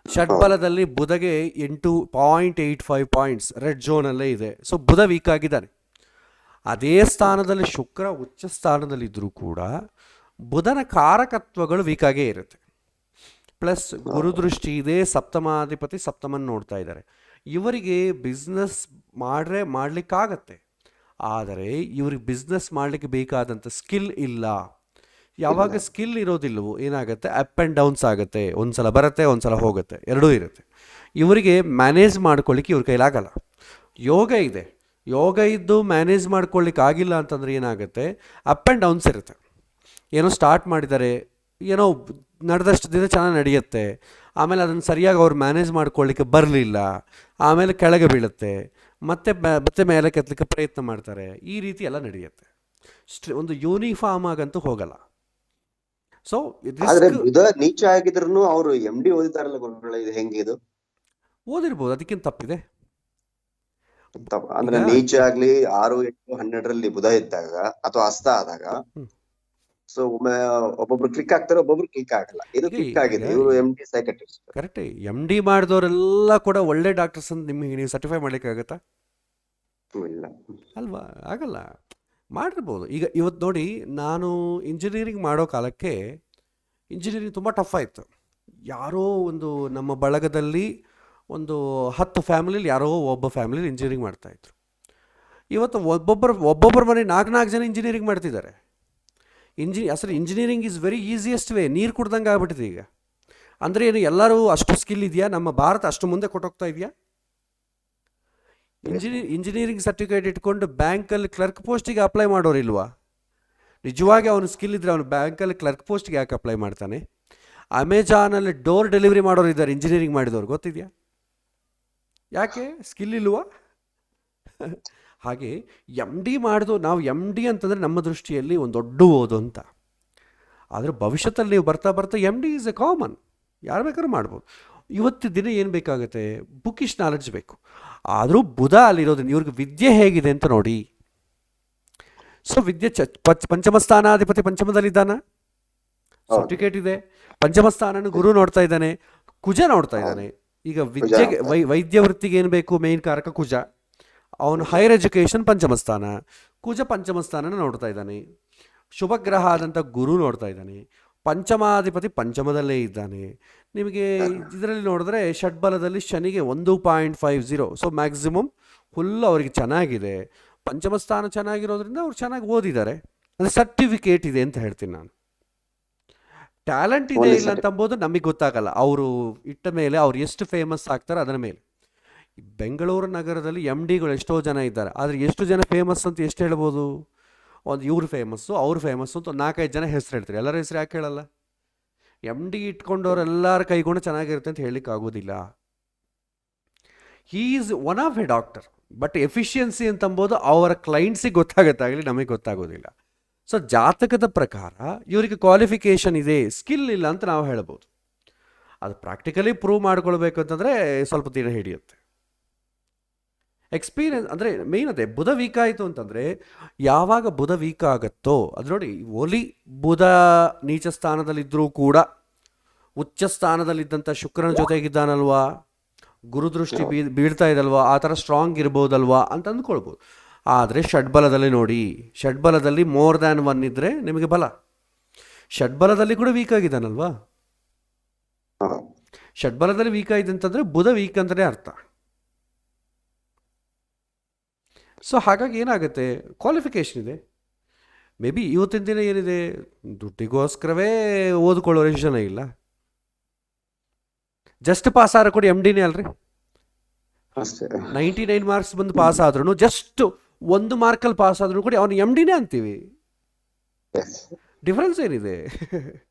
ಷಡ್ಬಲದಲ್ಲಿ ಬುಧಗೆ 8.85 ಪಾಯಿಂಟ್ಸ್ ರೆಡ್ ಝೋನಲ್ಲೇ ಇದೆ. ಸೊ ಬುಧ ವೀಕ್ ಆಗಿದ್ದಾನೆ. ಅದೇ ಸ್ಥಾನದಲ್ಲಿ ಶುಕ್ರ ಉಚ್ಚ ಸ್ಥಾನದಲ್ಲಿದ್ದರೂ ಕೂಡ ಬುಧನ ಕಾರಕತ್ವಗಳು ವೀಕಾಗೇ ಇರುತ್ತೆ. ಪ್ಲಸ್ ಗುರುದೃಷ್ಟಿ ಇದೆ, ಸಪ್ತಮಾಧಿಪತಿ ಸಪ್ತಮನ್ನು ನೋಡ್ತಾ ಇದ್ದಾರೆ. ಇವರಿಗೆ ಬಿಸ್ನೆಸ್ ಮಾಡಲಿಕ್ಕಾಗತ್ತೆ, ಆದರೆ ಇವ್ರಿಗೆ ಬಿಸ್ನೆಸ್ ಮಾಡಲಿಕ್ಕೆ ಬೇಕಾದಂಥ ಸ್ಕಿಲ್ ಇಲ್ಲ. ಯಾವಾಗ ಸ್ಕಿಲ್ ಇರೋದಿಲ್ಲವೋ ಏನಾಗುತ್ತೆ, ಅಪ್ ಆ್ಯಂಡ್ ಡೌನ್ಸ್ ಆಗುತ್ತೆ. ಒಂದು ಸಲ ಬರುತ್ತೆ, ಒಂದು ಸಲ ಹೋಗುತ್ತೆ, ಎರಡೂ ಇರುತ್ತೆ. ಇವರಿಗೆ ಮ್ಯಾನೇಜ್ ಮಾಡ್ಕೊಳ್ಳಿಕ್ಕೆ ಇವ್ರ ಕೈಲಾಗಲ್ಲ. ಯೋಗ ಇದೆ, ಯೋಗ ಇದ್ದು ಮ್ಯಾನೇಜ್ ಮಾಡ್ಕೊಳ್ಳಿಕ್ಕೆ ಆಗಿಲ್ಲ ಅಂತಂದರೆ ಏನಾಗುತ್ತೆ, ಅಪ್ ಆ್ಯಂಡ್ ಡೌನ್ಸ್ ಇರುತ್ತೆ. ಏನೋ ಸ್ಟಾರ್ಟ್ ಮಾಡಿದ್ದಾರೆ, ಏನೋ ನಡೆದಷ್ಟು ದಿನ ಚೆನ್ನಾಗಿ ನಡೆಯುತ್ತೆ, ಆಮೇಲೆ ಅದನ್ನು ಸರಿಯಾಗಿ ಅವ್ರು ಮ್ಯಾನೇಜ್ ಮಾಡ್ಕೊಳ್ಳಿಕ್ಕೆ ಬರಲಿಲ್ಲ, ಆಮೇಲೆ ಕೆಳಗೆ ಬೀಳುತ್ತೆ, ಮತ್ತೆ ಮೇಲೆ ಕೆತ್ತಲಿಕ್ಕೆ ಪ್ರಯತ್ನ ಮಾಡ್ತಾರೆ. ಈ ರೀತಿ ಎಲ್ಲ ನಡೆಯುತ್ತೆ. ಒಂದು ಯೂನಿಫಾರ್ಮ್ ಆಗಂತೂ ಹೋಗಲ್ಲ. ಸೊ ಆದ್ರೆ ರಿಸ್ಕ್ ಬುಧ ನೀಚ ಆಗಿದ್ರು ಅವರು MD ಓದಿದಾರಲ್ಲ ಗುರುಗಳೇ, ಇದು ಹೆಂಗೆ ಇದು? ಓದಿರ್ಬೋದು, ಅದಕ್ಕಿಂತ ತಪ್ಪಿದೆ. ಅಂದ್ರೆ ಈಗ ನೀಚ ಆಗ್ಲಿ 6, 8, 12ರಲ್ಲಿ ಬುಧ ಇದ್ದಾಗ ಅಥವಾ ಹಸ್ತ ಆದಾಗ ಹ್ಮ್. ಸೊ ಒಬ್ಬೊಬ್ರು ಕ್ಲಿಕ್ ಆಗ್ತಾರೆ, ಒಬ್ಬೊಬ್ರು ಕ್ಲಿಕ್ ಆಗಲ್ಲ. ಇದು ಈಗ ಕ್ಲಿಕ್ ಆಗಿದೆ. ಈಗ ಇವರು MD ಸೈಕಟ್ರಿಸ್ಟ್. ಕರೆಕ್ಟ್. MD ಮಾಡಿದವರೆಲ್ಲ ಕೂಡ ಒಳ್ಳೆ ಡಾಕ್ಟರ್ಸ್ ಅಂತ ನಿಮಗೆ ನೀವು ಸರ್ಟಿಫೈ ಮಾಡ್ಲಿಕ್ಕಾಗತ್ತಾ? ಇಲ್ಲ. ಅಲ್ವಾ, ಆಗಲ್ಲ. ಮಾಡಿರ್ಬೋದು. ಈಗ ಇವತ್ತು ನೋಡಿ, ನಾನು ಇಂಜಿನಿಯರಿಂಗ್ ಮಾಡೋ ಕಾಲಕ್ಕೆ ಇಂಜಿನಿಯರಿಂಗ್ ತುಂಬ ಟಫ್ ಆಯಿತು. ಯಾರೋ ಒಂದು ನಮ್ಮ ಬಳಗದಲ್ಲಿ ಒಂದು 10 ಫ್ಯಾಮಿಲಿಲಿ ಯಾರೋ ಒಬ್ಬ ಫ್ಯಾಮಿಲಿಲಿ ಇಂಜಿನಿಯರಿಂಗ್ ಮಾಡ್ತಾಯಿದ್ರು. ಇವತ್ತು ಒಬ್ಬೊಬ್ಬರ ಮನೆ 4 ಜನ ಇಂಜಿನಿಯರಿಂಗ್ ಮಾಡ್ತಿದ್ದಾರೆ. ಅಸಲು engineering is very easiest way. ನೀರು ಕುಡ್ದಂಗೆ ಆಗ್ಬಿಟ್ಟಿದೆ ಈಗ. ಅಂದರೆ ಏನು, ಎಲ್ಲರೂ ಅಷ್ಟು ಸ್ಕಿಲ್ ಇದೆಯಾ? ನಮ್ಮ ಭಾರತ ಅಷ್ಟು ಮುಂದೆ ಕೊಟ್ಟೋಗ್ತಾ ಇದೆಯಾ? ಇಂಜಿನಿಯರಿಂಗ್ ಸರ್ಟಿಫಿಕೇಟ್ ಇಟ್ಕೊಂಡು ಬ್ಯಾಂಕಲ್ಲಿ ಕ್ಲರ್ಕ್ ಪೋಸ್ಟಿಗೆ ಅಪ್ಲೈ ಮಾಡೋರಿಲ್ವಾ? ನಿಜವಾಗಿ ಅವನು ಸ್ಕಿಲ್ ಇದ್ದರೆ ಅವನು ಬ್ಯಾಂಕಲ್ಲಿ ಕ್ಲರ್ಕ್ ಪೋಸ್ಟ್ಗೆ ಯಾಕೆ ಅಪ್ಲೈ ಮಾಡ್ತಾನೆ? ಅಮೆಜಾನಲ್ಲಿ ಡೋರ್ ಡೆಲಿವರಿ ಮಾಡೋರು ಇದ್ದಾರೆ ಇಂಜಿನಿಯರಿಂಗ್ ಮಾಡಿದವರು, ಗೊತ್ತಿದೆಯಾ? ಯಾಕೆ? ಸ್ಕಿಲ್ ಇಲ್ವಾ? ಹಾಗೆ MD ಮಾಡಿದು ನಾವು MD ಅಂತಂದರೆ ನಮ್ಮ ದೃಷ್ಟಿಯಲ್ಲಿ ಒಂದು ದೊಡ್ಡ ಓದು ಅಂತ. ಆದರೆ ಭವಿಷ್ಯದಲ್ಲಿ ನೀವು ಬರ್ತಾ ಬರ್ತಾ MD ಈಸ್ ಎ ಕಾಮನ್, ಯಾರು ಬೇಕಾದ್ರೂ ಮಾಡ್ಬೋದು. ಇವತ್ತು ದಿನ ಏನು ಬೇಕಾಗುತ್ತೆ? ಬುಕ್ಕಿಶ್ ನಾಲೆಡ್ಜ್ ಬೇಕು. ಆದರೂ ಬುಧ ಅಲ್ಲಿರೋದ್ರಿಂದ ಇವ್ರಿಗೆ ವಿದ್ಯೆ ಹೇಗಿದೆ ಅಂತ ನೋಡಿ. ಸೊ ವಿದ್ಯೆ ಪಂಚಮ ಸ್ಥಾನಾಧಿಪತಿ ಪಂಚಮದಲ್ಲಿದ್ದಾನ, ಸರ್ಟಿಫಿಕೇಟ್ ಇದೆ. ಪಂಚಮ ಸ್ಥಾನನ ಗುರು ನೋಡ್ತಾ ಇದ್ದಾನೆ, ಕುಜ ನೋಡ್ತಾ ಇದ್ದಾನೆ. ಈಗ ವಿದ್ಯೆಗೆ ವೈದ್ಯ ವೃತ್ತಿಗೆ ಏನು ಬೇಕು? ಮೇನ್ ಕಾರಕ ಕುಜ. ಅವನು ಹೈಯರ್ ಎಜುಕೇಷನ್ ಪಂಚಮ ಸ್ಥಾನ, ಕುಜ ಪಂಚಮ ಸ್ಥಾನನ ನೋಡ್ತಾ ಇದ್ದಾನೆ. ಶುಭಗ್ರಹ ಆದಂಥ ಗುರು ನೋಡ್ತಾ ಇದ್ದಾನೆ. ಪಂಚಮಾಧಿಪತಿ ಪಂಚಮದಲ್ಲೇ ಇದ್ದಾನೆ. ನಿಮಗೆ ಇದರಲ್ಲಿ ನೋಡಿದ್ರೆ ಷಡ್ಬಲದಲ್ಲಿ ಶನಿಗೆ 1.50. ಸೊ ಮ್ಯಾಕ್ಸಿಮಮ್ ಫುಲ್ ಅವರಿಗೆ ಚೆನ್ನಾಗಿದೆ. ಪಂಚಮ ಸ್ಥಾನ ಚೆನ್ನಾಗಿರೋದ್ರಿಂದ ಅವ್ರು ಚೆನ್ನಾಗಿ ಓದಿದ್ದಾರೆ. ಅಂದರೆ ಸರ್ಟಿಫಿಕೇಟ್ ಇದೆ ಅಂತ ಹೇಳ್ತೀನಿ ನಾನು. ಟ್ಯಾಲೆಂಟ್ ಇದೆ ಇಲ್ಲ ಅಂತ ಅಂಬೋದು ನಮಗೆ ಗೊತ್ತಾಗಲ್ಲ. ಅವರು ಇಟ್ಟ ಮೇಲೆ ಅವ್ರು ಎಷ್ಟು ಫೇಮಸ್ ಆಗ್ತಾರೆ ಅದರ ಮೇಲೆ. ಬೆಂಗಳೂರು ನಗರದಲ್ಲಿ MDಗಳು ಎಷ್ಟೋ ಜನ ಇದ್ದಾರೆ, ಆದರೆ ಎಷ್ಟು ಜನ ಫೇಮಸ್ ಅಂತ ಎಷ್ಟು ಹೇಳ್ಬೋದು? ಒಂದು ಇವ್ರು ಫೇಮಸ್ಸು, ಅವ್ರು ಫೇಮಸ್ಸು ಅಂತ 4-5 ಜನ ಹೆಸರು ಹೇಳ್ತಾರೆ. ಎಲ್ಲರ ಹೆಸರು ಯಾಕೆ ಹೇಳಲ್ಲ? MD ಇಟ್ಕೊಂಡವ್ರೆಲ್ಲರ ಕೈಗುಣ ಚೆನ್ನಾಗಿರುತ್ತೆ ಅಂತ ಹೇಳಲಿಕ್ಕೆ ಆಗೋದಿಲ್ಲ. He is one of a doctor, but efficiency ಅಂತಂಬೋದು ಅವರ ಕ್ಲೈಂಟ್ಸಿಗೆ ಗೊತ್ತಾಗತ್ತಾಗಲಿ, ನಮಗೆ ಗೊತ್ತಾಗೋದಿಲ್ಲ. ಸೊ ಜಾತಕದ ಪ್ರಕಾರ ಇವರಿಗೆ ಕ್ವಾಲಿಫಿಕೇಷನ್ ಇದೆ, ಸ್ಕಿಲ್ ಇಲ್ಲ ಅಂತ ನಾವು ಹೇಳ್ಬೋದು. ಅದು ಪ್ರಾಕ್ಟಿಕಲಿ ಪ್ರೂವ್ ಮಾಡ್ಕೊಳ್ಬೇಕು ಅಂತಂದರೆ ಸ್ವಲ್ಪ ದಿನ ಹಿಡಿಯುತ್ತೆ. ಎಕ್ಸ್ಪೀರಿಯನ್ಸ್ ಅಂದರೆ ಮೇಯ್ನ್ ಅದೇ. ಬುಧ ವೀಕ್ ಆಯಿತು ಅಂತಂದರೆ, ಯಾವಾಗ ಬುಧ ವೀಕ್ ಆಗುತ್ತೋ ಅದು ನೋಡಿ, ಓಲಿ ಬುಧ ನೀಚ ಸ್ಥಾನದಲ್ಲಿದ್ದರೂ ಕೂಡ ಉಚ್ಚ ಸ್ಥಾನದಲ್ಲಿದ್ದಂಥ ಶುಕ್ರನ ಜೊತೆಗಿದ್ದಾನಲ್ವಾ, ಗುರುದೃಷ್ಟಿ ಬೀಳ್ತಾ ಇದಲ್ವಾ, ಆ ಥರ ಸ್ಟ್ರಾಂಗ್ ಇರ್ಬೋದಲ್ವಾ ಅಂತ ಅಂದ್ಕೊಳ್ಬೋದು. ಆದರೆ ಷಡ್ಬಲದಲ್ಲಿ ನೋಡಿ, ಷಡ್ಬಲದಲ್ಲಿ ಮೋರ್ ದ್ಯಾನ್ 1 ಇದ್ದರೆ ನಿಮಗೆ ಬಲ. ಷಡ್ಬಲದಲ್ಲಿ ಕೂಡ ವೀಕ್ ಆಗಿದ್ದಾನಲ್ವಾ. ಷಡ್ಬಲದಲ್ಲಿ ವೀಕ್ ಆಗಿದೆ ಅಂತಂದರೆ ಬುಧ ವೀಕ್ ಅಂತಲೇ ಅರ್ಥ. ಸೊ ಹಾಗಾಗಿ ಏನಾಗುತ್ತೆ, ಕ್ವಾಲಿಫಿಕೇಷನ್ ಇದೆ. ಮೇ ಬಿ ಇವತ್ತಿನ ದಿನ ಏನಿದೆ, ದುಡ್ಡಿಗೋಸ್ಕರವೇ ಓದ್ಕೊಳ್ಳೋ ಜನ ಇಲ್ಲ. ಜಸ್ಟ್ ಪಾಸ್ ಆದ್ರೆ ಕೂಡ MDನೇ ಅಲ್ರಿ. 99 ಮಾರ್ಕ್ಸ್ ಬಂದು ಪಾಸ್ ಆದ್ರೂ, ಜಸ್ಟ್ 1 ಮಾರ್ಕಲ್ಲಿ ಪಾಸ್ ಆದ್ರೂ ಕೂಡ ಅವನು MDನೇ ಅಂತೀವಿ. ಡಿಫ್ರೆನ್ಸ್ ಏನಿದೆ?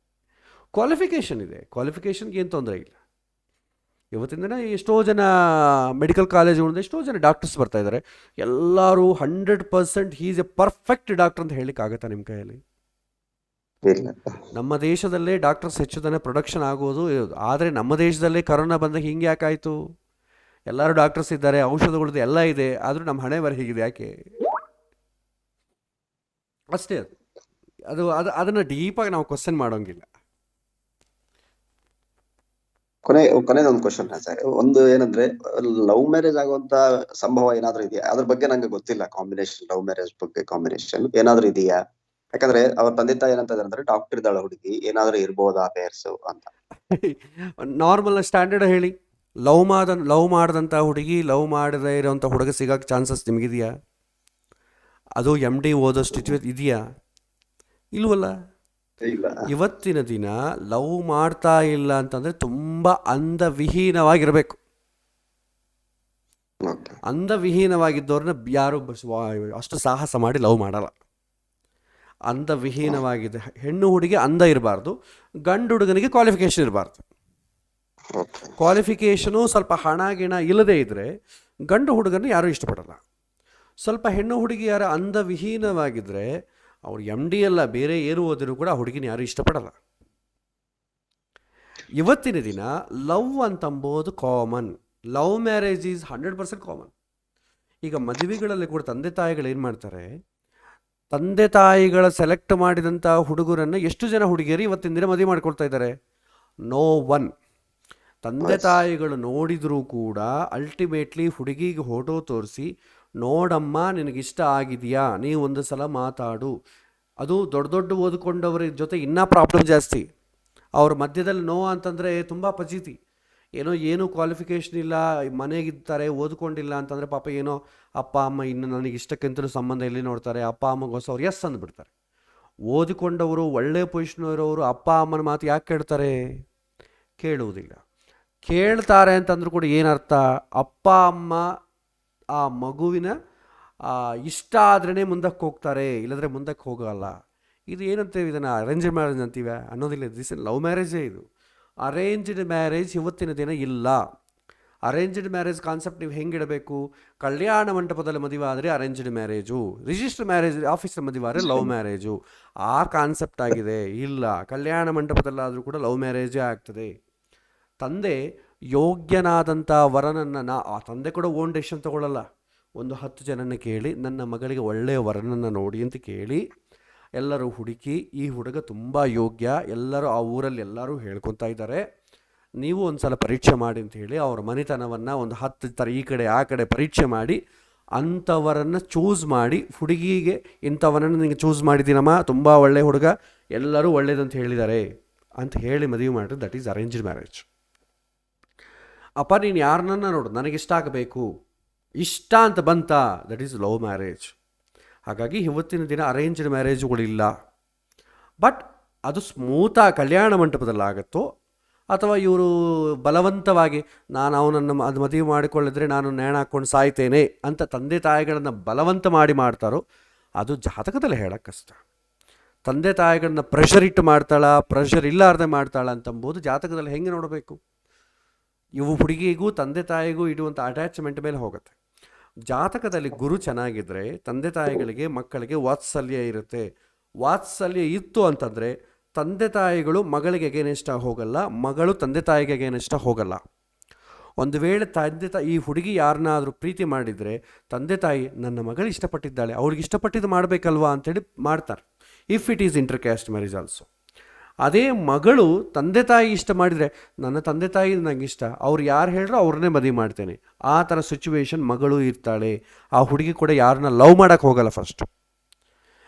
ಕ್ವಾಲಿಫಿಕೇಷನ್ ಇದೆ. ಕ್ವಾಲಿಫಿಕೇಷನ್ಗೆ ಏನು ತೊಂದರೆ ಇಲ್ಲ. ಇವತ್ತಿನ ದಿನ ಎಷ್ಟೋ ಜನ ಮೆಡಿಕಲ್ ಕಾಲೇಜುಗಳಿಂದ ಎಷ್ಟೋ ಜನ ಡಾಕ್ಟರ್ಸ್ ಬರ್ತಾ ಇದ್ದಾರೆ. ಎಲ್ಲರೂ 100% ಈಸ್ ಎ ಪರ್ಫೆಕ್ಟ್ ಡಾಕ್ಟರ್ ಅಂತ ಹೇಳಲಿಕ್ಕಾಗತ್ತಾ ನಿಮ್ಮ ಕೈಯಲ್ಲಿ? ನಮ್ಮ ದೇಶದಲ್ಲೇ ಡಾಕ್ಟರ್ಸ್ ಹೆಚ್ಚು ಜನ ಪ್ರೊಡಕ್ಷನ್ ಆಗೋದು. ಆದರೆ ನಮ್ಮ ದೇಶದಲ್ಲೇ ಕರೋನಾ ಬಂದಾಗ ಹಿಂಗೆ ಯಾಕಾಯಿತು? ಎಲ್ಲರೂ ಡಾಕ್ಟರ್ಸ್ ಇದ್ದಾರೆ, ಔಷಧಗಳದ್ದು ಎಲ್ಲ ಇದೆ, ಆದರೂ ನಮ್ಮ ಹಣೆ ಬರ ಹೀಗಿದೆ ಯಾಕೆ? ಅಷ್ಟೇ. ಅದನ್ನು ಡೀಪಾಗಿ ನಾವು ಕ್ವಶನ್ ಮಾಡೋಂಗಿಲ್ಲ. ಕೊನೆದೊಂದು ಕ್ವಶನ್ ಸರ್. ಒಂದು ಏನಂದ್ರೆ, ಲವ್ ಮ್ಯಾರೇಜ್ ಆಗುವಂತ ಸಂಭವ ಏನಾದ್ರೂ ಇದೆಯಾ? ಅದ್ರ ಬಗ್ಗೆ ನಂಗೆ ಗೊತ್ತಿಲ್ಲ. ಕಾಂಬಿನೇಷನ್, ಲವ್ ಮ್ಯಾರೇಜ್ ಬಗ್ಗೆ ಕಾಂಬಿನೇಷನ್ ಏನಾದ್ರೂ ಇದೆಯಾ? ಯಾಕಂದ್ರೆ ಅವ್ರ ತಂದೆ ತಾಯಿ ಏನಂತ ಅಂದ್ರೆ, ಡಾಕ್ಟರ್ ಇದ್ದಾಳ ಹುಡುಗಿ, ಏನಾದ್ರೂ ಇರ್ಬೋದಾ ಪೇರ್ಸ್ ಅಂತ. ನಾರ್ಮಲ್ ಸ್ಟ್ಯಾಂಡರ್ಡ್ ಹೇಳಿ. ಲವ್ ಮಾಡಿದಂಥ ಹುಡುಗಿ ಲವ್ ಮಾಡದೇ ಇರೋಂಥ ಹುಡುಗ ಸಿಗೋಕ್ಕೆ ಚಾನ್ಸಸ್ ನಿಮಗಿದೆಯಾ? ಅದು MD ಓದೋಷ್ಟು ಇದೆಯಾ? ಇಲ್ವಲ್ಲ. ಇವತ್ತಿನ ದಿನ ಲವ್ ಮಾಡ್ತಾ ಇಲ್ಲ ಅಂತಂದರೆ ತುಂಬ ಅಂಧವಿಹೀನವಾಗಿರಬೇಕು. ಅಂಧವಿಹೀನವಾಗಿದ್ದವ್ರನ್ನ ಯಾರು ಅಷ್ಟು ಸಾಹಸ ಮಾಡಿ ಲವ್ ಮಾಡಲ್ಲ. ಅಂಧವಿಹೀನವಾಗಿದೆ ಹೆಣ್ಣು ಹುಡುಗಿ ಅಂಧ ಇರಬಾರ್ದು, ಗಂಡು ಹುಡುಗನಿಗೆ ಕ್ವಾಲಿಫಿಕೇಷನ್ ಇರಬಾರ್ದು. ಕ್ವಾಲಿಫಿಕೇಷನು ಸ್ವಲ್ಪ ಹಣ ಗಿಣ ಇಲ್ಲದೇ ಇದ್ದರೆ ಗಂಡು ಹುಡುಗನ ಯಾರೂ ಇಷ್ಟಪಡಲ್ಲ. ಸ್ವಲ್ಪ ಹೆಣ್ಣು ಹುಡುಗಿ ಯಾರು ಅಂಧವಿಹೀನವಾಗಿದ್ದರೆ ಅವ್ರು MD ಅಲ್ಲ, ಬೇರೆ ಏನು ಓದಿದ್ರು ಕೂಡ ಆ ಹುಡುಗಿನ ಯಾರು ಇಷ್ಟಪಡಲ್ಲ. ಇವತ್ತಿನ ದಿನ ಲವ್ ಅಂತಂಬೋದು common. Love marriage is 100% common. ಈಗ ಮದುವೆಗಳಲ್ಲಿ ಕೂಡ ತಂದೆ ತಾಯಿಗಳು ಏನು ಮಾಡ್ತಾರೆ, ತಂದೆ ತಾಯಿಗಳ ಸೆಲೆಕ್ಟ್ ಮಾಡಿದಂಥ ಹುಡುಗರನ್ನು ಎಷ್ಟು ಜನ ಹುಡುಗಿಯರು ಇವತ್ತಿನ ದಿನ ಮದುವೆ ಮಾಡ್ಕೊಳ್ತಾ ಇದ್ದಾರೆ? No one. ತಂದೆ ತಾಯಿಗಳು ನೋಡಿದರೂ ಕೂಡ ಅಲ್ಟಿಮೇಟ್ಲಿ ಹುಡುಗಿಗೆ ಫೋಟೋ ತೋರಿಸಿ, ನೋಡಮ್ಮ ನಿನಗಿಷ್ಟ ಆಗಿದೆಯಾ, ನೀವು ಒಂದು ಸಲ ಮಾತಾಡು. ಅದು ದೊಡ್ಡ ದೊಡ್ಡ ಓದ್ಕೊಂಡವ್ರ ಜೊತೆ ಇನ್ನೂ ಪ್ರಾಬ್ಲಮ್ ಜಾಸ್ತಿ. ಅವ್ರ ಮಧ್ಯದಲ್ಲಿ ನೋ ಅಂತಂದರೆ ತುಂಬ ಫಜೀತಿ. ಏನು ಕ್ವಾಲಿಫಿಕೇಷನ್ ಇಲ್ಲ, ಮನೆಗಿರ್ತಾರೆ, ಓದ್ಕೊಂಡಿಲ್ಲ ಅಂತಂದರೆ ಪಾಪ ಏನೋ ಅಪ್ಪ ಅಮ್ಮ ಇನ್ನು ನನಗೆ ಇಷ್ಟಕ್ಕಿಂತಲೂ ಸಂಬಂಧ ಎಲ್ಲಿ ನೋಡ್ತಾರೆ, ಅಪ್ಪ ಅಮ್ಮಗೋಸ್ಕರ ಅವ್ರು ಎಸ್ ಅಂದ್ಬಿಡ್ತಾರೆ. ಓದಿಕೊಂಡವರು, ಒಳ್ಳೆ ಪೊಸಿಷನ್ ಇರೋರು ಅಪ್ಪ ಅಮ್ಮನ ಮಾತು ಯಾಕೆ ಕೇಳ್ತಾರೆ? ಕೇಳುವುದಿಲ್ಲ. ಕೇಳ್ತಾರೆ ಅಂತಂದ್ರೂ ಕೂಡ ಏನರ್ಥ? ಅಪ್ಪ ಅಮ್ಮ ಆ ಮಗುವಿನ ಇಷ್ಟ ಆದ್ರೇ ಮುಂದಕ್ಕೆ ಹೋಗ್ತಾರೆ, ಇಲ್ಲದ್ರೆ ಮುಂದಕ್ಕೆ ಹೋಗಲ್ಲ. ಇದು ಏನಂತೇವೆ, ಇದನ್ನು ಅರೇಂಜ್ ಮ್ಯಾರೇಜ್ ಅಂತೀವಿ ಅನ್ನೋದಿಲ್ಲ. ದಿಸ್ ಲವ್ ಮ್ಯಾರೇಜೇ ಇದು. ಅರೇಂಜ್ಡ್ ಮ್ಯಾರೇಜ್ ಇವತ್ತಿನ ದಿನ ಇಲ್ಲ. ಅರೇಂಜ್ಡ್ ಮ್ಯಾರೇಜ್ ಕಾನ್ಸೆಪ್ಟ್ ನೀವು ಹೆಂಗಿಡಬೇಕು? ಕಲ್ಯಾಣ ಮಂಟಪದಲ್ಲಿ ಮದುವೆ ಆದರೆ ಅರೇಂಜ್ಡ್ ಮ್ಯಾರೇಜು, ರಿಜಿಸ್ಟರ್ ಮ್ಯಾರೇಜ್ ಆಫೀಸಲ್ಲಿ ಮದುವೆ ಆದರೆ ಲವ್ ಮ್ಯಾರೇಜು, ಆ ಕಾನ್ಸೆಪ್ಟ್ ಆಗಿದೆ. ಇಲ್ಲ, ಕಲ್ಯಾಣ ಮಂಟಪದಲ್ಲಾದರೂ ಕೂಡ ಲವ್ ಮ್ಯಾರೇಜೇ ಆಗ್ತದೆ. ತಂದೆ ಯೋಗ್ಯನಾದಂಥ ವರನನ್ನು ಆ ತಂದೆ ಕೂಡ ಓನ್ ಡೆಸಿಷನ್ ತಗೊಳ್ಳಲ್ಲ. ಒಂದು 10 ಜನನ ಕೇಳಿ ನನ್ನ ಮಗಳಿಗೆ ಒಳ್ಳೆಯ ವರನನ್ನು ನೋಡಿ ಅಂತ ಕೇಳಿ ಎಲ್ಲರೂ ಹುಡುಕಿ, ಈ ಹುಡುಗ ತುಂಬ ಯೋಗ್ಯ, ಎಲ್ಲರೂ ಆ ಊರಲ್ಲಿ ಎಲ್ಲರೂ ಹೇಳ್ಕೊತಾ ಇದ್ದಾರೆ, ನೀವು ಒಂದು ಸಲ ಪರೀಕ್ಷೆ ಮಾಡಿ ಅಂತ ಹೇಳಿ ಅವ್ರ ಮನೆತನವನ್ನು ಒಂದು 10 ಥರ ಈ ಕಡೆ ಆ ಕಡೆ ಪರೀಕ್ಷೆ ಮಾಡಿ ಅಂಥವರನ್ನು ಚೂಸ್ ಮಾಡಿ, ಹುಡುಗಿಗೆ ಇಂಥವನನ್ನು ನಿಮಗೆ ಚೂಸ್ ಮಾಡಿದ್ದೀನಮ್ಮ, ತುಂಬ ಒಳ್ಳೆಯ ಹುಡುಗ, ಎಲ್ಲರೂ ಒಳ್ಳೇದಂತ ಹೇಳಿದ್ದಾರೆ ಅಂತ ಹೇಳಿ ಮದುವೆ ಮಾಡಿದ್ರೆ ದಟ್ ಈಸ್ ಅರೇಂಜ್ಡ್ ಮ್ಯಾರೇಜ್. ಅಪ್ಪ ನೀನು ಯಾರನ್ನ ನೋಡು, ನನಗಿಷ್ಟ ಆಗಬೇಕು, ಇಷ್ಟ ಅಂತ ಬಂತ, ದಟ್ ಈಸ್ ಲವ್ ಮ್ಯಾರೇಜ್. ಹಾಗಾಗಿ ಇವತ್ತಿನ ದಿನ ಅರೇಂಜ್ಡ್ ಮ್ಯಾರೇಜುಗಳಿಲ್ಲ. ಬಟ್ ಅದು ಸ್ಮೂತಾಗಿ ಕಲ್ಯಾಣ ಮಂಟಪದಲ್ಲಾಗತ್ತೋ ಅಥವಾ ಇವರು ಬಲವಂತವಾಗಿ ನಾನು ಅವನನ್ನು ಅದು ಮದುವೆ ಮಾಡಿಕೊಳ್ಳಿದ್ರೆ ನಾನು ನೇಣ ಹಾಕ್ಕೊಂಡು ಸಾಯ್ತೇನೆ ಅಂತ ತಂದೆ ತಾಯಿಗಳನ್ನು ಬಲವಂತ ಮಾಡ್ತಾರೋ, ಅದು ಜಾತಕದಲ್ಲಿ ಹೇಳೋಕ್ಕೆ ಕಷ್ಟ. ತಂದೆ ತಾಯಿಗಳನ್ನ ಪ್ರೆಷರ್ ಇಟ್ಟು ಮಾಡ್ತಾಳ, ಪ್ರೆಷರ್ ಇಲ್ಲಾರ್ದೆ ಮಾಡ್ತಾಳ ಅಂತಂಬೋದು ಜಾತಕದಲ್ಲಿ ಹೆಂಗೆ ನೋಡಬೇಕು? ಇವು ಹುಡುಗಿಗೂ ತಂದೆ ತಾಯಿಗೂ ಇಡುವಂಥ ಅಟ್ಯಾಚ್ಮೆಂಟ್ ಮೇಲೆ ಹೋಗುತ್ತೆ. ಜಾತಕದಲ್ಲಿ ಗುರು ಚೆನ್ನಾಗಿದ್ದರೆ ತಂದೆ ತಾಯಿಗಳಿಗೆ ಮಕ್ಕಳಿಗೆ ವಾತ್ಸಲ್ಯ ಇರುತ್ತೆ. ವಾತ್ಸಲ್ಯ ಇತ್ತು ಅಂತಂದರೆ ತಂದೆ ತಾಯಿಗಳು ಮಗಳಿಗೆ ಅಗೇನೆಸ್ಟ್ ಹೋಗಲ್ಲ, ಮಗಳು ತಂದೆ ತಾಯಿಗೆ ಅಗೇನೆಸ್ಟ್ ಹೋಗಲ್ಲ. ಒಂದು ವೇಳೆ ಈ ಹುಡುಗಿ ಯಾರನ್ನಾದರೂ ಪ್ರೀತಿ ಮಾಡಿದರೆ ತಂದೆ ತಾಯಿ ನನ್ನ ಮಗಳು ಇಷ್ಟಪಟ್ಟಿದ್ದಾಳೆ, ಅವ್ರಿಗೆ ಇಷ್ಟಪಟ್ಟಿದ್ದು ಮಾಡಬೇಕಲ್ವಾ ಅಂಥೇಳಿ ಮಾಡ್ತಾರೆ. If it is inter caste marriage also. ಅದೇ ಮಗಳು ತಂದೆ ತಾಯಿ ಇಷ್ಟ ಮಾಡಿದರೆ ನನ್ನ ತಂದೆ ತಾಯಿ ನನಗೆ ಇಷ್ಟ, ಅವ್ರು ಯಾರು ಹೇಳಿದ್ರು ಅವ್ರನ್ನೇ ಮದುವೆ ಮಾಡ್ತೇನೆ, ಆ ಥರ ಸಿಚುವೇಶನ್ ಮಗಳು ಇರ್ತಾಳೆ. ಆ ಹುಡುಗಿ ಕೂಡ ಯಾರನ್ನ ಲವ್ ಮಾಡೋಕ್ಕೆ ಹೋಗಲ್ಲ ಫಸ್ಟು.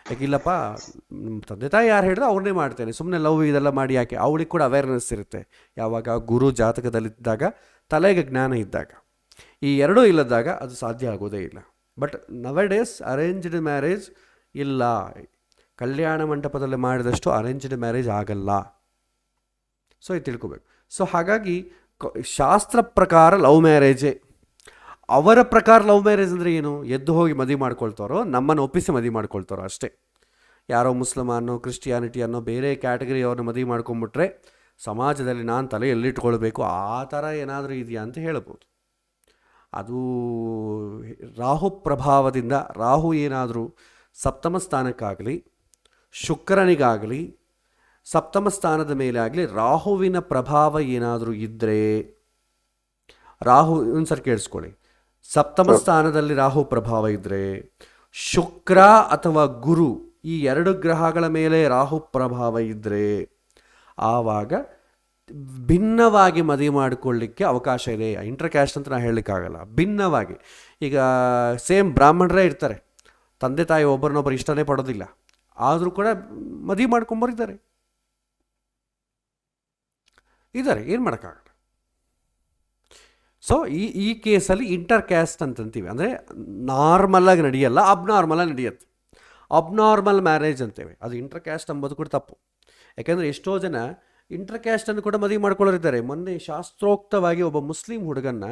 ಯಾಕಿಲ್ಲಪ್ಪ ತಂದೆ ತಾಯಿ ಯಾರು ಹೇಳಿದ್ರು ಅವ್ರನ್ನೇ ಮಾಡ್ತೇನೆ, ಸುಮ್ಮನೆ ಲವ್ ಇದೆಲ್ಲ ಮಾಡಿ ಯಾಕೆ? ಅವಳಿಗೆ ಕೂಡ ಅವೇರ್ನೆಸ್ ಇರುತ್ತೆ. ಯಾವಾಗ ಗುರು ಜಾತಕದಲ್ಲಿದ್ದಾಗ, ತಲೆಗೆ ಜ್ಞಾನ ಇದ್ದಾಗ. ಈ ಎರಡೂ ಇಲ್ಲದಾಗ ಅದು ಸಾಧ್ಯ ಆಗೋದೇ ಇಲ್ಲ. ಬಟ್ ನವಡೇಸ್ ಅರೇಂಜ್ಡ್ ಮ್ಯಾರೇಜ್ ಇಲ್ಲ. ಕಲ್ಯಾಣ ಮಂಟಪದಲ್ಲಿ ಮಾಡಿದಷ್ಟು ಅರೇಂಜ್ಡ್ ಮ್ಯಾರೇಜ್ ಆಗಲ್ಲ. ಸೊ ಇದು ತಿಳ್ಕೊಬೇಕು. ಸೊ ಹಾಗಾಗಿ ಶಾಸ್ತ್ರ ಪ್ರಕಾರ ಲವ್ ಮ್ಯಾರೇಜೇ. ಅವರ ಪ್ರಕಾರ ಲವ್ ಮ್ಯಾರೇಜ್ ಅಂದರೆ ಏನು? ಎದ್ದು ಹೋಗಿ ಮದುವೆ ಮಾಡ್ಕೊಳ್ತಾರೋ, ನಮ್ಮನ್ನು ಒಪ್ಪಿಸಿ ಮದುವೆ ಮಾಡ್ಕೊಳ್ತಾರೋ ಅಷ್ಟೇ. ಯಾರೋ ಮುಸ್ಲಿಮಾನೋ ಕ್ರಿಶ್ಚಿಯಾನಿಟಿ ಅನ್ನೋ ಬೇರೆ ಕ್ಯಾಟಗರಿ ಅವ್ರನ್ನ ಮದುವೆ ಮಾಡ್ಕೊಂಬಿಟ್ರೆ ಸಮಾಜದಲ್ಲಿ ನಾನು ತಲೆ ಎಲ್ಲಿಟ್ಕೊಳ್ಬೇಕು ಆ ಥರ ಏನಾದರೂ ಇದೆಯಾ ಅಂತ ಹೇಳ್ಬೋದು. ಅದು ರಾಹು ಪ್ರಭಾವದಿಂದ, ರಾಹು ಏನಾದರೂ ಸಪ್ತಮ ಸ್ಥಾನಕ್ಕಾಗಲಿ ಶುಕ್ರನಿಗಾಗಲಿ ಸಪ್ತಮ ಸ್ಥಾನದ ಮೇಲೆ ಆಗಲಿ ರಾಹುವಿನ ಪ್ರಭಾವ ಏನಾದರೂ ಇದ್ದರೆ, ರಾಹು ಒಂದ್ಸರಿ ಕೇಳಿಸ್ಕೊಳ್ಳಿ, ಸಪ್ತಮ ಸ್ಥಾನದಲ್ಲಿ ರಾಹು ಪ್ರಭಾವ ಇದ್ದರೆ, ಶುಕ್ರ ಅಥವಾ ಗುರು ಈ 2 ಗ್ರಹಗಳ ಮೇಲೆ ರಾಹು ಪ್ರಭಾವ ಇದ್ದರೆ ಆವಾಗ ಭಿನ್ನವಾಗಿ ಮದುವೆ ಮಾಡಿಕೊಳ್ಳಿಕ್ಕೆ ಅವಕಾಶ ಇದೆ. ಇಂಟರ್ ಕ್ಯಾಸ್ಟ್ ಅಂತ ನಾನು ಹೇಳಲಿಕ್ಕಾಗಲ್ಲ. ಭಿನ್ನವಾಗಿ, ಈಗ ಸೇಮ್ ಬ್ರಾಹ್ಮಣರೇ ಇರ್ತಾರೆ, ತಂದೆ ತಾಯಿ ಒಬ್ಬರನ್ನೊಬ್ಬರು ಇಷ್ಟನೇ ಪಡೋದಿಲ್ಲ, ಆದರೂ ಕೂಡ ಮದುವೆ ಮಾಡ್ಕೊಂಬರಿದ್ದಾರೆ, ಏನು ಮಾಡೋಕ್ಕಾಗಲ್ಲ. ಸೊ ಈ ಕೇಸಲ್ಲಿ ಇಂಟರ್ ಕ್ಯಾಸ್ಟ್ ಅಂತಂತೀವಿ, ಅಂದರೆ ನಾರ್ಮಲಾಗಿ ನಡೆಯಲ್ಲ, ಅಬ್ನಾರ್ಮಲಾಗಿ ನಡೆಯುತ್ತೆ. ಅಬ್ನಾರ್ಮಲ್ ಮ್ಯಾರೇಜ್ ಅಂತೇವೆ, ಅದು ಇಂಟರ್ ಕ್ಯಾಸ್ಟ್ ಅಂಬೋದು ಕೂಡ ತಪ್ಪು. ಯಾಕೆಂದರೆ ಎಷ್ಟೋ ಜನ ಇಂಟರ್ ಕ್ಯಾಸ್ಟನ್ನು ಕೂಡ ಮದುವೆ ಮಾಡ್ಕೊಳ್ಳೋರಿದ್ದಾರೆ. ಮೊನ್ನೆ ಶಾಸ್ತ್ರೋಕ್ತವಾಗಿ ಒಬ್ಬ ಮುಸ್ಲಿಂ ಹುಡುಗನ್ನ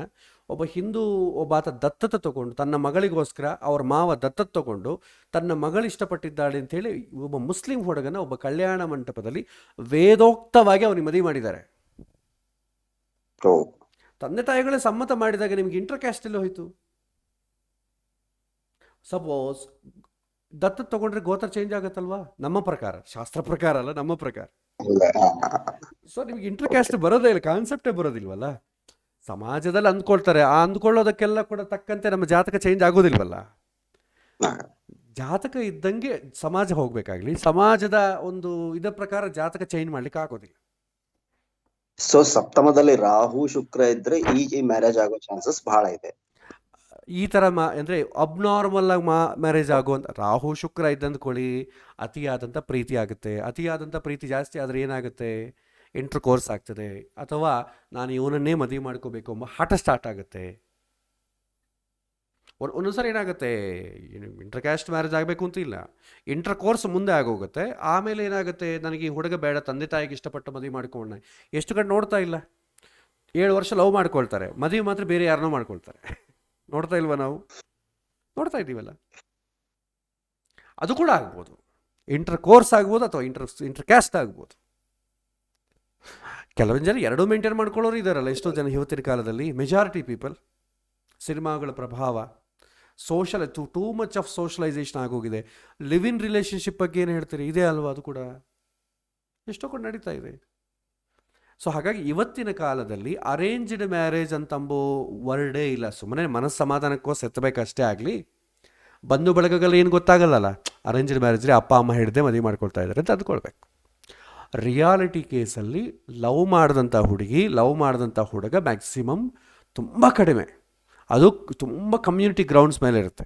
ಒಬ್ಬ ಹಿಂದೂ ಒಬ್ಬಾತ ದತ್ತತೆ ತಗೊಂಡು, ತನ್ನ ಮಗಳಿಗೋಸ್ಕರ ಅವ್ರ ಮಾವ ದತ್ತತೆ ತಗೊಂಡು ತನ್ನ ಮಗಳು ಇಷ್ಟಪಟ್ಟಿದ್ದಾಳೆ ಅಂಥೇಳಿ ಒಬ್ಬ ಮುಸ್ಲಿಂ ಹುಡುಗನ ಒಬ್ಬ ಕಲ್ಯಾಣ ಮಂಟಪದಲ್ಲಿ ವೇದೋಕ್ತವಾಗಿ ಅವನಿಗೆ ಮದುವೆ ಮಾಡಿದ್ದಾರೆ. ತಂದೆ ತಾಯಿಗಳೇ ಸಮ್ಮತ ಮಾಡಿದಾಗ ನಿಮ್ಗೆ ಇಂಟರ್ ಕ್ಯಾಸ್ಟ್ ಎಲ್ಲ ಹೋಯ್ತು. ಸಪೋಸ್ ದತ್ತು ತಗೊಂಡ್ರೆ ಗೋತ್ರ ಚೇಂಜ್ ಆಗುತ್ತಲ್ವಾ? ನಮ್ಮ ಪ್ರಕಾರ, ಶಾಸ್ತ್ರ ಪ್ರಕಾರ ಅಲ್ಲ, ನಮ್ಮ ಪ್ರಕಾರ. ಸೊ ನಿಮ್ಗೆ ಇಂಟರ್ ಕ್ಯಾಸ್ಟ್ ಬರೋದೇ ಇಲ್ಲ, ಕಾನ್ಸೆಪ್ಟೇ ಬರೋದಿಲ್ವಲ್ಲ. ಸಮಾಜದಲ್ಲಿ ಅಂದ್ಕೊಳ್ತಾರೆ, ಆ ಅಂದ್ಕೊಳ್ಳೋದಕ್ಕೆಲ್ಲ ಕೂಡ ತಕ್ಕಂತೆ ನಮ್ಮ ಜಾತಕ ಚೇಂಜ್ ಆಗೋದಿಲ್ವಲ್ಲ. ಜಾತಕ ಇದ್ದಂಗೆ ಸಮಾಜ ಹೋಗ್ಬೇಕಾಗ್ಲಿ, ಸಮಾಜದ ಒಂದು ಇದರ ಪ್ರಕಾರ ಜಾತಕ ಚೇಂಜ್ ಮಾಡ್ಲಿಕ್ಕೆ ಆಗೋದಿಲ್ಲ. ಸೊ ಸಪ್ತಮದಲ್ಲಿ ರಾಹು ಶುಕ್ರ ಇದ್ರೆ ಈ ಮ್ಯಾರೇಜ್ ಆಗೋ ಚಾನ್ಸಸ್ ಬಹಳ ಇದೆ. ಈ ಥರ ಅಂದರೆ ಅಬ್ನಾರ್ಮಲ್ ಆಗಿ ಮ್ಯಾರೇಜ್ ಆಗುವಂಥ ರಾಹು ಶುಕ್ರ ಇದ್ದಂದ್ಕೊಳ್ಳಿ, ಅತಿಯಾದಂಥ ಪ್ರೀತಿ ಆಗುತ್ತೆ. ಅತಿಯಾದಂಥ ಪ್ರೀತಿ ಜಾಸ್ತಿ ಆದರೆ ಏನಾಗುತ್ತೆ? ಇಂಟರ್ ಕೋರ್ಸ್ ಆಗ್ತದೆ, ಅಥವಾ ನಾನು ಇವನನ್ನೇ ಮದುವೆ ಮಾಡ್ಕೋಬೇಕು ಎಂಬ ಹಠ ಸ್ಟಾರ್ಟ್ ಆಗುತ್ತೆ. ಒಂದೊಂದ್ಸರಿ ಏನಾಗುತ್ತೆ, ಇಂಟರ್ ಕ್ಯಾಸ್ಟ್ ಮ್ಯಾರೇಜ್ ಆಗಬೇಕು ಅಂತ ಇಲ್ಲ, ಇಂಟರ್ ಕೋರ್ಸ್ ಮುಂದೆ ಆಗೋಗುತ್ತೆ. ಆಮೇಲೆ ಏನಾಗುತ್ತೆ, ನನಗೆ ಈ ಹುಡುಗ ಬೇಡ, ತಂದೆ ತಾಯಿಗೆ ಇಷ್ಟಪಟ್ಟು ಮದುವೆ ಮಾಡ್ಕೊಂಡ. ಎಷ್ಟು ಕಡೆ ನೋಡ್ತಾ ಇಲ್ಲ, 7 ವರ್ಷ ಲವ್ ಮಾಡ್ಕೊಳ್ತಾರೆ, ಮದುವೆ ಮಾತ್ರ ಬೇರೆ ಯಾರನ್ನೋ ಮಾಡ್ಕೊಳ್ತಾರೆ. ನೋಡ್ತಾ ಇಲ್ವ ನಾವು? ನೋಡ್ತಾ ಇದ್ದೀವಲ್ಲ. ಅದು ಕೂಡ ಆಗ್ಬೋದು, ಇಂಟರ್ ಕೋರ್ಸ್ ಆಗ್ಬೋದು ಅಥವಾ ಇಂಟರ್ ಕ್ಯಾಸ್ಟ್ ಆಗ್ಬೋದು. ಕೆಲವೊಂದು ಜನ ಎರಡೂ ಮೇಂಟೈನ್ ಮಾಡ್ಕೊಳ್ಳೋರು ಇದ್ದಾರಲ್ಲ, ಎಷ್ಟೋ ಜನ ಇವತ್ತಿನ ಕಾಲದಲ್ಲಿ. ಮೆಜಾರಿಟಿ ಪೀಪಲ್, ಸಿನಿಮಾಗಳ ಪ್ರಭಾವ, social too much of socialisation ಆಗೋಗಿದೆ. ಲಿವ್ ಇನ್ ರಿಲೇಷನ್ಶಿಪ್ ಬಗ್ಗೆ ಏನು ಹೇಳ್ತೀರಿ? ಇದೆ ಅಲ್ವಾ? ಅದು ಕೂಡ ಎಷ್ಟೋ ಕೂಡ ನಡೀತಾ ಇದೆ. ಸೊ ಹಾಗಾಗಿ ಇವತ್ತಿನ ಕಾಲದಲ್ಲಿ ಅರೇಂಜ್ಡ್ ಮ್ಯಾರೇಜ್ ಅಂತಂಬೋ ವರ್ಡೇ ಇಲ್ಲ. ಸುಮ್ಮನೆ ಮನಸ್ಸಮಾಧಾನಕ್ಕೋಸ್ಕರ ಎತ್ತಬೇಕಷ್ಟೇ ಆಗಲಿ. ಬಂಧು ಬಳಗಗಳು ಏನು ಗೊತ್ತಾಗಲ್ಲಲ್ಲ, ಅರೇಂಜ್ಡ್ ಮ್ಯಾರೇಜ್ಲಿ ಅಪ್ಪ ಅಮ್ಮ ಹಿಡಿದೇ ಮದುವೆ ಮಾಡ್ಕೊಳ್ತಾ ಇದ್ದಾರೆ ಅಂತ ಅಂದ್ಕೊಳ್ಬೇಕು. ರಿಯಾಲಿಟಿ ಕೇಸಲ್ಲಿ ಲವ್ ಮಾಡಿದಂಥ ಹುಡುಗಿ, ಲವ್ ಮಾಡಿದಂಥ ಹುಡುಗ ಮ್ಯಾಕ್ಸಿಮಮ್ ತುಂಬ ಕಡಿಮೆ. ಅದು ತುಂಬ ಕಮ್ಯುನಿಟಿ ಗ್ರೌಂಡ್ಸ್ ಮೇಲೆ ಇರುತ್ತೆ.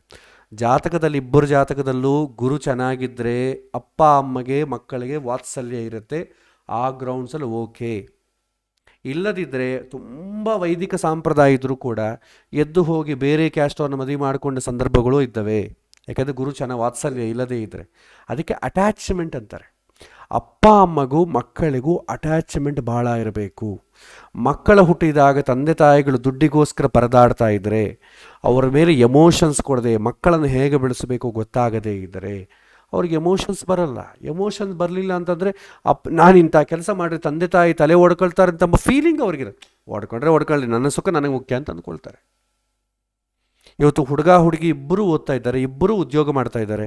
ಜಾತಕದಲ್ಲಿ ಇಬ್ಬರು ಜಾತಕದಲ್ಲೂ ಗುರು ಚೆನ್ನಾಗಿದ್ದರೆ ಅಪ್ಪ ಅಮ್ಮಗೆ ಮಕ್ಕಳಿಗೆ ವಾತ್ಸಲ್ಯ ಇರುತ್ತೆ, ಆ ಗ್ರೌಂಡ್ಸಲ್ಲಿ ಓಕೆ. ಇಲ್ಲದಿದ್ದರೆ ತುಂಬ ವೈದಿಕ ಸಂಪ್ರದಾಯ ಇದ್ದರೂ ಕೂಡ ಎದ್ದು ಹೋಗಿ ಬೇರೆ ಕ್ಯಾಸ್ಟವನ್ನು ಮದುವೆ ಮಾಡಿಕೊಂಡ ಸಂದರ್ಭಗಳು ಇದ್ದಾವೆ. ಯಾಕಂದರೆ ಗುರು ಚೆನ್ನಾಗಿ ವಾತ್ಸಲ್ಯ ಇಲ್ಲದೇ ಇದ್ದರೆ. ಅದಕ್ಕೆ ಅಟ್ಯಾಚ್ಮೆಂಟ್ ಅಂತಾರೆ. ಅಪ್ಪ ಅಮ್ಮಗೂ ಮಕ್ಕಳಿಗೂ ಅಟ್ಯಾಚ್ಮೆಂಟ್ ಭಾಳ ಇರಬೇಕು. ಮಕ್ಕಳ ಹುಟ್ಟಿದಾಗ ತಂದೆ ತಾಯಿಗಳು ದುಡ್ಡಿಗೋಸ್ಕರ ಪರದಾಡ್ತಾ ಇದ್ದರೆ, ಅವರ ಮೇಲೆ ಎಮೋಷನ್ಸ್ ಕೊಡದೆ ಮಕ್ಕಳನ್ನು ಹೇಗೆ ಬೆಳೆಸಬೇಕು ಗೊತ್ತಾಗದೇ ಇದ್ದರೆ ಅವ್ರಿಗೆ ಎಮೋಷನ್ಸ್ ಬರಲ್ಲ. ಎಮೋಷನ್ಸ್ ಬರಲಿಲ್ಲ ಅಂತಂದರೆ ನಾನು ಇಂಥ ಕೆಲಸ ಮಾಡಿದ್ರೆ ತಂದೆ ತಾಯಿ ತಲೆ ಹೊಡ್ಕೊಳ್ತಾರೆ ಅಂತ ಫೀಲಿಂಗ್ ಅವ್ರಿಗಿರುತ್ತೆ. ಹೊಡ್ಕೊಳ್ಳಿ, ನನ್ನ ಸುಖ ನನಗೆ ಮುಖ್ಯ ಅಂತ ಅಂದ್ಕೊಳ್ತಾರೆ. ಇವತ್ತು ಹುಡುಗ ಹುಡುಗಿ ಇಬ್ಬರೂ ಓದ್ತಾ ಇದ್ದಾರೆ, ಇಬ್ಬರೂ ಉದ್ಯೋಗ ಮಾಡ್ತಾ ಇದ್ದಾರೆ.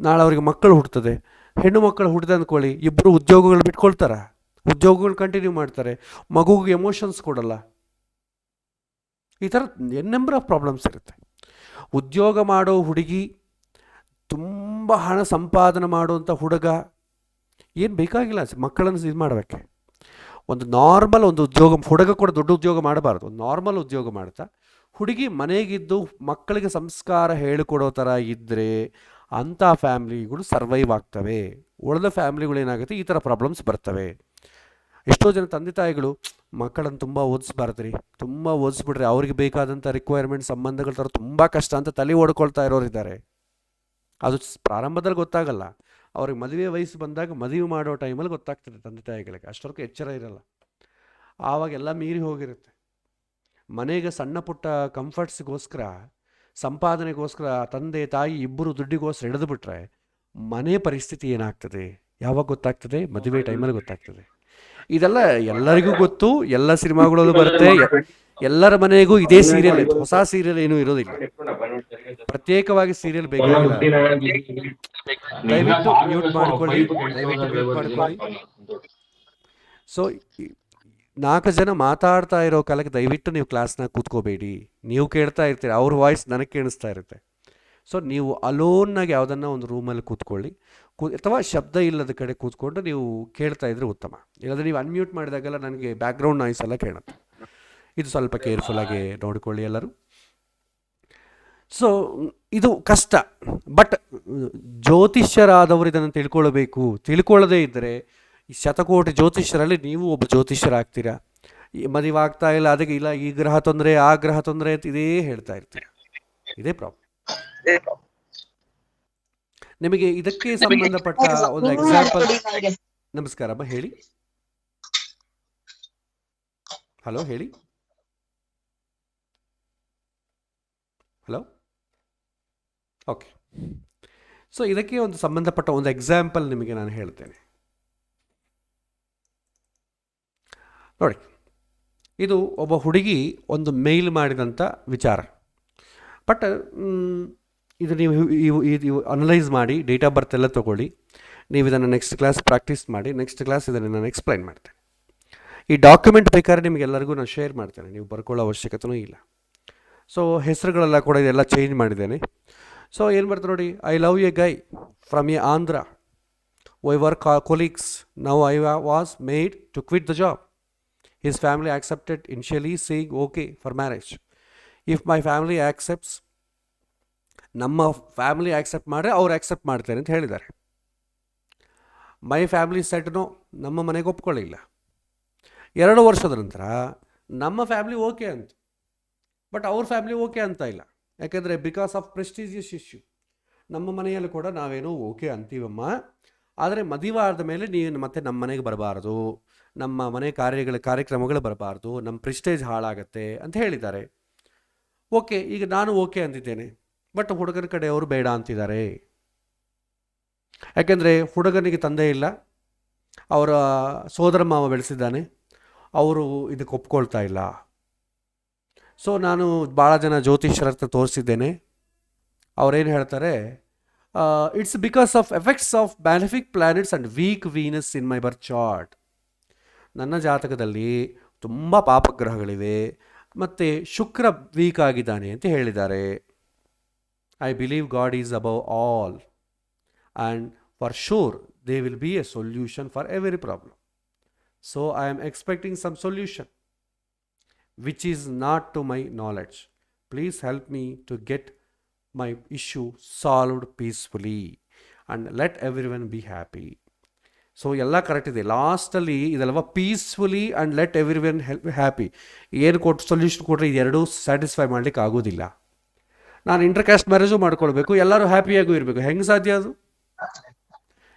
ನಾಳೆ ಅವ್ರಿಗೆ ಮಕ್ಕಳು ಹುಡ್ತದೆ, ಹೆಣ್ಣು ಮಕ್ಕಳು ಹುಟ್ಟಿದೆ ಅಂದ್ಕೊಳ್ಳಿ, ಇಬ್ಬರು ಉದ್ಯೋಗಗಳು ಬಿಟ್ಕೊಳ್ತಾರ, ಉದ್ಯೋಗಗಳು ಕಂಟಿನ್ಯೂ ಮಾಡ್ತಾರೆ, ಮಗುಗೆ ಎಮೋಷನ್ಸ್ ಕೊಡಲ್ಲ. ಈ ಥರ ನಂಬರ್ ಆಫ್ ಪ್ರಾಬ್ಲಮ್ಸ್ ಇರುತ್ತೆ. ಉದ್ಯೋಗ ಮಾಡೋ ಹುಡುಗಿ, ತುಂಬ ಹಣ ಸಂಪಾದನೆ ಮಾಡುವಂಥ ಹುಡುಗ, ಏನು ಬೇಕಾಗಿಲ್ಲ ಮಕ್ಕಳನ್ನು ಇದು ಮಾಡಬೇಕೆ. ಒಂದು ನಾರ್ಮಲ್ ಒಂದು ಉದ್ಯೋಗ, ಹುಡುಗ ಕೂಡ ದೊಡ್ಡ ಉದ್ಯೋಗ ಮಾಡಬಾರ್ದು, ಒಂದು ನಾರ್ಮಲ್ ಉದ್ಯೋಗ ಮಾಡ್ತಾ ಹುಡುಗಿ ಮನೆಗಿದ್ದು ಮಕ್ಕಳಿಗೆ ಸಂಸ್ಕಾರ ಹೇಳಿಕೊಡೋ ಥರ ಇದ್ದರೆ ಅಂಥ ಫ್ಯಾಮ್ಲಿಗಳು ಸರ್ವೈವ್ ಆಗ್ತವೆ. ಉಳಿದ ಫ್ಯಾಮ್ಲಿಗಳು ಏನಾಗುತ್ತೆ, ಈ ಥರ ಪ್ರಾಬ್ಲಮ್ಸ್ ಬರ್ತವೆ. ಎಷ್ಟೋ ಜನ ತಂದೆ ತಾಯಿಗಳು ಮಕ್ಕಳನ್ನು ತುಂಬ ಓದಿಸ್ಬಾರ್ದ್ರಿ, ತುಂಬ ಓದಿಸ್ಬಿಟ್ರೆ ಅವ್ರಿಗೆ ಬೇಕಾದಂಥ ರಿಕ್ವೈರ್ಮೆಂಟ್ ಸಂಬಂಧಗಳ ಥರ ತುಂಬ ಕಷ್ಟ ಅಂತ ತಲೆ ಓಡ್ಕೊಳ್ತಾ ಇರೋರಿದ್ದಾರೆ. ಅದು ಪ್ರಾರಂಭದಲ್ಲಿ ಗೊತ್ತಾಗಲ್ಲ, ಅವ್ರಿಗೆ ಮದುವೆ ವಯಸ್ಸು ಬಂದಾಗ ಮದುವೆ ಮಾಡೋ ಟೈಮಲ್ಲಿ ಗೊತ್ತಾಗ್ತದೆ ತಂದೆ ತಾಯಿಗಳಿಗೆ. ಅಷ್ಟವರೆಗೂ ಎಚ್ಚರ ಇರಲ್ಲ, ಆವಾಗೆಲ್ಲ ಮೀರಿ ಹೋಗಿರುತ್ತೆ. ಮನೆಗೆ ಸಣ್ಣ ಪುಟ್ಟ ಕಂಫರ್ಟ್ಸ್ಗೋಸ್ಕರ, ಸಂಪಾದನೆಗೋಸ್ಕರ ತಂದೆ ತಾಯಿ ಇಬ್ಬರು ದುಡ್ಡಿಗೋಸ್ಕರ ಹಿಡಿದು ಬಿಟ್ರೆ ಮನೆ ಪರಿಸ್ಥಿತಿ ಏನಾಗ್ತದೆ ಯಾವಾಗ ಗೊತ್ತಾಗ್ತದೆ? ಮದುವೆ ಟೈಮಲ್ಲಿ ಗೊತ್ತಾಗ್ತದೆ. ಇದೆಲ್ಲ ಎಲ್ಲರಿಗೂ ಗೊತ್ತು, ಎಲ್ಲ ಸಿನಿಮಾಗಳಲ್ಲೂ ಬರುತ್ತೆ, ಎಲ್ಲರ ಮನೆಗೂ ಇದೇ ಸೀರಿಯಲ್. ಹೊಸ ಸೀರಿಯಲ್ ಏನೂ ಇರೋದಿಲ್ಲ, ಪ್ರತ್ಯೇಕವಾಗಿ ಸೀರಿಯಲ್ ಬೇಕಾಗಿಲ್ಲ. ದಯವಿಟ್ಟು ಮ್ಯೂಟ್ ಮಾಡ್ಕೊಳ್ಳಿ. ಸೊ 4 ಜನ ಮಾತಾಡ್ತಾ ಇರೋ ಕಾಲಕ್ಕೆ ದಯವಿಟ್ಟು ನೀವು ಕ್ಲಾಸ್ನಾಗ ಕೂತ್ಕೋಬೇಡಿ. ನೀವು ಕೇಳ್ತಾ ಇರ್ತೀರಿ, ಅವ್ರ ವಾಯ್ಸ್ ನನಗೆ ಕೇಳಿಸ್ತಾ ಇರುತ್ತೆ. ಸೊ ನೀವು ಅಲೋನ್ನಾಗಿ ಯಾವುದನ್ನು ಒಂದು ರೂಮಲ್ಲಿ ಕೂತ್ಕೊಳ್ಳಿ, ಅಥವಾ ಶಬ್ದ ಇಲ್ಲದ ಕಡೆ ಕೂತ್ಕೊಂಡು ನೀವು ಕೇಳ್ತಾ ಇದ್ರೆ ಉತ್ತಮ. ಇಲ್ಲಾಂದರೆ ನೀವು ಅನ್ಮ್ಯೂಟ್ ಮಾಡಿದಾಗೆಲ್ಲ ನನಗೆ ಬ್ಯಾಕ್ಗ್ರೌಂಡ್ ನಾಯ್ಸ್ ಎಲ್ಲ ಕೇಳುತ್ತೆ. ಇದು ಸ್ವಲ್ಪ ಕೇರ್ಫುಲ್ಲಾಗಿ ನೋಡಿಕೊಳ್ಳಿ ಎಲ್ಲರೂ. ಸೊ ಇದು ಕಷ್ಟ, ಬಟ್ ಜ್ಯೋತಿಷ್ಯರಾದವರು ಇದನ್ನು ತಿಳ್ಕೊಳ್ಬೇಕು. ತಿಳ್ಕೊಳ್ಳದೇ ಇದ್ದರೆ ಈ ಶತಕೋಟಿ ಜ್ಯೋತಿಷ್ಯರಲ್ಲಿ ನೀವು ಒಬ್ಬ ಜ್ಯೋತಿಷ್ಯರಾಗ್ತೀರಾ. ಮದುವೆ ಆಗ್ತಾ ಇಲ್ಲ, ಅದಕ್ಕೆ ಇಲ್ಲ ಈ ಗ್ರಹ ತೊಂದರೆ ಆ ಗ್ರಹ ತೊಂದರೆ ಅಂತ ಇದೇ ಹೇಳ್ತಾ ಇರ್ತೀರ. ಇದೇ ಪ್ರಾಬ್ಲಮ್. ನಿಮಗೆ ಇದಕ್ಕೆ ಸಂಬಂಧಪಟ್ಟ ಒಂದು ಎಕ್ಸಾಂಪಲ್. ನಮಸ್ಕಾರಮ್ಮ, ಹೇಳಿ. ಹಲೋ, ಹೇಳಿ. Hello, okay. ಸೊ ಇದಕ್ಕೆ ಒಂದು ಸಂಬಂಧಪಟ್ಟ ಒಂದು ಎಕ್ಸಾಂಪಲ್ ನಿಮಗೆ ನಾನು ಹೇಳ್ತೇನೆ ನೋಡಿ. ಇದು ಒಬ್ಬ ಹುಡುಗಿ ಒಂದು ಮೇಲ್ ಮಾಡಿದಂಥ ವಿಚಾರ. ಬಟ್ ಇದು ನೀವು ಅನಲೈಸ್ ಮಾಡಿ, ಡೇಟ್ ಆಫ್ ಬರ್ತ್ ಎಲ್ಲ ತೊಗೊಳ್ಳಿ. ನೀವು ಇದನ್ನು ನೆಕ್ಸ್ಟ್ ಕ್ಲಾಸ್ ಪ್ರಾಕ್ಟೀಸ್ ಮಾಡಿ. ನೆಕ್ಸ್ಟ್ ಕ್ಲಾಸ್ ಇದನ್ನು ನಾನು ಎಕ್ಸ್ಪ್ಲೈನ್ ಮಾಡ್ತೇನೆ. ಈ ಡಾಕ್ಯುಮೆಂಟ್ ಬೇಕಾದ್ರೆ ನಿಮಗೆಲ್ಲರಿಗೂ ನಾನು ಶೇರ್ ಮಾಡ್ತೇನೆ, ನೀವು ಬರ್ಕೊಳ್ಳೋ ಅವಶ್ಯಕತೆಯೂ ಇಲ್ಲ. ಸೊ ಹೆಸರುಗಳೆಲ್ಲ ಕೂಡ ಇದೆಲ್ಲ ಚೇಂಜ್ ಮಾಡಿದ್ದೇನೆ. ಸೊ ಏನು ಬರ್ತದೆ ನೋಡಿ, I love A Guy from A Andhra, we were colleagues, now I was made to quit the job. His family accepted initially, saying okay for marriage. If my family accepts, ನಮ್ಮ family accept ಮಾಡಿದ್ರೆ ಅವ್ರು accept ಮಾಡ್ತಾರೆ ಅಂತ ಹೇಳಿದ್ದಾರೆ. My family set no, ನಮ್ಮ ಮನೆಗೆ ಒಪ್ಕೊಳ್ಳಿಲ್ಲ. 2 ವರ್ಷದ ನಂತರ ನಮ್ಮ ಫ್ಯಾಮಿಲಿ ಓಕೆ ಅಂತ, ಬಟ್ ಅವ್ರ ಫ್ಯಾಮಿಲಿ ಓಕೆ ಅಂತ ಇಲ್ಲ. ಯಾಕೆಂದರೆ ಬಿಕಾಸ್ ಆಫ್ ಪ್ರೆಸ್ಟೀಜಿಯಸ್ ಇಶ್ಯೂ. ನಮ್ಮ ಮನೆಯಲ್ಲಿ ಕೂಡ ನಾವೇನೋ ಓಕೆ ಅಂತೀವಮ್ಮ, ಆದರೆ ಮದುವೆ ಆದ ಮೇಲೆ ನೀವು ಮತ್ತೆ ನಮ್ಮ ಮನೆಗೆ ಬರಬಾರ್ದು, ನಮ್ಮ ಮನೆ ಕಾರ್ಯಕ್ರಮಗಳು ಬರಬಾರ್ದು, ನಮ್ಮ ಪ್ರೆಸ್ಟೇಜ್ ಹಾಳಾಗತ್ತೆ ಅಂತ ಹೇಳಿದ್ದಾರೆ. ಓಕೆ, ಈಗ ನಾನು ಓಕೆ ಅಂತಿದ್ದೇನೆ, ಬಟ್ ಹುಡುಗನ ಕಡೆಯವರು ಬೇಡ ಅಂತಿದ್ದಾರೆ. ಯಾಕೆಂದರೆ ಹುಡುಗನಿಗೆ ತಂದೆ ಇಲ್ಲ, ಅವರ ಸೋದರ ಮಾವ ಬೆಳೆಸಿದ್ದಾನೆ, ಅವರು ಇದಕ್ಕೆ ಒಪ್ಕೊಳ್ತಾ ಇಲ್ಲ. ಸೊ ನಾನು ಭಾಳ ಜನ ಜ್ಯೋತಿಷ್ಯರ ಹತ್ರ ತೋರಿಸಿದ್ದೇನೆ. ಅವರೇನು ಹೇಳ್ತಾರೆ, it's because of effects of malefic planets and weak Venus in my birth chart. ನನ್ನ ಜಾತಕದಲ್ಲಿ ತುಂಬ ಪಾಪಗ್ರಹಗಳಿವೆ ಮತ್ತು ಶುಕ್ರ ವೀಕ್ ಆಗಿದ್ದಾನೆ ಅಂತ ಹೇಳಿದ್ದಾರೆ. I believe God is above all and for sure they will be a solution for every problem. So I am expecting some solution which is not to my knowledge. Please help me to get my issue solved peacefully and let everyone be happy. So ಎಲ್ಲ correct ಇದೆ. ಲಾಸ್ಟಲ್ಲಿ ಇದೆಲ್ಲವ peacefully and let everyone happy ಏನು solution ಕೊಟ್ಟರೆ ಇದೆರಡೂ satisfy ಮಾಡಲಿಕ್ಕೆ ಆಗೋದಿಲ್ಲ. ನಾನು ಇಂಟರ್ಕ್ಯಾಸ್ಟ್ ಮ್ಯಾರೇಜು ಮಾಡ್ಕೊಳ್ಬೇಕು, ಎಲ್ಲರೂ ಹ್ಯಾಪಿಯಾಗೂ ಇರಬೇಕು, ಹೆಂಗೆ ಸಾಧ್ಯ ಅದು?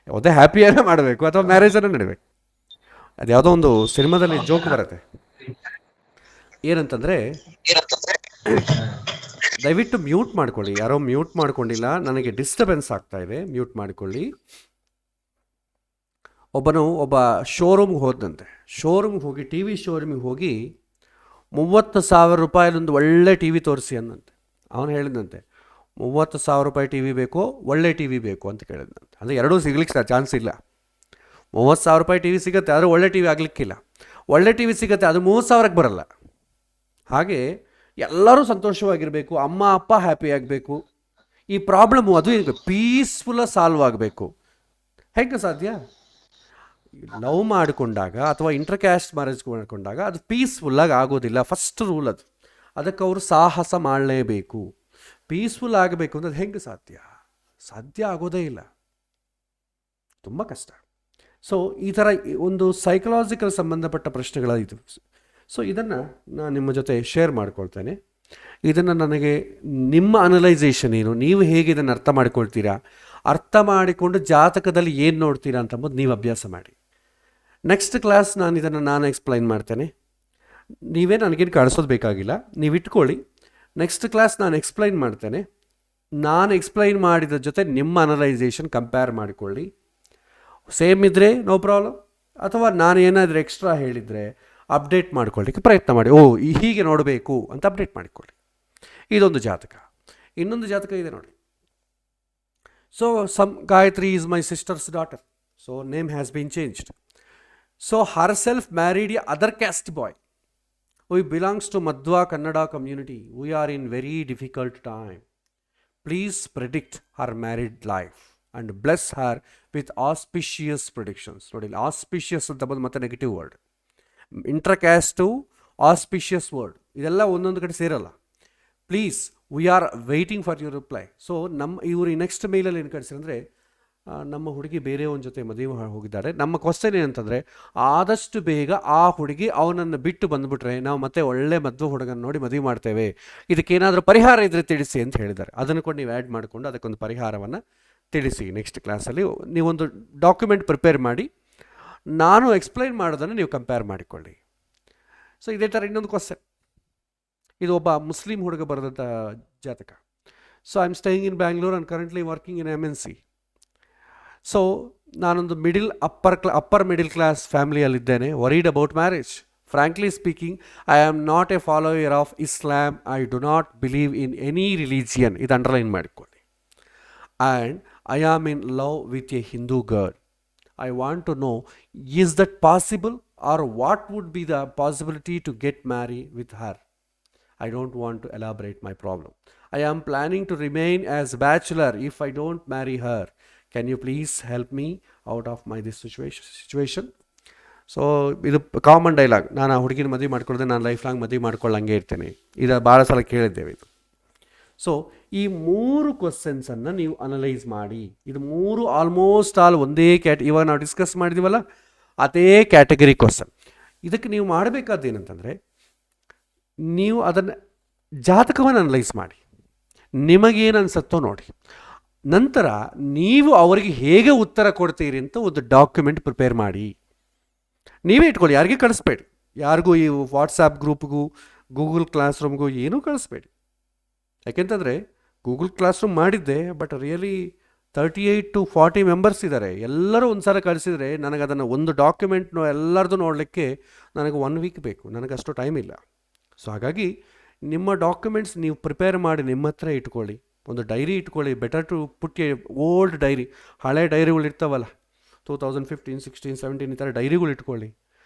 ಯಾವುದೇ ಹ್ಯಾಪಿಯಾಗೇ ಮಾಡಬೇಕು ಅಥವಾ ಮ್ಯಾರೇಜನ್ನು ನಡಬೇಕು. ಅದು ಯಾವುದೋ ಒಂದು ಸಿನಿಮಾದಲ್ಲಿ ಜೋಕ್ ಬರುತ್ತೆ, ಏನಂತಂದರೆ, ದಯವಿಟ್ಟು ಮ್ಯೂಟ್ ಮಾಡ್ಕೊಳ್ಳಿ. ಯಾರೋ ಮ್ಯೂಟ್ ಮಾಡ್ಕೊಂಡಿಲ್ಲ, ನನಗೆ ಡಿಸ್ಟರ್ಬೆನ್ಸ್ ಆಗ್ತಾ ಇದೆ, ಮ್ಯೂಟ್ ಮಾಡಿಕೊಳ್ಳಿ. ಒಬ್ಬ ಶೋರೂಮ್ಗೆ ಹೋದಂತೆ. ಶೋರೂಮ್ಗೆ ಹೋಗಿ ಟಿ ವಿ ಶೋರೂಮಿಗೆ ಹೋಗಿ 30,000 ರೂಪಾಯಿಲೊಂದು ಒಳ್ಳೆ ಟಿ ವಿ ತೋರಿಸಿ ಅಂದಂತೆ. ಅವನು ಹೇಳಿದಂತೆ 30,000 ರೂಪಾಯಿ ಟಿ ವಿ ಬೇಕೋ ಒಳ್ಳೆ ಟಿ ವಿ ಬೇಕು ಅಂತ ಕೇಳಿದಂತೆ. ಅಂದರೆ ಎರಡೂ ಸಿಗ್ಲಿಕ್ಕೆ ಚಾನ್ಸ್ ಇಲ್ಲ. 30,000 ರೂಪಾಯಿ ಟಿ ವಿ ಸಿಗುತ್ತೆ, ಆದರೆ ಒಳ್ಳೆ ಟಿ ವಿ ಆಗಲಿಕ್ಕಿಲ್ಲ. ಒಳ್ಳೆ ಟಿ ವಿ ಸಿಗುತ್ತೆ, ಅದು 30,000ಕ್ಕೆ ಬರಲ್ಲ. ಹಾಗೆ ಎಲ್ಲರೂ ಸಂತೋಷವಾಗಿರಬೇಕು, ಅಮ್ಮ ಅಪ್ಪ ಹ್ಯಾಪಿ ಆಗಬೇಕು, ಈ ಪ್ರಾಬ್ಲಮ್ಮು ಅದು ಇರಬೇಕು, ಪೀಸ್ಫುಲ್ಲಾಗಿ ಸಾಲ್ವ್ ಆಗಬೇಕು. ಹೇಗೆ ಸಾಧ್ಯ? ಲವ್ ಮಾಡಿಕೊಂಡಾಗ ಅಥವಾ ಇಂಟರ್ಕ್ಯಾಸ್ಟ್ ಮ್ಯಾರೇಜ್ ಮಾಡಿಕೊಂಡಾಗ ಅದು ಪೀಸ್ಫುಲ್ಲಾಗಿ ಆಗೋದಿಲ್ಲ. ಫಸ್ಟ್ ರೂಲ್ ಅದು. ಅದಕ್ಕೆ ಅವರು ಸಾಹಸ ಮಾಡಲೇಬೇಕು. ಪೀಸ್ಫುಲ್ ಆಗಬೇಕು ಅಂದರೆ ಹೆಂಗೆ ಸಾಧ್ಯ? ಸಾಧ್ಯ ಆಗೋದೇ ಇಲ್ಲ, ತುಂಬ ಕಷ್ಟ. ಸೊ ಈ ಥರ ಒಂದು ಸೈಕಲಾಜಿಕಲ್ ಸಂಬಂಧಪಟ್ಟ ಪ್ರಶ್ನೆಗಳಿದು. ಸೊ ಇದನ್ನು ನಾನು ನಿಮ್ಮ ಜೊತೆ ಶೇರ್ ಮಾಡ್ಕೊಳ್ತೇನೆ. ಇದನ್ನು ನನಗೆ ನಿಮ್ಮ ಅನಲೈಸೇಷನ್ ಏನು, ನೀವು ಹೇಗೆ ಇದನ್ನು ಅರ್ಥ ಮಾಡ್ಕೊಳ್ತೀರಾ, ಅರ್ಥ ಮಾಡಿಕೊಂಡು ಜಾತಕದಲ್ಲಿ ಏನು ನೋಡ್ತೀರಾ ಅಂತಂಬುದು ನೀವು ಅಭ್ಯಾಸ ಮಾಡಿ. ನೆಕ್ಸ್ಟ್ ಕ್ಲಾಸ್ ನಾನು ಎಕ್ಸ್ಪ್ಲೈನ್ ಮಾಡ್ತೇನೆ. ನೀವೇ ನನಗೇನು ಕಳಿಸೋದು ಬೇಕಾಗಿಲ್ಲ, ನೀವು ಇಟ್ಕೊಳ್ಳಿ. ನೆಕ್ಸ್ಟ್ ಕ್ಲಾಸ್ ನಾನು ಎಕ್ಸ್ಪ್ಲೈನ್ ಮಾಡ್ತೇನೆ. ನಾನು ಎಕ್ಸ್ಪ್ಲೈನ್ ಮಾಡಿದ ಜೊತೆ ನಿಮ್ಮ ಅನಲೈಸೇಷನ್ ಕಂಪೇರ್ ಮಾಡಿಕೊಳ್ಳಿ. ಸೇಮ್ ಇದ್ದರೆ ನೋ ಪ್ರಾಬ್ಲಮ್, ಅಥವಾ ನಾನು ಏನಾದರೂ ಎಕ್ಸ್ಟ್ರಾ ಹೇಳಿದರೆ ಅಪ್ಡೇಟ್ ಮಾಡ್ಕೊಳ್ಳಿಕ್ಕೆ ಪ್ರಯತ್ನ ಮಾಡಿ. ಹೀಗೆ ನೋಡಬೇಕು ಅಂತ ಅಪ್ಡೇಟ್ ಮಾಡಿಕೊಳ್ಳಿ. ಇದೊಂದು ಜಾತಕ. ಇನ್ನೊಂದು ಜಾತಕ ಇದೆ ನೋಡಿ. So Gayatri is my sister's daughter. So name has been changed. So herself married a other caste boy who belongs to Madhwa Kannada community. We are in very difficult time. Please predict her married life and bless her with auspicious predictions. ನೋಡಿ, auspicious ಅಂತ ಬಂದು ಮತ್ತೆ negative word. Intercaste auspicious word ಇದೆಲ್ಲ ಒಂದೊಂದು ಕಡೆ ಸೇರಲ್ಲ. Please, we are waiting for your reply. So ಇವರು ಈ ನೆಕ್ಸ್ಟ್ ಮೇಲಲ್ಲಿ ಏನು ಕಳಿಸಿದ್ರೆ, ನಮ್ಮ ಹುಡುಗಿ ಬೇರೆ ಒಂದು ಜೊತೆ ಮದುವೆ ಹೋಗಿದ್ದಾರೆ. ನಮ್ಮ ಕ್ವಶನ್ ಏನಂತಂದರೆ, ಆದಷ್ಟು ಬೇಗ ಆ ಹುಡುಗಿ ಅವನನ್ನು ಬಿಟ್ಟು ಬಂದುಬಿಟ್ರೆ ನಾವು ಮತ್ತೆ ಒಳ್ಳೆ ಮದುವೆ ಹುಡುಗನ ನೋಡಿ ಮದುವೆ ಮಾಡ್ತೇವೆ, ಇದಕ್ಕೇನಾದರೂ ಪರಿಹಾರ ಇದ್ದರೆ ತಿಳಿಸಿ ಅಂತ ಹೇಳಿದ್ದಾರೆ. ಅದನ್ನು ಕೂಡ ನೀವು ಆ್ಯಡ್ ಮಾಡಿಕೊಂಡು ಅದಕ್ಕೊಂದು ಪರಿಹಾರವನ್ನು ತಿಳಿಸಿ. ನೆಕ್ಸ್ಟ್ ಕ್ಲಾಸಲ್ಲಿ ನೀವೊಂದು ಡಾಕ್ಯುಮೆಂಟ್ ಪ್ರಿಪೇರ್ ಮಾಡಿ, ನಾನು ಎಕ್ಸ್ಪ್ಲೈನ್ ಮಾಡೋದನ್ನು ನೀವು ಕಂಪೇರ್ ಮಾಡಿಕೊಳ್ಳಿ. ಸೊ ಇದೇ ಥರ ಇನ್ನೊಂದು ಕ್ವಶನ್. ಇದು ಒಬ್ಬ ಮುಸ್ಲಿಂ ಹುಡುಗ ಬರೆದಂಥ ಜಾತಕ. So I am staying in Bangalore and currently working in MNC. So ನಾನೊಂದು ಅಪ್ಪರ್ ಮಿಡಿಲ್ ಕ್ಲಾಸ್ ಫ್ಯಾಮಿಲಿಯಲ್ಲಿದ್ದೇನೆ. Worried about marriage. Frankly speaking, I am not a follower of Islam. I do not believe in any religion. ಇದು underline ಮಾಡಿಕೊಳ್ಳಿ. and I am in love with a Hindu girl. I want to know, is that possible, or what would be the possibility to get married with her? I don't want to elaborate my problem. I am planning to remain as bachelor if I don't marry her. Can you please help me out of my this situation? So ಇದು common dialogue. ನಾನು ಆ ಹುಡುಗಿನ ಮದುವೆ ಮಾಡ್ಕೊಳ್ಳದೆ ನಾನು life long ಮದುವೆ ಮಾಡ್ಕೊಳ್ಳಂಗೆ ಇರ್ತೇನೆ. ಇದು ಭಾಳ ಸಲ ಕೇಳಿದ್ದೇವೆ ಇದು. ಸೊ ಈ 3 ಕ್ವಶನ್ಸನ್ನು ನೀವು ಅನಲೈಸ್ ಮಾಡಿ. ಇದು 3 ಆಲ್ಮೋಸ್ಟ್ ಆಲ್ ಒಂದೇ ಇವಾಗ ನಾವು ಡಿಸ್ಕಸ್ ಮಾಡಿದ್ದೀವಲ್ಲ ಅದೇ ಕ್ಯಾಟಗರಿ ಕ್ವಶನ್. ಇದಕ್ಕೆ ನೀವು ಮಾಡಬೇಕಾದ್ದೇನಂತಂದರೆ, ನೀವು ಅದನ್ನು ಜಾತಕವನ್ನು ಅನಲೈಸ್ ಮಾಡಿ, ನಿಮಗೇನು ಅನಿಸುತ್ತೋ ನೋಡಿ. ನಂತರ ನೀವು ಅವರಿಗೆ ಹೇಗೆ ಉತ್ತರ ಕೊಡ್ತೀರಿ ಅಂತ ಒಂದು ಡಾಕ್ಯುಮೆಂಟ್ ಪ್ರಿಪೇರ್ ಮಾಡಿ. ನೀವೇ ಇಟ್ಕೊಳ್ಳಿ, ಯಾರಿಗೆ ಕಳಿಸ್ಬೇಡಿ. ಯಾರಿಗೂ ಈ ವಾಟ್ಸಾಪ್ ಗ್ರೂಪ್ಗೂ ಗೂಗಲ್ ಕ್ಲಾಸ್ ರೂಮ್ಗೂ ಏನೂ ಕಳಿಸ್ಬೇಡಿ. ಯಾಕೆಂತಂದರೆ ಗೂಗಲ್ ಕ್ಲಾಸ್ ರೂಮ್ ಮಾಡಿದ್ದೆ, ಬಟ್ ರಿಯಲಿ 38 to 40 ಮೆಂಬರ್ಸ್ ಇದ್ದಾರೆ. ಎಲ್ಲರೂ ಒಂದು ಸಲ ಕಳಿಸಿದರೆ ನನಗೆ ಅದನ್ನು ಒಂದು ಡಾಕ್ಯುಮೆಂಟ್ನು ಎಲ್ಲರದು ನೋಡಲಿಕ್ಕೆ ನನಗೆ 1 ವೀಕ್ ಬೇಕು. ನನಗೆ ಅಷ್ಟು ಟೈಮ್ ಇಲ್ಲ. ಸೊ ಹಾಗಾಗಿ ನಿಮ್ಮ ಡಾಕ್ಯುಮೆಂಟ್ಸ್ ನೀವು ಪ್ರಿಪೇರ್ ಮಾಡಿ ನಿಮ್ಮ ಹತ್ರ ಇಟ್ಕೊಳ್ಳಿ. ಒಂದು ಡೈರಿ ಇಟ್ಕೊಳ್ಳಿ. Better to put a old diary. ಹಳೆ ಡೈರಿಗಳು ಇರ್ತಾವಲ್ಲ, 2015, 16, 17 ಈ ಥರ ಡೈರಿಗಳು ಇಟ್ಕೊಳ್ಳಿ.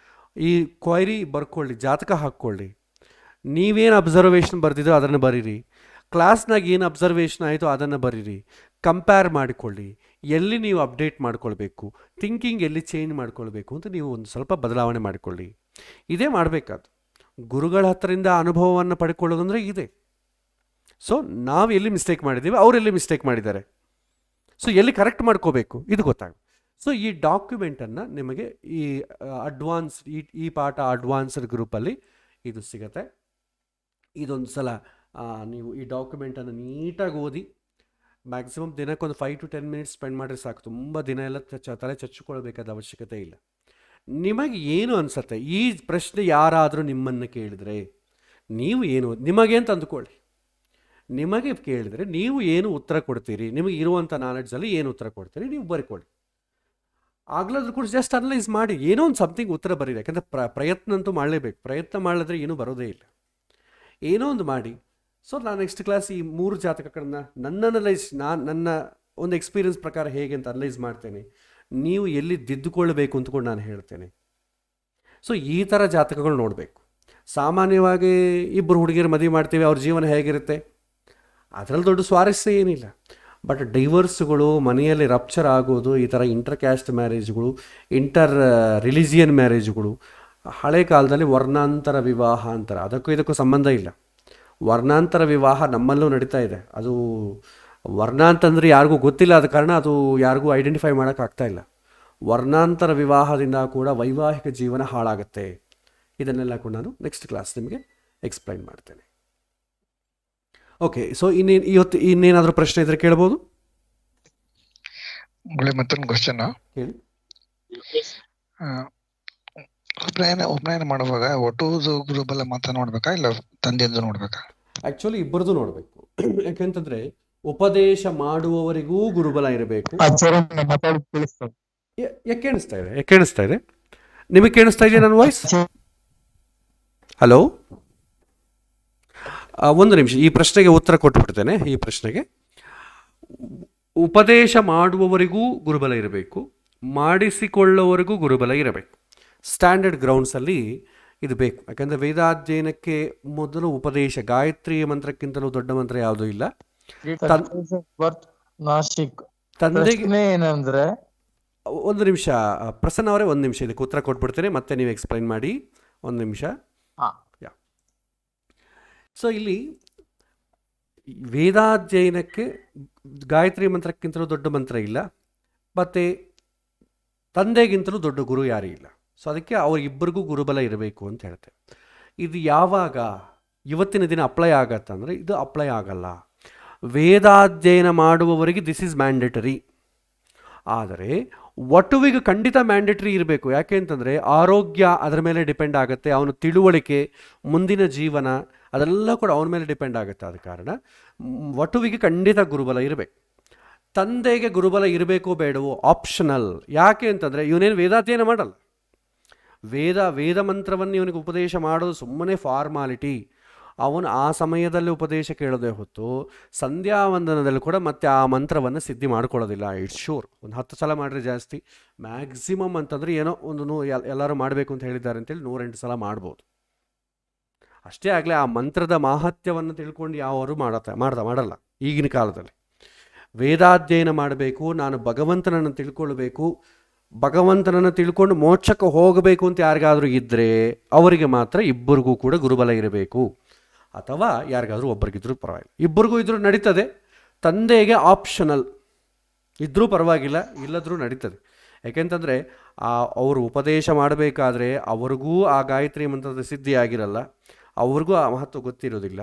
ಈ ಕ್ವೈರಿ ಬರ್ಕೊಳ್ಳಿ, ಜಾತಕ ಹಾಕ್ಕೊಳ್ಳಿ. ನೀವೇನು ಅಬ್ಸರ್ವೇಷನ್ ಬರ್ತಿದ್ದೋ ಅದನ್ನು ಬರೀರಿ. ಕ್ಲಾಸ್ನಾಗ ಏನು ಅಬ್ಸರ್ವೇಷನ್ ಆಯಿತು ಅದನ್ನು ಬರೀರಿ. ಕಂಪೇರ್ ಮಾಡಿಕೊಳ್ಳಿ. ಎಲ್ಲಿ ನೀವು ಅಪ್ಡೇಟ್ ಮಾಡ್ಕೊಳ್ಬೇಕು, ಥಿಂಕಿಂಗ್ ಎಲ್ಲಿ ಚೇಂಜ್ ಮಾಡ್ಕೊಳ್ಬೇಕು ಅಂತ ನೀವು ಒಂದು ಸ್ವಲ್ಪ ಬದಲಾವಣೆ ಮಾಡಿಕೊಳ್ಳಿ. ಇದೇ ಮಾಡಬೇಕಾದ್ದು. ಗುರುಗಳ ಹತ್ತಿರದಿಂದ ಅನುಭವವನ್ನು ಪಡ್ಕೊಳ್ಳೋದಂದರೆ ಇದೆ. ಸೊ ನಾವು ಎಲ್ಲಿ ಮಿಸ್ಟೇಕ್ ಮಾಡಿದ್ದೀವಿ, ಅವರೆಲ್ಲಿ ಮಿಸ್ಟೇಕ್ ಮಾಡಿದ್ದಾರೆ, ಸೊ ಎಲ್ಲಿ ಕರೆಕ್ಟ್ ಮಾಡ್ಕೋಬೇಕು ಇದು ಗೊತ್ತಾಗುತ್ತೆ. ಸೊ ಈ ಡಾಕ್ಯುಮೆಂಟನ್ನು ನಿಮಗೆ ಈ ಅಡ್ವಾನ್ಸ್ ಈ ಪಾಠ ಅಡ್ವಾನ್ಸ್ಡ್ ಗ್ರೂಪಲ್ಲಿ ಇದು ಸಿಗುತ್ತೆ. ಇದೊಂದು ಸಲ ನೀವು ಈ ಡಾಕ್ಯುಮೆಂಟನ್ನು ನೀಟಾಗಿ ಓದಿ. ಮ್ಯಾಕ್ಸಿಮಮ್ ದಿನಕ್ಕೊಂದು 5 to 10 ಮಿನಿಟ್ಸ್ ಸ್ಪೆಂಡ್ ಮಾಡಿದ್ರೆ ಸಾಕು. ತುಂಬ ದಿನ ಎಲ್ಲ ತಲೆ ಚಚ್ಚಿಕೊಳ್ಬೇಕಾದ ಅವಶ್ಯಕತೆ ಇಲ್ಲ. ನಿಮಗೆ ಏನು ಅನಿಸುತ್ತೆ, ಈ ಪ್ರಶ್ನೆ ಯಾರಾದರೂ ನಿಮ್ಮನ್ನು ಕೇಳಿದರೆ ನೀವು ಏನು ನಿಮಗೆ ಅಂತ ಅಂದುಕೊಳ್ಳಿ. ನಿಮಗೆ ಕೇಳಿದರೆ ನೀವು ಏನು ಉತ್ತರ ಕೊಡ್ತೀರಿ, ನಿಮಗೆ ಇರುವಂಥ ನಾಲೆಡ್ಜಲ್ಲಿ ಏನು ಉತ್ತರ ಕೊಡ್ತೀರಿ ನೀವು ಬರ್ಕೊಳ್ಳಿ. ಆಗ್ಲಾದ್ರೂ ಕೂಡ ಜಸ್ಟ್ ಅನಲೈಸ್ ಮಾಡಿ, ಏನೋ ಒಂದು ಸಮಥಿಂಗ್ ಉತ್ತರ ಬರೀರಿ. ಯಾಕಂದರೆ ಪ್ರಯತ್ನ ಅಂತೂ ಮಾಡಲೇಬೇಕು. ಪ್ರಯತ್ನ ಮಾಡಿದ್ರೆ ಏನೂ ಬರೋದೇ ಇಲ್ಲ. ಏನೋ ಒಂದು ಮಾಡಿ. ಸೊ ನಾನು ನೆಕ್ಸ್ಟ್ ಕ್ಲಾಸ್ ಈ 3 ಜಾತಕಗಳನ್ನು ನನ್ನ ಒಂದು ಎಕ್ಸ್ಪೀರಿಯನ್ಸ್ ಪ್ರಕಾರ ಹೇಗೆ ಅಂತ ಅನಲೈಸ್ ಮಾಡ್ತೇನೆ. ನೀವು ಎಲ್ಲಿ ತಿದ್ದುಕೊಳ್ಬೇಕು ಅಂತಕೊಂಡು ನಾನು ಹೇಳ್ತೇನೆ. ಸೊ ಈ ಥರ ಜಾತಕಗಳು ನೋಡಬೇಕು. ಸಾಮಾನ್ಯವಾಗಿ ಇಬ್ಬರು ಹುಡುಗಿಯರು ಮದುವೆ ಮಾಡ್ತೀವಿ, ಅವ್ರ ಜೀವನ ಹೇಗಿರುತ್ತೆ ಅದರಲ್ಲಿ ದೊಡ್ಡ ಸ್ವಾರಸ್ಯ ಏನಿಲ್ಲ. ಬಟ್ ಡೈವರ್ಸ್ಗಳು, ಮನೆಯಲ್ಲಿ ರಪ್ಚರ್ ಆಗೋದು, ಈ ಥರ ಇಂಟರ್ ಕ್ಯಾಸ್ಟ್ ಮ್ಯಾರೇಜ್ಗಳು, ಇಂಟರ್ ರಿಲಿಜಿಯನ್ ಮ್ಯಾರೇಜ್ಗಳು, ಹಳೆ ಕಾಲದಲ್ಲಿ ವರ್ಣಾಂತರ ವಿವಾಹ ಅಂತಾರೆ. ಅದಕ್ಕೂ ಇದಕ್ಕೂ ಸಂಬಂಧ ಇಲ್ಲ. ವರ್ಣಾಂತರ ವಿವಾಹ ನಮ್ಮಲ್ಲೂ ನಡೀತಾ ಇದೆ. ಅದು ವರ್ಣ ಅಂತಂದರೆ ಯಾರಿಗೂ ಗೊತ್ತಿಲ್ಲ, ಆದ ಕಾರಣ ಅದು ಯಾರಿಗೂ ಐಡೆಂಟಿಫೈ ಮಾಡೋಕ್ಕಾಗ್ತಾ ಇಲ್ಲ. ವರ್ಣಾಂತರ ವಿವಾಹದಿಂದ ಕೂಡ ವೈವಾಹಿಕ ಜೀವನ ಹಾಳಾಗುತ್ತೆ. ಇದನ್ನೆಲ್ಲ ಕೂಡ ನಾನು ನೆಕ್ಸ್ಟ್ ಕ್ಲಾಸ್ ನಿಮಗೆ ಎಕ್ಸ್ಪ್ಲೈನ್ ಮಾಡ್ತೇನೆ. ಓಕೆ. ಸೊ ಇವತ್ತು ಇನ್ನೇನಾದರೂ ಪ್ರಶ್ನೆ ಇದ್ದರೆ ಕೇಳ್ಬೋದು. ಮತ್ತೊಂದು ಕ್ವಶನ್ ಹೇಳಿ. ಉಪನಯನ ಮಾಡುವಾಗ ಒಟ್ಟು ಗ್ರೂಪಲ್ಲ ಮಾತ್ರ ನೋಡ್ಬೇಕಾ, ಇಲ್ಲ ತಂದೆಯದ್ದು ನೋಡ್ಬೇಕಾ? ಆ್ಯಕ್ಚುಲಿ ಇಬ್ಬರದು ನೋಡಬೇಕು. ಯಾಕೆಂತಂದರೆ ಉಪದೇಶ ಮಾಡುವವರಿಗೂ ಗುರುಬಲ ಇರಬೇಕು. ಯಾಕೆ ಕೇಳಿಸ್ತಾ ಇದೆ ನಿಮಗೆ ಕೇಳಿಸ್ತಾ ಇದೆಯಾ ನನ್ನ ವಾಯ್ಸ್? ಹಲೋ, ಒಂದು ನಿಮಿಷ ಈ ಪ್ರಶ್ನೆಗೆ ಉತ್ತರ ಕೊಟ್ಟುಬಿಡ್ತೇನೆ. ಈ ಪ್ರಶ್ನೆಗೆ ಉಪದೇಶ ಮಾಡುವವರಿಗೂ ಗುರುಬಲ ಇರಬೇಕು, ಮಾಡಿಸಿಕೊಳ್ಳುವವರಿಗೂ ಗುರುಬಲ ಇರಬೇಕು. ಸ್ಟ್ಯಾಂಡರ್ಡ್ ಗ್ರೌಂಡ್ಸಲ್ಲಿ ಇದು ಬೇಕು. ಯಾಕಂದರೆ ವೇದಾಧ್ಯಯನಕ್ಕೆ ಮೊದಲು ಉಪದೇಶ, ಗಾಯತ್ರಿ ಮಂತ್ರಕ್ಕಿಂತಲೂ ದೊಡ್ಡ ಮಂತ್ರ ಯಾವುದೂ ಇಲ್ಲ. ತಂದೆಗೆ ಏನಂದ್ರೆ, ಒಂದು ನಿಮಿಷ ಪ್ರಸನ್ನ ಅವರೇ, ಒಂದು ನಿಮಿಷ ಇದಕ್ಕೆ ಉತ್ತರ ಕೊಟ್ಬಿಡ್ತೇನೆ, ಮತ್ತೆ ನೀವು ಎಕ್ಸ್ಪ್ಲೈನ್ ಮಾಡಿ. ಒಂದು ನಿಮಿಷ. ಸೊ ಇಲ್ಲಿ ವೇದಾಧ್ಯಯನಕ್ಕೆ ಗಾಯತ್ರಿ ಮಂತ್ರಕ್ಕಿಂತಲೂ ದೊಡ್ಡ ಮಂತ್ರ ಇಲ್ಲ, ಮತ್ತು ತಂದೆಗಿಂತಲೂ ದೊಡ್ಡ ಗುರು ಯಾರೂ ಇಲ್ಲ. ಸೊ ಅದಕ್ಕೆ ಅವರಿಬ್ಬರಿಗೂ ಗುರುಬಲ ಇರಬೇಕು ಅಂತ ಹೇಳ್ತೇವೆ. ಇದು ಯಾವಾಗ ಇವತ್ತಿನ ದಿನ ಅಪ್ಲೈ ಆಗತ್ತಂದರೆ ಇದು ಅಪ್ಲೈ ಆಗಲ್ಲ. ವೇದಾಧ್ಯಯನ ಮಾಡುವವರಿಗೆ ದಿಸ್ ಈಸ್ ಮ್ಯಾಂಡೇಟರಿ. ಆದರೆ ವಟುವಿಗೆ ಖಂಡಿತ ಮ್ಯಾಂಡೇಟರಿ ಇರಬೇಕು. ಯಾಕೆ ಅಂತಂದರೆ ಆರೋಗ್ಯ ಅದರ ಮೇಲೆ ಡಿಪೆಂಡ್ ಆಗುತ್ತೆ, ಅವನ ತಿಳುವಳಿಕೆ, ಮುಂದಿನ ಜೀವನ ಅದೆಲ್ಲ ಕೂಡ ಅವನ ಮೇಲೆ ಡಿಪೆಂಡ್ ಆಗುತ್ತೆ. ಆದ ಕಾರಣ ವಟುವಿಗೆ ಖಂಡಿತ ಗುರುಬಲ ಇರಬೇಕು. ತಂದೆಗೆ ಗುರುಬಲ ಇರಬೇಕೋ ಬೇಡವೋ ಆಪ್ಷನಲ್. ಯಾಕೆ ಅಂತಂದರೆ ಇವನೇನು ವೇದಾಧ್ಯಯನ ಮಾಡಲ್ಲ. ವೇದ ಮಂತ್ರವನ್ನು ಇವನಿಗೆ ಉಪದೇಶ ಮಾಡೋದು ಸುಮ್ಮನೆ ಫಾರ್ಮಾಲಿಟಿ. ಅವನು ಆ ಸಮಯದಲ್ಲಿ ಉಪದೇಶ ಕೇಳೋದೇ ಹೊತ್ತು ಸಂಧ್ಯಾ ವಂದನದಲ್ಲಿ ಕೂಡ ಮತ್ತೆ ಆ ಮಂತ್ರವನ್ನು ಸಿದ್ಧಿ ಮಾಡ್ಕೊಳ್ಳೋದಿಲ್ಲ. It's sure. ಒಂದು 10 ಸಲ ಮಾಡಿದ್ರೆ ಜಾಸ್ತಿ, ಮ್ಯಾಕ್ಸಿಮಮ್ ಅಂತಂದರೆ ಏನೋ ಒಂದು ಎಲ್ಲರೂ ಮಾಡಬೇಕು ಅಂತ ಹೇಳಿದ್ದಾರೆ ಅಂತೇಳಿ 108 ಸಲ ಮಾಡ್ಬೋದು. ಅಷ್ಟೇ ಆಗಲೇ ಆ ಮಂತ್ರದ ಮಾಹಾತ್ಯವನ್ನು ತಿಳ್ಕೊಂಡು ಯಾವರು ಮಾಡಲ್ಲ ಈಗಿನ ಕಾಲದಲ್ಲಿ. ವೇದಾಧ್ಯಯನ ಮಾಡಬೇಕು, ನಾನು ಭಗವಂತನನ್ನು ತಿಳ್ಕೊಳ್ಬೇಕು, ಭಗವಂತನನ್ನು ತಿಳ್ಕೊಂಡು ಮೋಕ್ಷಕ್ಕೆ ಹೋಗಬೇಕು ಅಂತ ಯಾರಿಗಾದರೂ ಇದ್ದರೆ ಅವರಿಗೆ ಮಾತ್ರ ಇಬ್ಬರಿಗೂ ಕೂಡ ಗುರುಬಲ ಇರಬೇಕು. ಅಥವಾ ಯಾರಿಗಾದರೂ ಒಬ್ಬರಿಗಿದ್ರೂ ಪರವಾಗಿಲ್ಲ, ಇಬ್ಬರಿಗೂ ಇದ್ರೂ ನಡೀತದೆ. ತಂದೆಗೆ ಆಪ್ಷನಲ್ ಇದ್ದರೂ ಪರವಾಗಿಲ್ಲ, ಇಲ್ಲದ್ರೂ ನಡೀತದೆ. ಯಾಕೆಂತಂದರೆ ಅವರು ಉಪದೇಶ ಮಾಡಬೇಕಾದ್ರೆ ಅವ್ರಿಗೂ ಆ ಗಾಯತ್ರಿ ಮಂತ್ರದ ಸಿದ್ಧಿ ಆಗಿರಲ್ಲ, ಅವ್ರಿಗೂ ಆ ಮಹತ್ವ ಗೊತ್ತಿರೋದಿಲ್ಲ.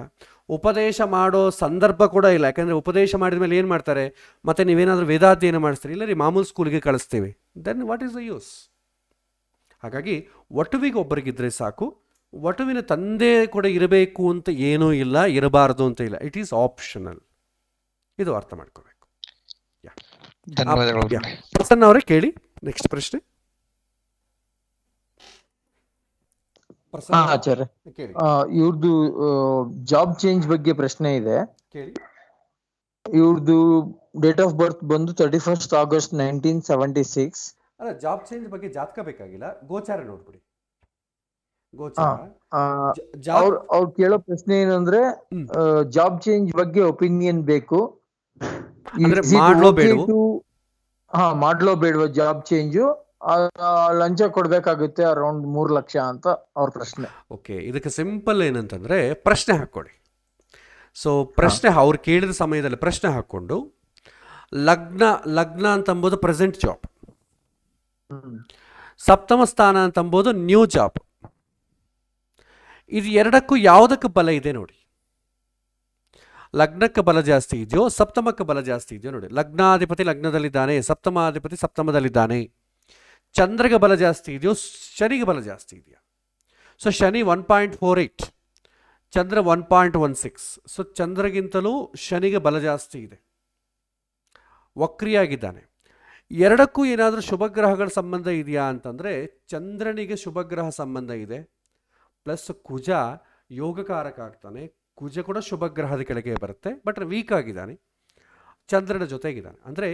ಉಪದೇಶ ಮಾಡೋ ಸಂದರ್ಭ ಕೂಡ ಇಲ್ಲ. ಯಾಕೆಂದರೆ ಉಪದೇಶ ಮಾಡಿದ ಮೇಲೆ ಏನು ಮಾಡ್ತಾರೆ, ಮತ್ತು ನೀವೇನಾದರೂ ವೇದಾಧ್ಯಯನ ಮಾಡಿಸ್ತೀರಿ, ಇಲ್ಲ ರೀ ಮಾಮೂಲು ಸ್ಕೂಲಿಗೆ ಕಳಿಸ್ತೀವಿ, then what is the use? ಹಾಗಾಗಿ ವಟುವಿಗೆ ಒಬ್ಬರಿಗಿದ್ರೆ ಸಾಕು. ವಟುವಿನ ತಂದೆ ಕೂಡ ಇರಬೇಕು ಅಂತ ಏನೂ ಇಲ್ಲ, ಇರಬಾರ್ದು ಅಂತ ಇಲ್ಲ. It is optional. ಇದು ಅರ್ಥ ಮಾಡ್ಕೋಬೇಕು. ಧನ್ಯವಾದಗಳು. ಪ್ರಸನ್ನ ಅವರೇ ಕೇಳಿ ನೆಕ್ಸ್ಟ್ ಪ್ರಶ್ನೆ. ಆಚಾರ್ಯ, ಕೇಳಿ ಇವ್ರದ್ದು ಜಾಬ್ ಚೇಂಜ್ ಬಗ್ಗೆ ಪ್ರಶ್ನೆ ಇದೆ. ಕೇಳಿ. ಇವ್ರದ್ದು ಡೇಟ್ ಆಫ್ ಬರ್ತ್ ಬಂದು 31st August 1976. ಅಲ್ಲ, ಜಾಬ್ ಚೇಂಜ್ ಬಗ್ಗೆ ಜಾತಕ ಬೇಕಾಗಿಲ್ಲ, ಗೋಚಾರ ನೋಡ್ಬಿಡಿ. ಗೋಚಾರ ಅವ್ರು ಕೇಳೋ ಪ್ರಶ್ನೆ ಏನಂದ್ರೆ, ಜಾಬ್ ಚೇಂಜ್ ಬಗ್ಗೆ ಒಪಿನಿಯನ್ ಬೇಕು. ಅಂದ್ರೆ ಮಾಡ್ಲೋ ಬೇಡವೋ? ಮಾಡ್ಲೋ ಬೇಡವಾ ಜಾಬ್ ಚೇಂಜು? ಲಂಚ ಕೊಡ್ಬೇಕಾಗುತ್ತೆ ಅರೌಂಡ್ 3 ಲಕ್ಷ ಅಂತ ಅವ್ರ ಪ್ರಶ್ನೆ. ಓಕೆ, ಇದಕ್ಕೆ ಸಿಂಪಲ್ ಏನಂತಂದ್ರೆ ಪ್ರಶ್ನೆ ಹಾಕ್ಕೊಳ್ಳಿ. ಸೊ ಪ್ರಶ್ನೆ ಅವ್ರು ಕೇಳಿದ ಸಮಯದಲ್ಲಿ ಪ್ರಶ್ನೆ ಹಾಕ್ಕೊಂಡು, ಲಗ್ನ ಅಂತಂಬೋದು ಪ್ರೆಸೆಂಟ್ ಜಾಬ್, ಸಪ್ತಮ ಸ್ಥಾನ ಅಂತಂಬೋದು ನ್ಯೂ ಜಾಬ್. ಇದು ಎರಡಕ್ಕೂ ಯಾವುದಕ್ಕೆ ಬಲ ಇದೆ ನೋಡಿ. ಲಗ್ನಕ್ಕೆ ಬಲ ಜಾಸ್ತಿ ಇದೆಯೋ, ಸಪ್ತಮಕ್ಕೆ ಬಲ ಜಾಸ್ತಿ ಇದೆಯೋ ನೋಡಿ. ಲಗ್ನಾಧಿಪತಿ ಲಗ್ನದಲ್ಲಿದ್ದಾನೆ, ಸಪ್ತಮಾಧಿಪತಿ ಸಪ್ತಮದಲ್ಲಿದ್ದಾನೆ. ಚಂದ್ರಗೆ ಬಲ ಜಾಸ್ತಿ ಇದೆಯೋ, ಶನಿಗೆ ಬಲ ಜಾಸ್ತಿ ಇದೆಯಾ? ಸೊ ಶನಿ 1.48, ಚಂದ್ರ 1.16. ಸೊ ಚಂದ್ರಗಿಂತಲೂ ಶನಿಗೆ ಬಲ ಜಾಸ್ತಿ ಇದೆ, ವಕ್ರಿಯಾಗಿದ್ದಾನೆ. ಎರಡಕ್ಕೂ ಏನಾದರೂ ಶುಭಗ್ರಹಗಳ ಸಂಬಂಧ ಇದೆಯಾ ಅಂತಂದರೆ, ಚಂದ್ರನಿಗೆ ಶುಭಗ್ರಹ ಸಂಬಂಧ ಇದೆ, ಪ್ಲಸ್ ಕುಜ ಯೋಗಕಾರಕ ಆಗ್ತಾನೆ. ಕುಜ ಕೂಡ ಶುಭಗ್ರಹದ ಕೆಳಗೆ ಬರುತ್ತೆ, ಬಟ್ ವೀಕ್ ಆಗಿದ್ದಾನೆ, ಚಂದ್ರನ ಜೊತೆಗಿದ್ದಾನೆ. ಅಂದರೆ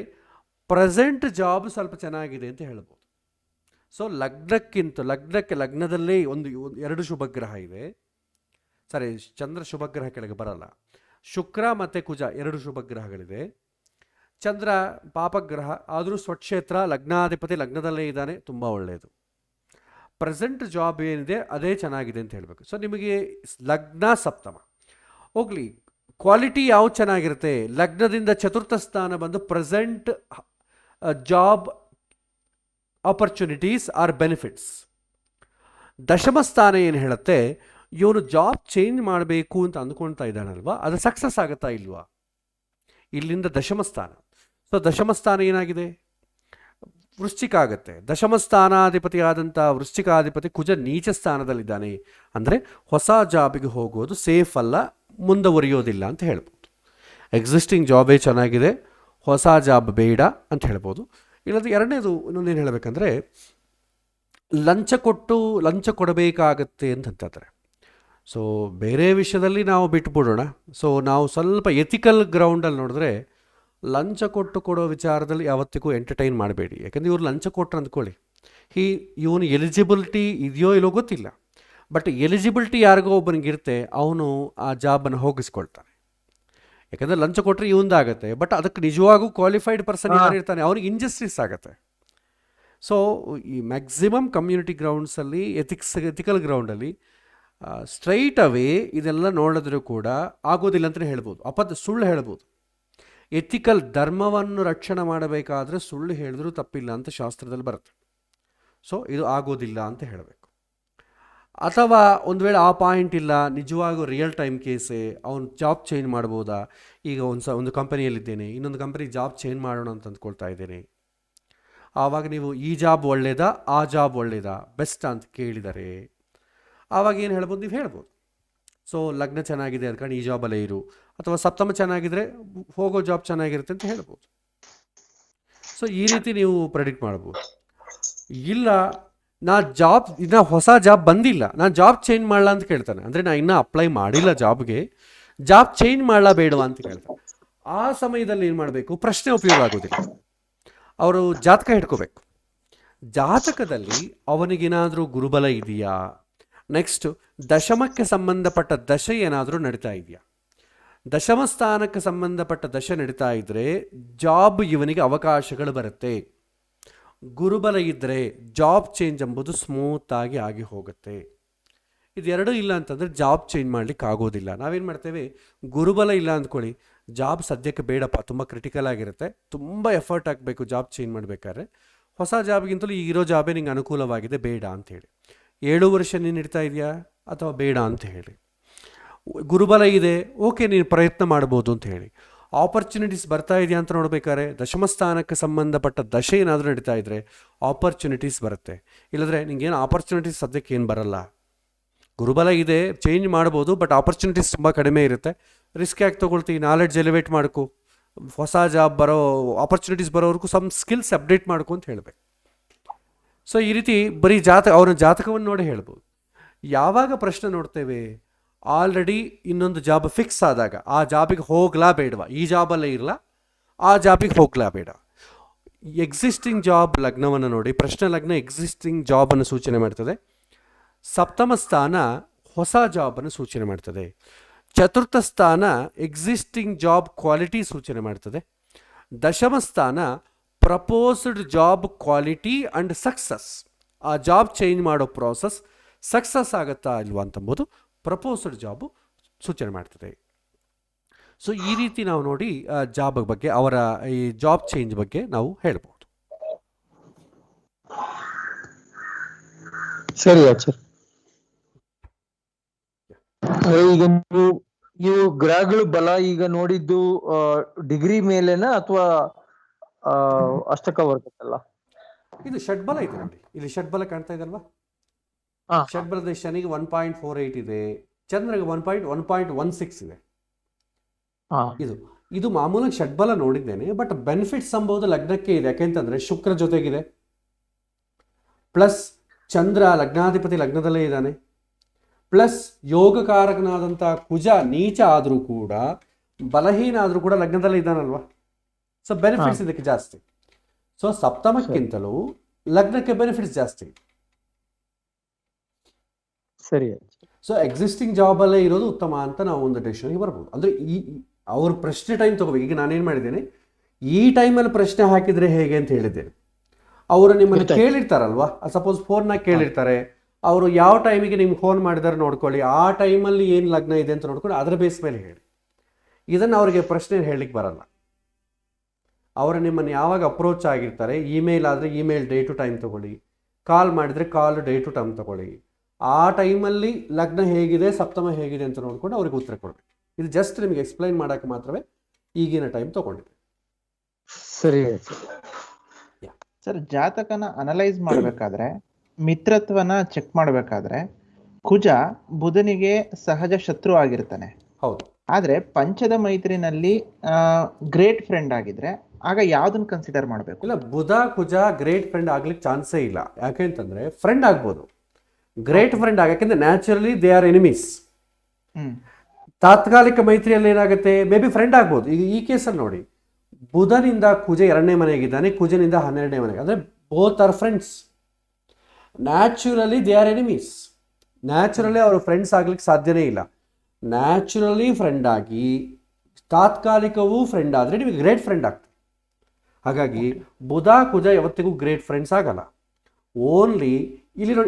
ಪ್ರೆಸೆಂಟ್ ಜಾಬ್ ಸ್ವಲ್ಪ ಚೆನ್ನಾಗಿದೆ ಅಂತ ಹೇಳ್ಬೋದು. ಸೊ ಲಗ್ನದಲ್ಲೇ ಎರಡು ಶುಭಗ್ರಹ ಇದೆ. ಸರಿ, ಚಂದ್ರ ಶುಭಗ್ರಹ ಕೆಳಗೆ ಬರಲ್ಲ. ಶುಕ್ರ ಮತ್ತು ಕುಜ 2 ಶುಭಗ್ರಹಗಳಿದೆ. ಚಂದ್ರ ಪಾಪಗ್ರಹ ಆದರೂ ಸ್ವಕ್ಷೇತ್ರ, ಲಗ್ನಾಧಿಪತಿ ಲಗ್ನದಲ್ಲೇ ಇದ್ದಾನೆ, ತುಂಬ ಒಳ್ಳೆಯದು. ಪ್ರೆಸೆಂಟ್ ಜಾಬ್ ಏನಿದೆ ಅದೇ ಚೆನ್ನಾಗಿದೆ ಅಂತ ಹೇಳಬೇಕು. ಸೊ ನಿಮಗೆ ಲಗ್ನ ಸಪ್ತಮ ಹೋಗಲಿ, ಕ್ವಾಲಿಟಿ ಯಾವ್ದು ಚೆನ್ನಾಗಿರುತ್ತೆ? ಲಗ್ನದಿಂದ ಚತುರ್ಥ ಸ್ಥಾನ ಬಂದು present job opportunities are benefits. ದಶಮ ಸ್ಥಾನ ಏನು ಹೇಳುತ್ತೆ, ಇವನು ಜಾಬ್ ಚೇಂಜ್ ಮಾಡಬೇಕು ಅಂತ ಅಂದ್ಕೊಳ್ತಾ ಇದ್ದಾನಲ್ವಾ, ಅದು ಸಕ್ಸಸ್ ಆಗುತ್ತಾ ಇಲ್ವಾ? ಇಲ್ಲಿಂದ ದಶಮ ಸ್ಥಾನ. ಸೊ ದಶಮ ಸ್ಥಾನ ಏನಾಗಿದೆ? ವೃಶ್ಚಿಕ ಆಗುತ್ತೆ. ದಶಮ ಸ್ಥಾನಾಧಿಪತಿ ಆದಂಥ ವೃಶ್ಚಿಕಾಧಿಪತಿ ಕುಜ ನೀಚ ಸ್ಥಾನದಲ್ಲಿದ್ದಾನೆ. ಅಂದರೆ ಹೊಸ ಜಾಬಿಗೆ ಹೋಗೋದು ಸೇಫ್ ಅಲ್ಲ, ಮುಂದುವರಿಯೋದಿಲ್ಲ ಅಂತ ಹೇಳ್ಬೋದು. ಎಕ್ಸಿಸ್ಟಿಂಗ್ ಜಾಬೇ ಚೆನ್ನಾಗಿದೆ, ಹೊಸ ಜಾಬ್ ಬೇಡ ಅಂತ ಹೇಳ್ಬೋದು. ಇಲ್ಲದ ಎರಡನೇದು ಇನ್ನೊಂದೇನು ಹೇಳಬೇಕಂದ್ರೆ, ಲಂಚ ಕೊಡಬೇಕಾಗತ್ತೆ ಅಂತಂತಾರೆ. ಸೊ ಬೇರೆ ವಿಷಯದಲ್ಲಿ ನಾವು ಬಿಟ್ಬಿಡೋಣ. ಸೊ ನಾವು ಸ್ವಲ್ಪ ಎಥಿಕಲ್ ಗ್ರೌಂಡಲ್ಲಿ ನೋಡಿದ್ರೆ, ಲಂಚ ಕೊಡೋ ವಿಚಾರದಲ್ಲಿ ಯಾವತ್ತಿಗೂ ಎಂಟರ್ಟೈನ್ ಮಾಡಬೇಡಿ. ಯಾಕಂದರೆ ಇವ್ರು ಲಂಚ ಕೊಟ್ಟರು ಅಂದ್ಕೊಳ್ಳಿ, ಇವನು ಎಲಿಜಿಬಿಲಿಟಿ ಇದೆಯೋ ಇಲ್ಲೋ ಗೊತ್ತಿಲ್ಲ, ಬಟ್ ಎಲಿಜಿಬಿಲಿಟಿ ಯಾರಿಗೋ ಒಬ್ಬನಿಗಿರುತ್ತೆ, ಅವನು ಆ ಜಾಬನ್ನು ಹೋಗಿಸ್ಕೊಳ್ತಾನೆ. ಯಾಕಂದರೆ ಲಂಚ ಕೊಟ್ಟರೆ ಇವಂದಾಗತ್ತೆ, ಬಟ್ ಅದಕ್ಕೆ ನಿಜವಾಗೂ ಕ್ವಾಲಿಫೈಡ್ ಪರ್ಸನ್ ಯಾರಿರ್ತಾನೆ ಅವನಿಗೆ ಇಂಜಸ್ಟಿಸ್ ಆಗುತ್ತೆ. ಸೊ ಈ ಮ್ಯಾಕ್ಸಿಮಮ್ ಕಮ್ಯುನಿಟಿ ಗ್ರೌಂಡ್ಸಲ್ಲಿ ಎಥಿಕಲ್ ಗ್ರೌಂಡಲ್ಲಿ ಸ್ಟ್ರೈಟ್ ಅವೇ ಇದೆಲ್ಲ ನೋಡಿದ್ರೂ ಕೂಡ ಆಗೋದಿಲ್ಲ ಅಂತಲೇ ಹೇಳ್ಬೋದು. ಸುಳ್ಳು ಹೇಳ್ಬೋದು. ಎಥಿಕಲ್ ಧರ್ಮವನ್ನು ರಕ್ಷಣೆ ಮಾಡಬೇಕಾದ್ರೆ ಸುಳ್ಳು ಹೇಳಿದ್ರೂ ತಪ್ಪಿಲ್ಲ ಅಂತ ಶಾಸ್ತ್ರದಲ್ಲಿ ಬರುತ್ತೆ. ಸೊ ಇದು ಆಗೋದಿಲ್ಲ ಅಂತ ಹೇಳಬೇಕು. ಅಥವಾ ಒಂದು ವೇಳೆ ಆ ಪಾಯಿಂಟ್ ಇಲ್ಲ, ನಿಜವಾಗೂ ರಿಯಲ್ ಟೈಮ್ ಕೇಸೇ, ಅವನು ಜಾಬ್ ಚೇಂಜ್ ಮಾಡ್ಬೋದಾ? ಈಗ ಒಂದು ಕಂಪನಿಯಲ್ಲಿದ್ದೇನೆ, ಇನ್ನೊಂದು ಕಂಪನಿ ಜಾಬ್ ಚೇಂಜ್ ಮಾಡೋಣ ಅಂತ ಅಂದ್ಕೊಳ್ತಾ ಇದ್ದೇನೆ. ಆವಾಗ ನೀವು ಈ ಜಾಬ್ ಒಳ್ಳೇದಾ ಆ ಜಾಬ್ ಒಳ್ಳೇದಾ ಬೆಸ್ಟ್ ಅಂತ ಕೇಳಿದರೆ ಆವಾಗ ಏನು ಹೇಳ್ಬೋದು? ನೀವು ಹೇಳ್ಬೋದು, ಸೊ ಲಗ್ನ ಚೆನ್ನಾಗಿದೆ ಅದ ಕಾರಣ ಈ ಜಾಬಲ್ಲೇ ಇರು, ಅಥವಾ ಸಪ್ತಮ ಚೆನ್ನಾಗಿದ್ರೆ ಹೋಗೋ ಜಾಬ್ ಚೆನ್ನಾಗಿರುತ್ತೆ ಅಂತ ಹೇಳ್ಬೋದು. ಸೊ ಈ ರೀತಿ ನೀವು ಪ್ರೆಡಿಕ್ಟ್ ಮಾಡ್ಬೋದು. ಇಲ್ಲ ಇನ್ನು ಹೊಸ ಜಾಬ್ ಬಂದಿಲ್ಲ, ನಾನು ಜಾಬ್ ಚೇಂಜ್ ಮಾಡಲ್ಲ ಅಂತ ಕೇಳ್ತಾನೆ. ಅಂದರೆ ನಾನು ಇನ್ನೂ ಅಪ್ಲೈ ಮಾಡಿಲ್ಲ ಜಾಬ್ಗೆ, ಜಾಬ್ ಚೇಂಜ್ ಮಾಡಲ್ಲ ಬೇಡವಾ ಅಂತ ಕೇಳ್ತಾನೆ. ಆ ಸಮಯದಲ್ಲಿ ಏನು ಮಾಡಬೇಕು, ಪ್ರಶ್ನೆ ಉಪಯೋಗ ಆಗೋದಿಲ್ಲ, ಅವರು ಜಾತಕ ಹಿಡ್ಕೋಬೇಕು. ಜಾತಕದಲ್ಲಿ ಅವನಿಗೇನಾದರೂ ಗುರುಬಲ ಇದೆಯಾ, ನೆಕ್ಸ್ಟ್ ದಶಮಕ್ಕೆ ಸಂಬಂಧಪಟ್ಟ ದಶೆ ಏನಾದರೂ ನಡೀತಾ ಇದೆಯಾ. ದಶಮ ಸ್ಥಾನಕ್ಕೆ ಸಂಬಂಧಪಟ್ಟ ದಶೆ ನಡೀತಾ ಇದ್ದರೆ ಜಾಬ್ ಇವನಿಗೆ ಅವಕಾಶಗಳು ಬರುತ್ತೆ. ಗುರುಬಲ ಇದ್ದರೆ ಜಾಬ್ ಚೇಂಜ್ ಎಂಬುದು ಸ್ಮೂತಾಗಿ ಆಗಿ ಹೋಗುತ್ತೆ. ಇದೆರಡೂ ಇಲ್ಲ ಅಂತಂದರೆ ಜಾಬ್ ಚೇಂಜ್ ಮಾಡಲಿಕ್ಕೆ ಆಗೋದಿಲ್ಲ. ನಾವೇನು ಮಾಡ್ತೇವೆ, ಗುರುಬಲ ಇಲ್ಲ ಅಂದ್ಕೊಳ್ಳಿ, ಜಾಬ್ ಸದ್ಯಕ್ಕೆ ಬೇಡಪ್ಪ, ತುಂಬ ಕ್ರಿಟಿಕಲ್ ಆಗಿರುತ್ತೆ, ತುಂಬ ಎಫರ್ಟ್ ಹಾಕಬೇಕು ಜಾಬ್ ಚೇಂಜ್ ಮಾಡಬೇಕಾದ್ರೆ, ಹೊಸ ಜಾಬ್ಗಿಂತಲೂ ಇರೋ ಜಾಬೇ ನಿಂಗೆ ಅನುಕೂಲವಾಗಿದೆ, ಬೇಡ ಅಂಥೇಳಿ. 7 ವರ್ಷ ನೀನು ಇಡ್ತಾ ಇದೆಯಾ ಅಥವಾ ಬೇಡ ಅಂತ ಹೇಳಿ. ಗುರುಬಲ ಇದೆ, ಓಕೆ ನೀನು ಪ್ರಯತ್ನ ಮಾಡ್ಬೋದು ಅಂತ ಹೇಳಿ. ಆಪರ್ಚುನಿಟೀಸ್ ಬರ್ತಾ ಇದೆಯಾ ಅಂತ ನೋಡ್ಬೇಕಾದ್ರೆ ದಶಮ ಸ್ಥಾನಕ್ಕೆ ಸಂಬಂಧಪಟ್ಟ ದಶೆ ಏನಾದರೂ ನಡೀತಾ ಇದ್ದರೆ ಆಪರ್ಚುನಿಟೀಸ್ ಬರುತ್ತೆ. ಇಲ್ಲದ್ರೆ ನಿಂಗೇನು ಆಪರ್ಚುನಿಟೀಸ್ ಸದ್ಯಕ್ಕೆ ಏನು ಬರಲ್ಲ. ಗುರುಬಲ ಇದೆ, ಚೇಂಜ್ ಮಾಡ್ಬೋದು, ಬಟ್ ಆಪರ್ಚುನಿಟೀಸ್ ತುಂಬ ಕಡಿಮೆ ಇರುತ್ತೆ. ರಿಸ್ಕ್ ಯಾಕೆ ತೊಗೊಳ್ತೀವಿ, ನಾಲೆಡ್ಜ್ ಎಲಿವೇಟ್ ಮಾಡ್ಕೊ, ಹೊಸ ಜಾಬ್ ಬರೋ ಆಪರ್ಚುನಿಟೀಸ್ ಬರೋವರೆಗೂ ಸಮ್ ಸ್ಕಿಲ್ಸ್ ಅಪ್ಡೇಟ್ ಮಾಡ್ಕೊ ಅಂತ ಹೇಳಬೇಕು. ಸೊ ಈ ರೀತಿ ಬರೀ ಅವರ ಜಾತಕವನ್ನು ನೋಡಿ ಹೇಳ್ಬೋದು. ಯಾವಾಗ ಪ್ರಶ್ನೆ ನೋಡ್ತೇವೆ, ಆಲ್ರೆಡಿ ಇನ್ನೊಂದು ಜಾಬ್ ಫಿಕ್ಸ್ ಆದಾಗ ಆ ಜಾಬಿಗೆ ಹೋಗ್ಲಾ ಬೇಡವಾ, ಈ ಜಾಬಲ್ಲೇ ಇರಲ್ಲ, ಆ ಜಾಬಿಗೆ ಹೋಗ್ಲಾ ಬೇಡ. ಎಕ್ಸಿಸ್ಟಿಂಗ್ ಜಾಬ್ ಲಗ್ನವನ್ನು ನೋಡಿ, ಪ್ರಶ್ನೆ ಲಗ್ನ ಎಕ್ಸಿಸ್ಟಿಂಗ್ ಜಾಬನ್ನು ಸೂಚನೆ ಮಾಡ್ತದೆ. ಸಪ್ತಮ ಸ್ಥಾನ ಹೊಸ ಜಾಬನ್ನು ಸೂಚನೆ ಮಾಡ್ತದೆ. ಚತುರ್ಥ ಸ್ಥಾನ ಎಕ್ಸಿಸ್ಟಿಂಗ್ ಜಾಬ್ ಕ್ವಾಲಿಟಿ ಸೂಚನೆ ಮಾಡ್ತದೆ. ದಶಮ ಸ್ಥಾನ proposed job quality and success. ಆ ಜಾಬ್ ಚೇಂಜ್ ಮಾಡೋ ಪ್ರಾಸೆಸ್ ಸಕ್ಸಸ್ ಆಗುತ್ತಾ ಇಲ್ವಾ ಅಂತಂಬೋದು ಪ್ರಪೋಸ್ಡ್ ಜಾಬು ಸೂಚನೆ ಮಾಡ್ತದೆ. ಸೊ ಈ ರೀತಿ ನಾವು ನೋಡಿ ಜಾಬ್ ಬಗ್ಗೆ, ಅವರ ಈ ಜಾಬ್ ಚೇಂಜ್ ಬಗ್ಗೆ ನಾವು ಹೇಳ್ಬೋದು. ಸರಿ ಆಚಾರ್ಯ. ಈಗ ನೀವು ಗ್ರಹಗಳು ಬಲ ಈಗ ನೋಡಿದ್ದು ಡಿಗ್ರಿ ಮೇಲೆನಾ ಅಥವಾ ಅಷ್ಟಕ ವರ್ಗಕ್ಕಲ್ಲ? ಇದು ಷಡ್ಬಲ ಇದೆ ನೋಡಿ, ಇಲ್ಲಿ ಷಡ್ಬಲ ಕಾಣ್ತಾ ಇದಲ್ವಾ, ಷಡ್ಬಲದ ಶನಿಗೆ 1.48 ಇದೆ, ಚಂದ್ರಗೆ 1.16 ಇದೆ. ಇದು ಮಾಮೂಲಾಗಿ ಷಡ್ಬಲ ನೋಡಿದ್ದೇನೆ, ಬಟ್ ಬೆನಿಫಿಟ್ಸ್ ಎಂಬುದು ಲಗ್ನಕ್ಕೆ ಇದೆ. ಯಾಕೆಂತಂದ್ರೆ ಶುಕ್ರ ಜೊತೆಗಿದೆ, ಪ್ಲಸ್ ಚಂದ್ರ ಲಗ್ನಾಧಿಪತಿ ಲಗ್ನದಲ್ಲೇ ಇದ್ದಾನೆ, ಪ್ಲಸ್ ಯೋಗಕಾರಕನಾದಂಥ ಕುಜ ನೀಚ ಆದರೂ ಕೂಡ ಬಲಹೀನ ಆದರೂ ಕೂಡ ಲಗ್ನದಲ್ಲೇ ಇದ್ದಾನಲ್ವಾ. ಸೊ ಬೆನಿಫಿಟ್ಸ್ ಇದಕ್ಕೆ ಜಾಸ್ತಿ. ಸೊ ಸಪ್ತಮಕ್ಕಿಂತಲೂ ಲಗ್ನಕ್ಕೆ ಬೆನಿಫಿಟ್ಸ್ ಜಾಸ್ತಿ. ಸರಿ. ಸೊ ಎಕ್ಸಿಸ್ಟಿಂಗ್ ಜಾಬಲ್ಲೇ ಇರೋದು ಉತ್ತಮ ಅಂತ ನಾವು ಒಂದು ಡಿಸಿಷನ್ಗೆ ಬರ್ಬೋದು. ಅಂದರೆ ಅವ್ರ ಪ್ರಶ್ನೆ ಟೈಮ್ ತೊಗೋಬೇಕು. ಈಗ ನಾನೇನು ಮಾಡಿದ್ದೇನೆ, ಈ ಟೈಮಲ್ಲಿ ಪ್ರಶ್ನೆ ಹಾಕಿದರೆ ಹೇಗೆ ಅಂತ ಹೇಳಿದ್ದೇನೆ. ಅವರು ನಿಮ್ಮನ್ನು ಕೇಳಿರ್ತಾರಲ್ವಾ, ಸಪೋಸ್ ಫೋನ್ನಾಗ ಕೇಳಿರ್ತಾರೆ, ಅವರು ಯಾವ ಟೈಮಿಗೆ ನಿಮ್ಗೆ ಫೋನ್ ಮಾಡಿದಾರೆ ನೋಡ್ಕೊಳ್ಳಿ, ಆ ಟೈಮಲ್ಲಿ ಏನು ಲಗ್ನ ಇದೆ ಅಂತ ನೋಡ್ಕೊಂಡು ಅದರ ಬೇಸ್ ಮೇಲೆ ಹೇಳಿ. ಇದನ್ನು ಅವರಿಗೆ ಪ್ರಶ್ನೆ ಹೇಳಲಿಕ್ಕೆ ಬರಲ್ಲ. ಅವರು ನಿಮ್ಮನ್ನು ಯಾವಾಗ ಅಪ್ರೋಚ್ ಆಗಿರ್ತಾರೆ, ಇಮೇಲ್ ಆದರೆ ಇಮೇಲ್ ಡೇ ಟು ಟೈಮ್ ತೊಗೊಳ್ಳಿ, ಕಾಲ್ ಮಾಡಿದರೆ ಕಾಲ್ ಡೇ ಟು ಟೈಮ್ ತೊಗೊಳ್ಳಿ, ಆ ಟೈಮಲ್ಲಿ ಲಗ್ನ ಹೇಗಿದೆ ಸಪ್ತಮ ಹೇಗಿದೆ ಅಂತ ನೋಡ್ಕೊಂಡು ಅವ್ರಿಗೆ ಉತ್ತರ ಕೊಡಬೇಕು. ಇದು ಜಸ್ಟ್ ನಿಮಗೆ ಎಕ್ಸ್ಪ್ಲೈನ್ ಮಾಡೋಕ್ಕೆ ಮಾತ್ರವೇ ಈಗಿನ ಟೈಮ್ ತೊಗೊಂಡಿದೆ. ಸರಿ ಸರ್, ಜಾತಕನ ಅನಲೈಸ್ ಮಾಡಬೇಕಾದ್ರೆ, ಮಿತ್ರತ್ವನ ಚೆಕ್ ಮಾಡಬೇಕಾದ್ರೆ ಕುಜ ಬುಧನಿಗೆ ಸಹಜ ಶತ್ರು ಆಗಿರ್ತಾನೆ. ಹೌದು. ಆದ್ರೆ ಪಂಚದ ಮೈತ್ರಿನಲ್ಲಿ ಗ್ರೇಟ್ ಫ್ರೆಂಡ್ ಆಗಿದ್ರೆ ಆಗ ಯಾವ್ದನ್ನ ಕನ್ಸಿಡರ್ ಮಾಡಬೇಕು? ಇಲ್ಲ, ಬುಧ ಕುಜ ಗ್ರೇಟ್ ಫ್ರೆಂಡ್ ಆಗ್ಲಿಕ್ಕೆ ಚಾನ್ಸೇ ಇಲ್ಲ. ಯಾಕೆಂತಂದ್ರೆ ಫ್ರೆಂಡ್ ಆಗ್ಬೋದು, ಗ್ರೇಟ್ ಫ್ರೆಂಡ್ ಯಾಕೆಂದ್ರೆ ನ್ಯಾಚುರಲಿ ದೇ ಆರ್ ಎನಿಮೀಸ್. ತಾತ್ಕಾಲಿಕ ಮೈತ್ರಿಯಲ್ಲಿ ಏನಾಗುತ್ತೆ, ಮೇ ಬಿ ಫ್ರೆಂಡ್ ಆಗ್ಬೋದು. ಈಗ ಈ ಕೇಸಲ್ಲಿ ನೋಡಿ, ಬುಧನಿಂದ ಕುಜ 2ನೇ ಮನೆಗಿದ್ದಾನೆ, ಕುಜನಿಂದ 12ನೇ ಮನೆಗೆ, ಅಂದರೆ both are friends. Naturally they are enemies. Naturally ಅವರು ಫ್ರೆಂಡ್ಸ್ ಆಗ್ಲಿಕ್ಕೆ ಸಾಧ್ಯನೇ ಇಲ್ಲ. ನ್ಯಾಚುರಲಿ ಫ್ರೆಂಡ್ ಆಗಿ ತಾತ್ಕಾಲಿಕವೂ ಫ್ರೆಂಡ್ ಆದರೆ ನಿಮಗೆ ಗ್ರೇಟ್ ಫ್ರೆಂಡ್ ಆಗ್ತದೆ. ಹಾಗಾಗಿ ಬುಧ ಕುಜ ಯಾವತ್ತಿಗೂ ಗ್ರೇಟ್ ಫ್ರೆಂಡ್ಸ್ ಆಗಲ್ಲ. ಓನ್ಲಿ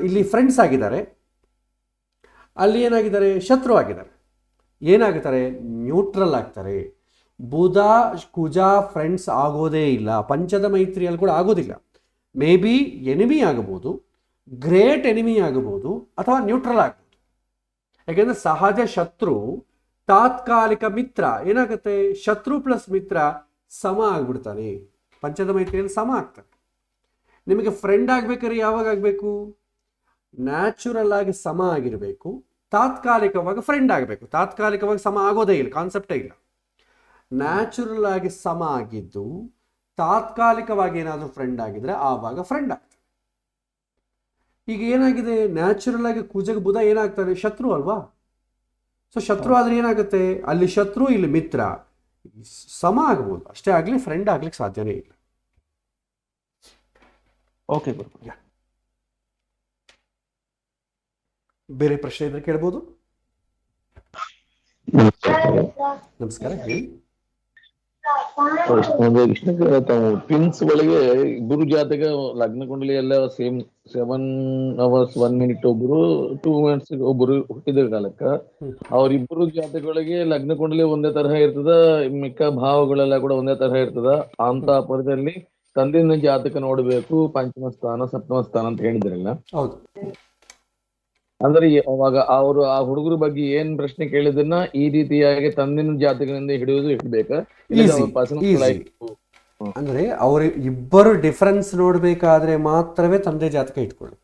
ಇಲ್ಲಿ ಫ್ರೆಂಡ್ಸ್ ಆಗಿದ್ದಾರೆ, ಅಲ್ಲಿ ಏನಾಗಿದ್ದಾರೆ, ಶತ್ರು ಆಗಿದ್ದಾರೆ. ಏನಾಗ್ತಾರೆ, ನ್ಯೂಟ್ರಲ್ ಆಗ್ತಾರೆ. ಬುಧ ಕುಜ ಫ್ರೆಂಡ್ಸ್ ಆಗೋದೇ ಇಲ್ಲ, ಪಂಚದ ಮೈತ್ರಿಯಲ್ಲಿ ಕೂಡ ಆಗೋದಿಲ್ಲ. ಮೇ ಬಿ ಎನಿಮಿ ಆಗಬಹುದು, ಗ್ರೇಟ್ ಎನಿಮಿ ಆಗಬಹುದು, ಅಥವಾ ನ್ಯೂಟ್ರಲ್ ಆಗ್ಬೋದು. ಯಾಕೆಂದರೆ ಸಹಜ ಶತ್ರು ತಾತ್ಕಾಲಿಕ ಮಿತ್ರ ಏನಾಗುತ್ತೆ, ಶತ್ರು ಪ್ಲಸ್ ಮಿತ್ರ ಸಮ ಆಗ್ಬಿಡ್ತಾನೆ. ಪಂಚದ ಮೈತ್ರಿಯಲ್ಲಿ ಸಮ ಆಗ್ತಾನೆ. ನಿಮಗೆ ಫ್ರೆಂಡ್ ಆಗ್ಬೇಕಾದ್ರೆ ಯಾವಾಗ ಆಗಬೇಕು, ನ್ಯಾಚುರಲ್ ಆಗಿ ಸಮ ಆಗಿರಬೇಕು, ತಾತ್ಕಾಲಿಕವಾಗಿ ಫ್ರೆಂಡ್ ಆಗಬೇಕು. ತಾತ್ಕಾಲಿಕವಾಗಿ ಸಮ ಆಗೋದೇ ಇಲ್ಲ, ಕಾನ್ಸೆಪ್ಟೇ ಇಲ್ಲ. ನ್ಯಾಚುರಲ್ ಆಗಿ ಸಮ ಆಗಿದ್ದು ತಾತ್ಕಾಲಿಕವಾಗಿ ಏನಾದರೂ ಫ್ರೆಂಡ್ ಆಗಿದ್ರೆ ಆವಾಗ ಫ್ರೆಂಡ್ ಆಗ್ತದೆ. ಈಗ ಏನಾಗಿದೆ, ನ್ಯಾಚುರಲ್ ಆಗಿ ಕುಜಗ ಬುಧ ಏನಾಗ್ತಾನೆ, ಶತ್ರು ಅಲ್ವಾ. ಸೊ ಶತ್ರು ಆದ್ರೆ ಏನಾಗುತ್ತೆ, ಅಲ್ಲಿ ಶತ್ರು ಇಲ್ಲಿ ಮಿತ್ರ ಸಮ ಆಗ್ಬೋದು ಅಷ್ಟೇ, ಆಗ್ಲಿ ಫ್ರೆಂಡ್ ಆಗ್ಲಿಕ್ಕೆ ಸಾಧ್ಯನೇ ಇಲ್ಲ. ಓಕೆ ಗುರು. ಬೇರೆ ಪ್ರಶ್ನೆ ಇದ್ರೆ ಕೇಳ್ಬೋದು. ನಮಸ್ಕಾರ, ಹೇಳಿ. ಟ್ವಿನ್ಸ್ ಒಳಗೆ ಇಬ್ಬರು ಜಾತಕ ಲಗ್ನ ಕುಂಡಲಿ ಎಲ್ಲ ಸೇಮ್ 7 hours 1 minute ಒಬ್ರು 2 minutes ಒಬ್ರು ಹುಟ್ಟಿದ ಕಾಲಕ್ಕ ಅವ್ರಿಬ್ರು ಜಾತಕಗಳಿಗೆ ಲಗ್ನ ಕುಂಡಲಿ ಒಂದೇ ತರಹ ಇರ್ತದ, ಮಿಕ್ಕ ಭಾವಗಳೆಲ್ಲ ಕೂಡ ಒಂದೇ ತರಹ ಇರ್ತದ. ಅಂತ ಪರದಲ್ಲಿ ತಂದಿನ ಜಾತಕ ನೋಡ್ಬೇಕು, ಪಂಚಮ ಸ್ಥಾನ ಸಪ್ತಮ ಸ್ಥಾನ ಅಂತ ಹೇಳಿದ್ರಲ್ಲ. ಹೌದು. ಅಂದ್ರೆ ಅವಾಗ ಅವರು ಆ ಹುಡುಗರ ಬಗ್ಗೆ ಏನ್ ಪ್ರಶ್ನೆ ಕೇಳಿದನ್ನ ಈ ರೀತಿಯಾಗಿ ತಂದಿನ ಜಾತಕದಿಂದ ಹಿಡಿಯೋದು ಇಡ್ಬೇಕಾ, ಅಂದ್ರೆ ಅವ್ರ ಇಬ್ಬರು ಡಿಫರೆನ್ಸ್ ನೋಡ್ಬೇಕಾದ್ರೆ ಮಾತ್ರವೇ ತಂದೆ ಜಾತಕ ಇಟ್ಕೊಳ್ಳಿ.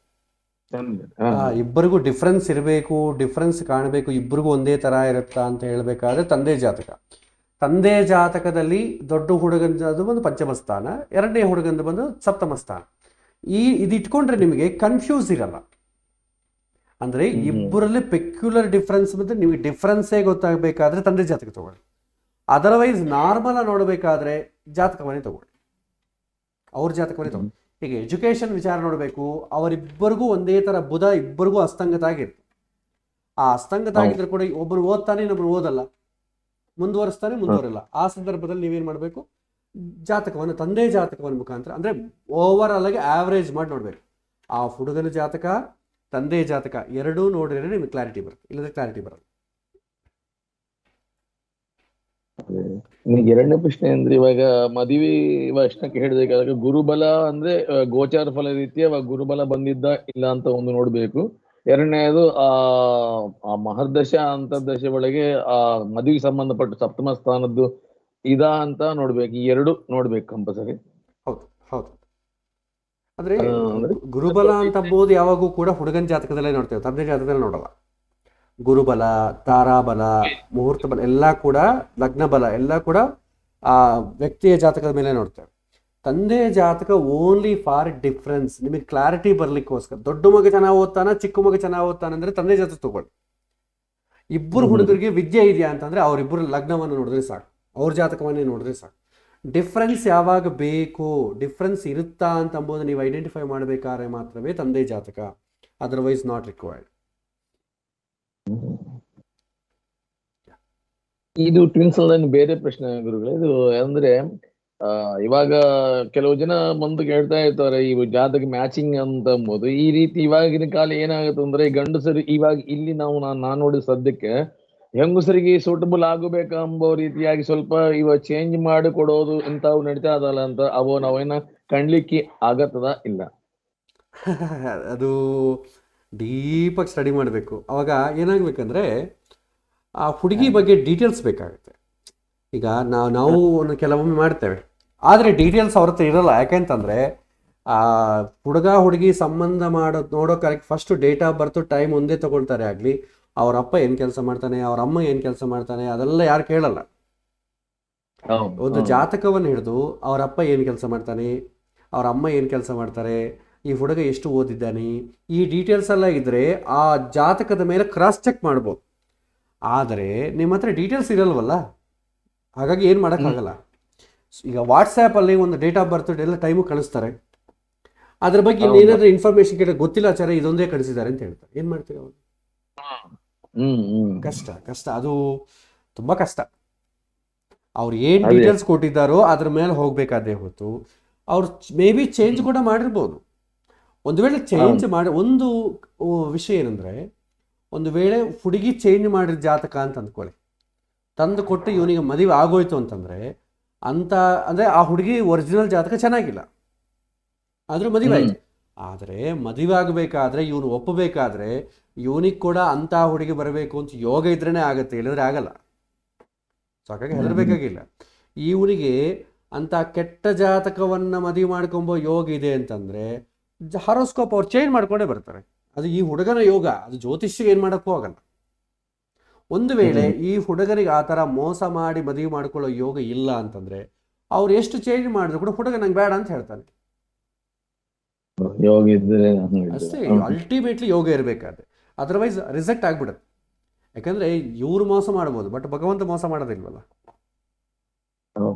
ಇಬ್ಬರಿಗೂ ಡಿಫರೆನ್ಸ್ ಇರಬೇಕು, ಡಿಫರೆನ್ಸ್ ಕಾಣಬೇಕು, ಇಬ್ಬರಿಗೂ ಒಂದೇ ತರ ಇರುತ್ತಾ ಅಂತ ಹೇಳ್ಬೇಕಾದ್ರೆ ತಂದೆ ಜಾತಕ. ತಂದೆ ಜಾತಕದಲ್ಲಿ ದೊಡ್ಡ ಹುಡುಗಂದು ಬಂದು ಪಂಚಮ ಸ್ಥಾನ, ಎರಡನೇ ಹುಡುಗಂದು ಬಂದು ಸಪ್ತಮ ಸ್ಥಾನ. ಇದು ಇಟ್ಕೊಂಡ್ರೆ ನಿಮಗೆ ಕನ್ಫ್ಯೂಸ್ ಇರಲ್ಲ. ಅಂದ್ರೆ ಇಬ್ಬರಲ್ಲಿ ಪೆಕ್ಯುಲರ್ ಡಿಫ್ರೆನ್ಸ್ ಮತ್ತೆ ನಿಮಗೆ ಡಿಫ್ರೆನ್ಸೇ ಗೊತ್ತಾಗಬೇಕಾದ್ರೆ ತಂದೆ ಜಾತಕ ತಗೊಳ್ಳಿ. ಅದರ್ವೈಸ್ ನಾರ್ಮಲ್ ನೋಡಬೇಕಾದ್ರೆ ಜಾತಕವನ್ನೇ ತಗೊಳ್ಳಿ, ಅವ್ರ ಜಾತಕವನ್ನೇ ತಗೊಳ್ಳಿ. ಹೀಗೆ ಎಜುಕೇಶನ್ ವಿಚಾರ ನೋಡಬೇಕು, ಅವರಿಬ್ಬರಿಗೂ ಒಂದೇ ತರ ಬುಧ ಇಬ್ಬರಿಗೂ ಅಸ್ತಂಗತ ಆಗಿರುತ್ತೆ. ಆ ಅಸ್ತಂಗತ ಆಗಿದ್ರೆ ಕೂಡ ಒಬ್ಬರು ಓದ್ತಾನೆ ಇನ್ನೊಬ್ರು ಓದಲ್ಲ, ಮುಂದುವರಿಸ್ತಾನೆ ಮುಂದುವರಲ್ಲ. ಆ ಸಂದರ್ಭದಲ್ಲಿ ನೀವೇನ್ ಮಾಡಬೇಕು, ಜಾತಕವನ್ನು ತಂದೆ ಜಾತಕವನ್ನು ಮುಖಾಂತರ ಅಂದ್ರೆ ಓವರ್ ಆಲ್ ಆಗಿ ಆವರೇಜ್ ಮಾಡಿ ನೋಡ್ಬೇಕು. ಆ ಹುಡುಗನ ಜಾತಕ ತಂದೆ ಜಾತಕ ಎರಡೂ ನೋಡಿದ್ರೆ ನಿಮಗೆ ಕ್ಲಾರಿಟಿ ಬರುತ್ತೆ, ಇಲ್ಲದ್ರೆ ಕ್ಲಾರಿಟಿ ಬರಲ್ಲ. ಎರಡನೇ ಪ್ರಶ್ನೆ ಅಂದ್ರೆ ಇವಾಗ ಮದುವೆ ವರ್ಷಕ್ಕೆ ಹೇಳಿದಾಗ ಗುರುಬಲ ಅಂದ್ರೆ ಗೋಚಾರ ಫಲ ರೀತಿಯ ಗುರುಬಲ ಬಂದಿದ್ದ ಇಲ್ಲ ಅಂತ ಒಂದು ನೋಡ್ಬೇಕು. ಎರಡನೇದು ಆ ಮಹರ್ದಶ ಅಂತರ್ದಶೆ ಒಳಗೆ ಆ ಮದುವೆಗೆ ಸಂಬಂಧಪಟ್ಟ ಸಪ್ತಮ ಸ್ಥಾನದ್ದು ಅಂತ ನೋಡ್ಬೇಕು. ಈ ಎರಡು ನೋಡ್ಬೇಕು ಕಂಪಲ್ಸರಿ. ಹೌದು ಹೌದು. ಅಂದ್ರೆ ಗುರುಬಲ ಅಂತ ಅಂಬೋದು ಯಾವಾಗೂ ಕೂಡ ಹುಡುಗನ ಜಾತಕದಲ್ಲೇ ನೋಡ್ತೇವೆ, ತಂದೆ ಜಾತಕದಲ್ಲಿ ನೋಡಲ್ಲ. ಗುರುಬಲ, ತಾರಾಬಲ, ಮುಹೂರ್ತ ಬಲ ಎಲ್ಲ ಕೂಡ, ಲಗ್ನ ಬಲ ಎಲ್ಲ ಕೂಡ ಆ ವ್ಯಕ್ತಿಯ ಜಾತಕದ ಮೇಲೆ ನೋಡ್ತೇವೆ. ತಂದೆ ಜಾತಕ ಓನ್ಲಿ ಫಾರ್ ಡಿಫ್ರೆನ್ಸ್, ನಿಮಗೆ ಕ್ಲಾರಿಟಿ ಬರ್ಲಿಕ್ಕೋಸ್ಕರ. ದೊಡ್ಡ ಮಗ ಚೆನ್ನಾಗಿ ಓದ್ತಾನ, ಚಿಕ್ಕ ಮಗ ಚೆನ್ನಾಗಿ ಓದ್ತಾನ ಅಂದ್ರೆ ತಂದೆ ಜಾತಕ ತಗೊಳ್ಳಿ. ಇಬ್ಬರು ಹುಡುಗರಿಗೆ ವಿದ್ಯೆ ಇದೆಯಾ ಅಂತಂದ್ರೆ ಅವರಿಬ್ಬರು ಲಗ್ನವನ್ನು ನೋಡಿದ್ರೆ ಸಾಕು, ಅವ್ರ ಜಾತಕವನ್ನೇ ನೋಡಿದ್ರೆ ಸಾಕು. ಡಿಫ್ರೆನ್ಸ್ ಯಾವಾಗ ಬೇಕು, ಡಿಫ್ರೆನ್ಸ್ ಇರುತ್ತಾ ಅಂತ ಅಂಬೋದು ನೀವು ಐಡೆಂಟಿಫೈ ಮಾಡಬೇಕಾದ್ರೆ ಮಾತ್ರವೇ ತಂದೆ ಜಾತಕ, ಅದರ್ವೈಸ್ ನಾಟ್ ರಿಕ್ವೈರ್ಡ್. ಇದು ಟ್ವಿನ್ಸ್ ಬೇರೆ ಪ್ರಶ್ನೆ ಗುರುಗಳೇ. ಇದು ಅಂದ್ರೆ ಇವಾಗ ಕೆಲವು ಜನ ಬಂದು ಕೇಳ್ತಾ ಇರ್ತಾರೆ ಈ ಜಾತಕ ಮ್ಯಾಚಿಂಗ್ ಅಂತ ಅಂಬೋದು. ಈ ರೀತಿ ಇವಾಗಿನ ಕಾಲ ಏನಾಗುತ್ತೆ ಅಂದ್ರೆ ಗಂಡಸರು ಇವಾಗ ಇಲ್ಲಿ ನಾನು ನೋಡಿದ ಸದ್ಯಕ್ಕೆ ಹೆಂಗಸರಿಗೆ ಸೂಟಬಲ್ ಆಗಬೇಕೆಂಬ ರೀತಿಯಾಗಿ ಸ್ವಲ್ಪ ಇವ ಚೇಂಜ್ ಮಾಡಿ ಕೊಡೋದು ಇಂಥವು ನಡೀತಾ ಅದಲ್ಲ ಅಂತ ಅವು ನಾವೇನ ಕಾಣ್ಲಿಕ್ಕೆ ಆಗತ್ತದ ಇಲ್ಲ? ಅದು ಡೀಪಾಗಿ ಸ್ಟಡಿ ಮಾಡಬೇಕು. ಅವಾಗ ಏನಾಗಬೇಕಂದ್ರೆ ಆ ಹುಡುಗಿ ಬಗ್ಗೆ ಡೀಟೇಲ್ಸ್ ಬೇಕಾಗುತ್ತೆ. ಈಗ ನಾವು ಕೆಲವೊಮ್ಮೆ ಮಾಡ್ತೇವೆ, ಆದರೆ ಡೀಟೇಲ್ಸ್ ಅವ್ರ ಹತ್ರ ಇರಲ್ಲ. ಯಾಕೆಂತಂದರೆ ಆ ಹುಡುಗಿ ಸಂಬಂಧ ನೋಡೋ correct first date of birth time ಒಂದೇ ತೊಗೊಳ್ತಾರೆ. ಆಗಲಿ ಅವ್ರ ಅಪ್ಪ ಏನು ಕೆಲಸ ಮಾಡ್ತಾನೆ, ಅವ್ರ ಅಮ್ಮ ಏನು ಕೆಲಸ ಮಾಡ್ತಾನೆ, ಅದೆಲ್ಲ ಯಾರು ಕೇಳಲ್ಲ. ಒಂದು ಜಾತಕವನ್ನು ಹಿಡಿದು ಅವ್ರ ಅಪ್ಪ ಏನು ಕೆಲಸ ಮಾಡ್ತಾನೆ, ಅವ್ರ ಅಮ್ಮ ಏನು ಕೆಲಸ ಮಾಡ್ತಾರೆ, ಈ ಹುಡುಗ ಎಷ್ಟು ಓದಿದ್ದಾನೆ, ಈ ಡೀಟೇಲ್ಸ್ ಎಲ್ಲ ಇದ್ದರೆ ಆ ಜಾತಕದ ಮೇಲೆ ಕ್ರಾಸ್ ಚೆಕ್ ಮಾಡ್ಬೋದು. ಆದರೆ ನಿಮ್ಮ ಹತ್ರ ಡೀಟೇಲ್ಸ್ ಇರಲ್ವಲ್ಲ, ಹಾಗಾಗಿ ಏನು ಮಾಡೋಕ್ಕಾಗಲ್ಲ. ಈಗ ವಾಟ್ಸ್ಯಾಪಲ್ಲಿ ಒಂದು ಡೇಟ್ ಆಫ್ ಬರ್ತ್ ಎಲ್ಲ ಟೈಮು ಕಳಿಸ್ತಾರೆ, ಅದ್ರ ಬಗ್ಗೆ ಏನಾದರೂ ಇನ್ಫಾರ್ಮೇಶನ್ ಕೇಳಿ ಗೊತ್ತಿಲ್ಲ ಆಚಾರ ಇದೊಂದೇ ಕಳಿಸಿದ್ದಾರೆ ಅಂತ ಹೇಳ್ತಾರೆ. ಏನು ಮಾಡ್ತೀವಿ ಅವನು? ಕಷ್ಟ, ಅದು ತುಂಬ ಕಷ್ಟ. ಅವ್ರು ಏನು ಡೀಟೇಲ್ಸ್ ಕೊಟ್ಟಿದ್ದಾರೋ ಅದ್ರ ಮೇಲೆ ಹೋಗ್ಬೇಕಾದೇ ಹೊತ್ತು ಅವ್ರು ಮೇ ಬಿ ಚೇಂಜ್ ಕೂಡ ಮಾಡಿರ್ಬೋದು. ಒಂದು ವೇಳೆ ಚೇಂಜ್ ಮಾಡಿ, ಒಂದು ವಿಷಯ ಏನಂದರೆ, ಒಂದು ವೇಳೆ ಹುಡುಗಿ ಚೇಂಜ್ ಮಾಡಿದ ಜಾತಕ ಅಂತ ಅಂದ್ಕೊಳ್ಳಿ, ತಂದು ಕೊಟ್ಟು ಇವನಿಗೆ ಮದುವೆ ಆಗೋಯ್ತು ಅಂತಂದರೆ ಅಂದರೆ ಆ ಹುಡುಗಿ ಒರಿಜಿನಲ್ ಜಾತಕ ಚೆನ್ನಾಗಿಲ್ಲ, ಆದರೂ ಮದುವೆ ಆಯಿತು. ಆದರೆ ಮದುವೆ ಆಗಬೇಕಾದ್ರೆ ಇವನು ಒಪ್ಪಬೇಕಾದ್ರೆ ಇವನಿಗೆ ಕೂಡ ಅಂಥ ಹುಡುಗಿ ಬರಬೇಕು ಅಂತ ಯೋಗ ಇದ್ರೇ ಆಗುತ್ತೆ, ಇಲ್ಲದ್ರೆ ಆಗಲ್ಲ. ಸೊ ಹಾಗಾಗಿ ಹೆದರಬೇಕಾಗಿಲ್ಲ. ಇವನಿಗೆ ಅಂಥ ಕೆಟ್ಟ ಜಾತಕವನ್ನು ಮದುವೆ ಮಾಡ್ಕೊಂಬೋ ಯೋಗ ಇದೆ ಅಂತಂದರೆ ಹಾರೋಸ್ಕೋಪ್ ಅವ್ರು ಚೇಂಜ್ ಮಾಡ್ಕೊಂಡೇ ಬರ್ತಾರೆ. ಅದು ಈ ಹುಡುಗನ ಯೋಗ, ಅದು ಜ್ಯೋತಿಷ್ಯ ಏನು ಮಾಡೋಕ್ಕೂ ಆಗಲ್ಲ. ಒಂದು ವೇಳೆ ಈ ಹುಡುಗರಿಗೆ ಆ ಥರ ಮೋಸ ಮಾಡಿ ಮದುವೆ ಮಾಡ್ಕೊಳ್ಳೋ ಯೋಗ ಇಲ್ಲ ಅಂತಂದರೆ ಅವ್ರು ಎಷ್ಟು ಚೇಂಜ್ ಮಾಡಿದ್ರು ಕೂಡ ಹುಡುಗ ನಂಗೆ ಬೇಡ ಅಂತ ಹೇಳ್ತಾನೆ. ಯೋಗ ಇದ್ರೆ ಅಷ್ಟೇ, ಅಲ್ಟಿಮೇಟ್ಲಿ ಯೋಗ ಇರಬೇಕಾದ್ರೆ, ಅದರ್ವೈಸ್ ರಿಸೆಕ್ಟ್ ಆಗ್ಬಿಡುತ್ತೆ. ಯಾಕಂದ್ರೆ ಇವ್ರು ಮೋಸ ಮಾಡ್ಬೋದು, ಬಟ್ ಭಗವಂತ ಮೋಸ ಮಾಡೋದಿಲ್ವಲ್ಲ.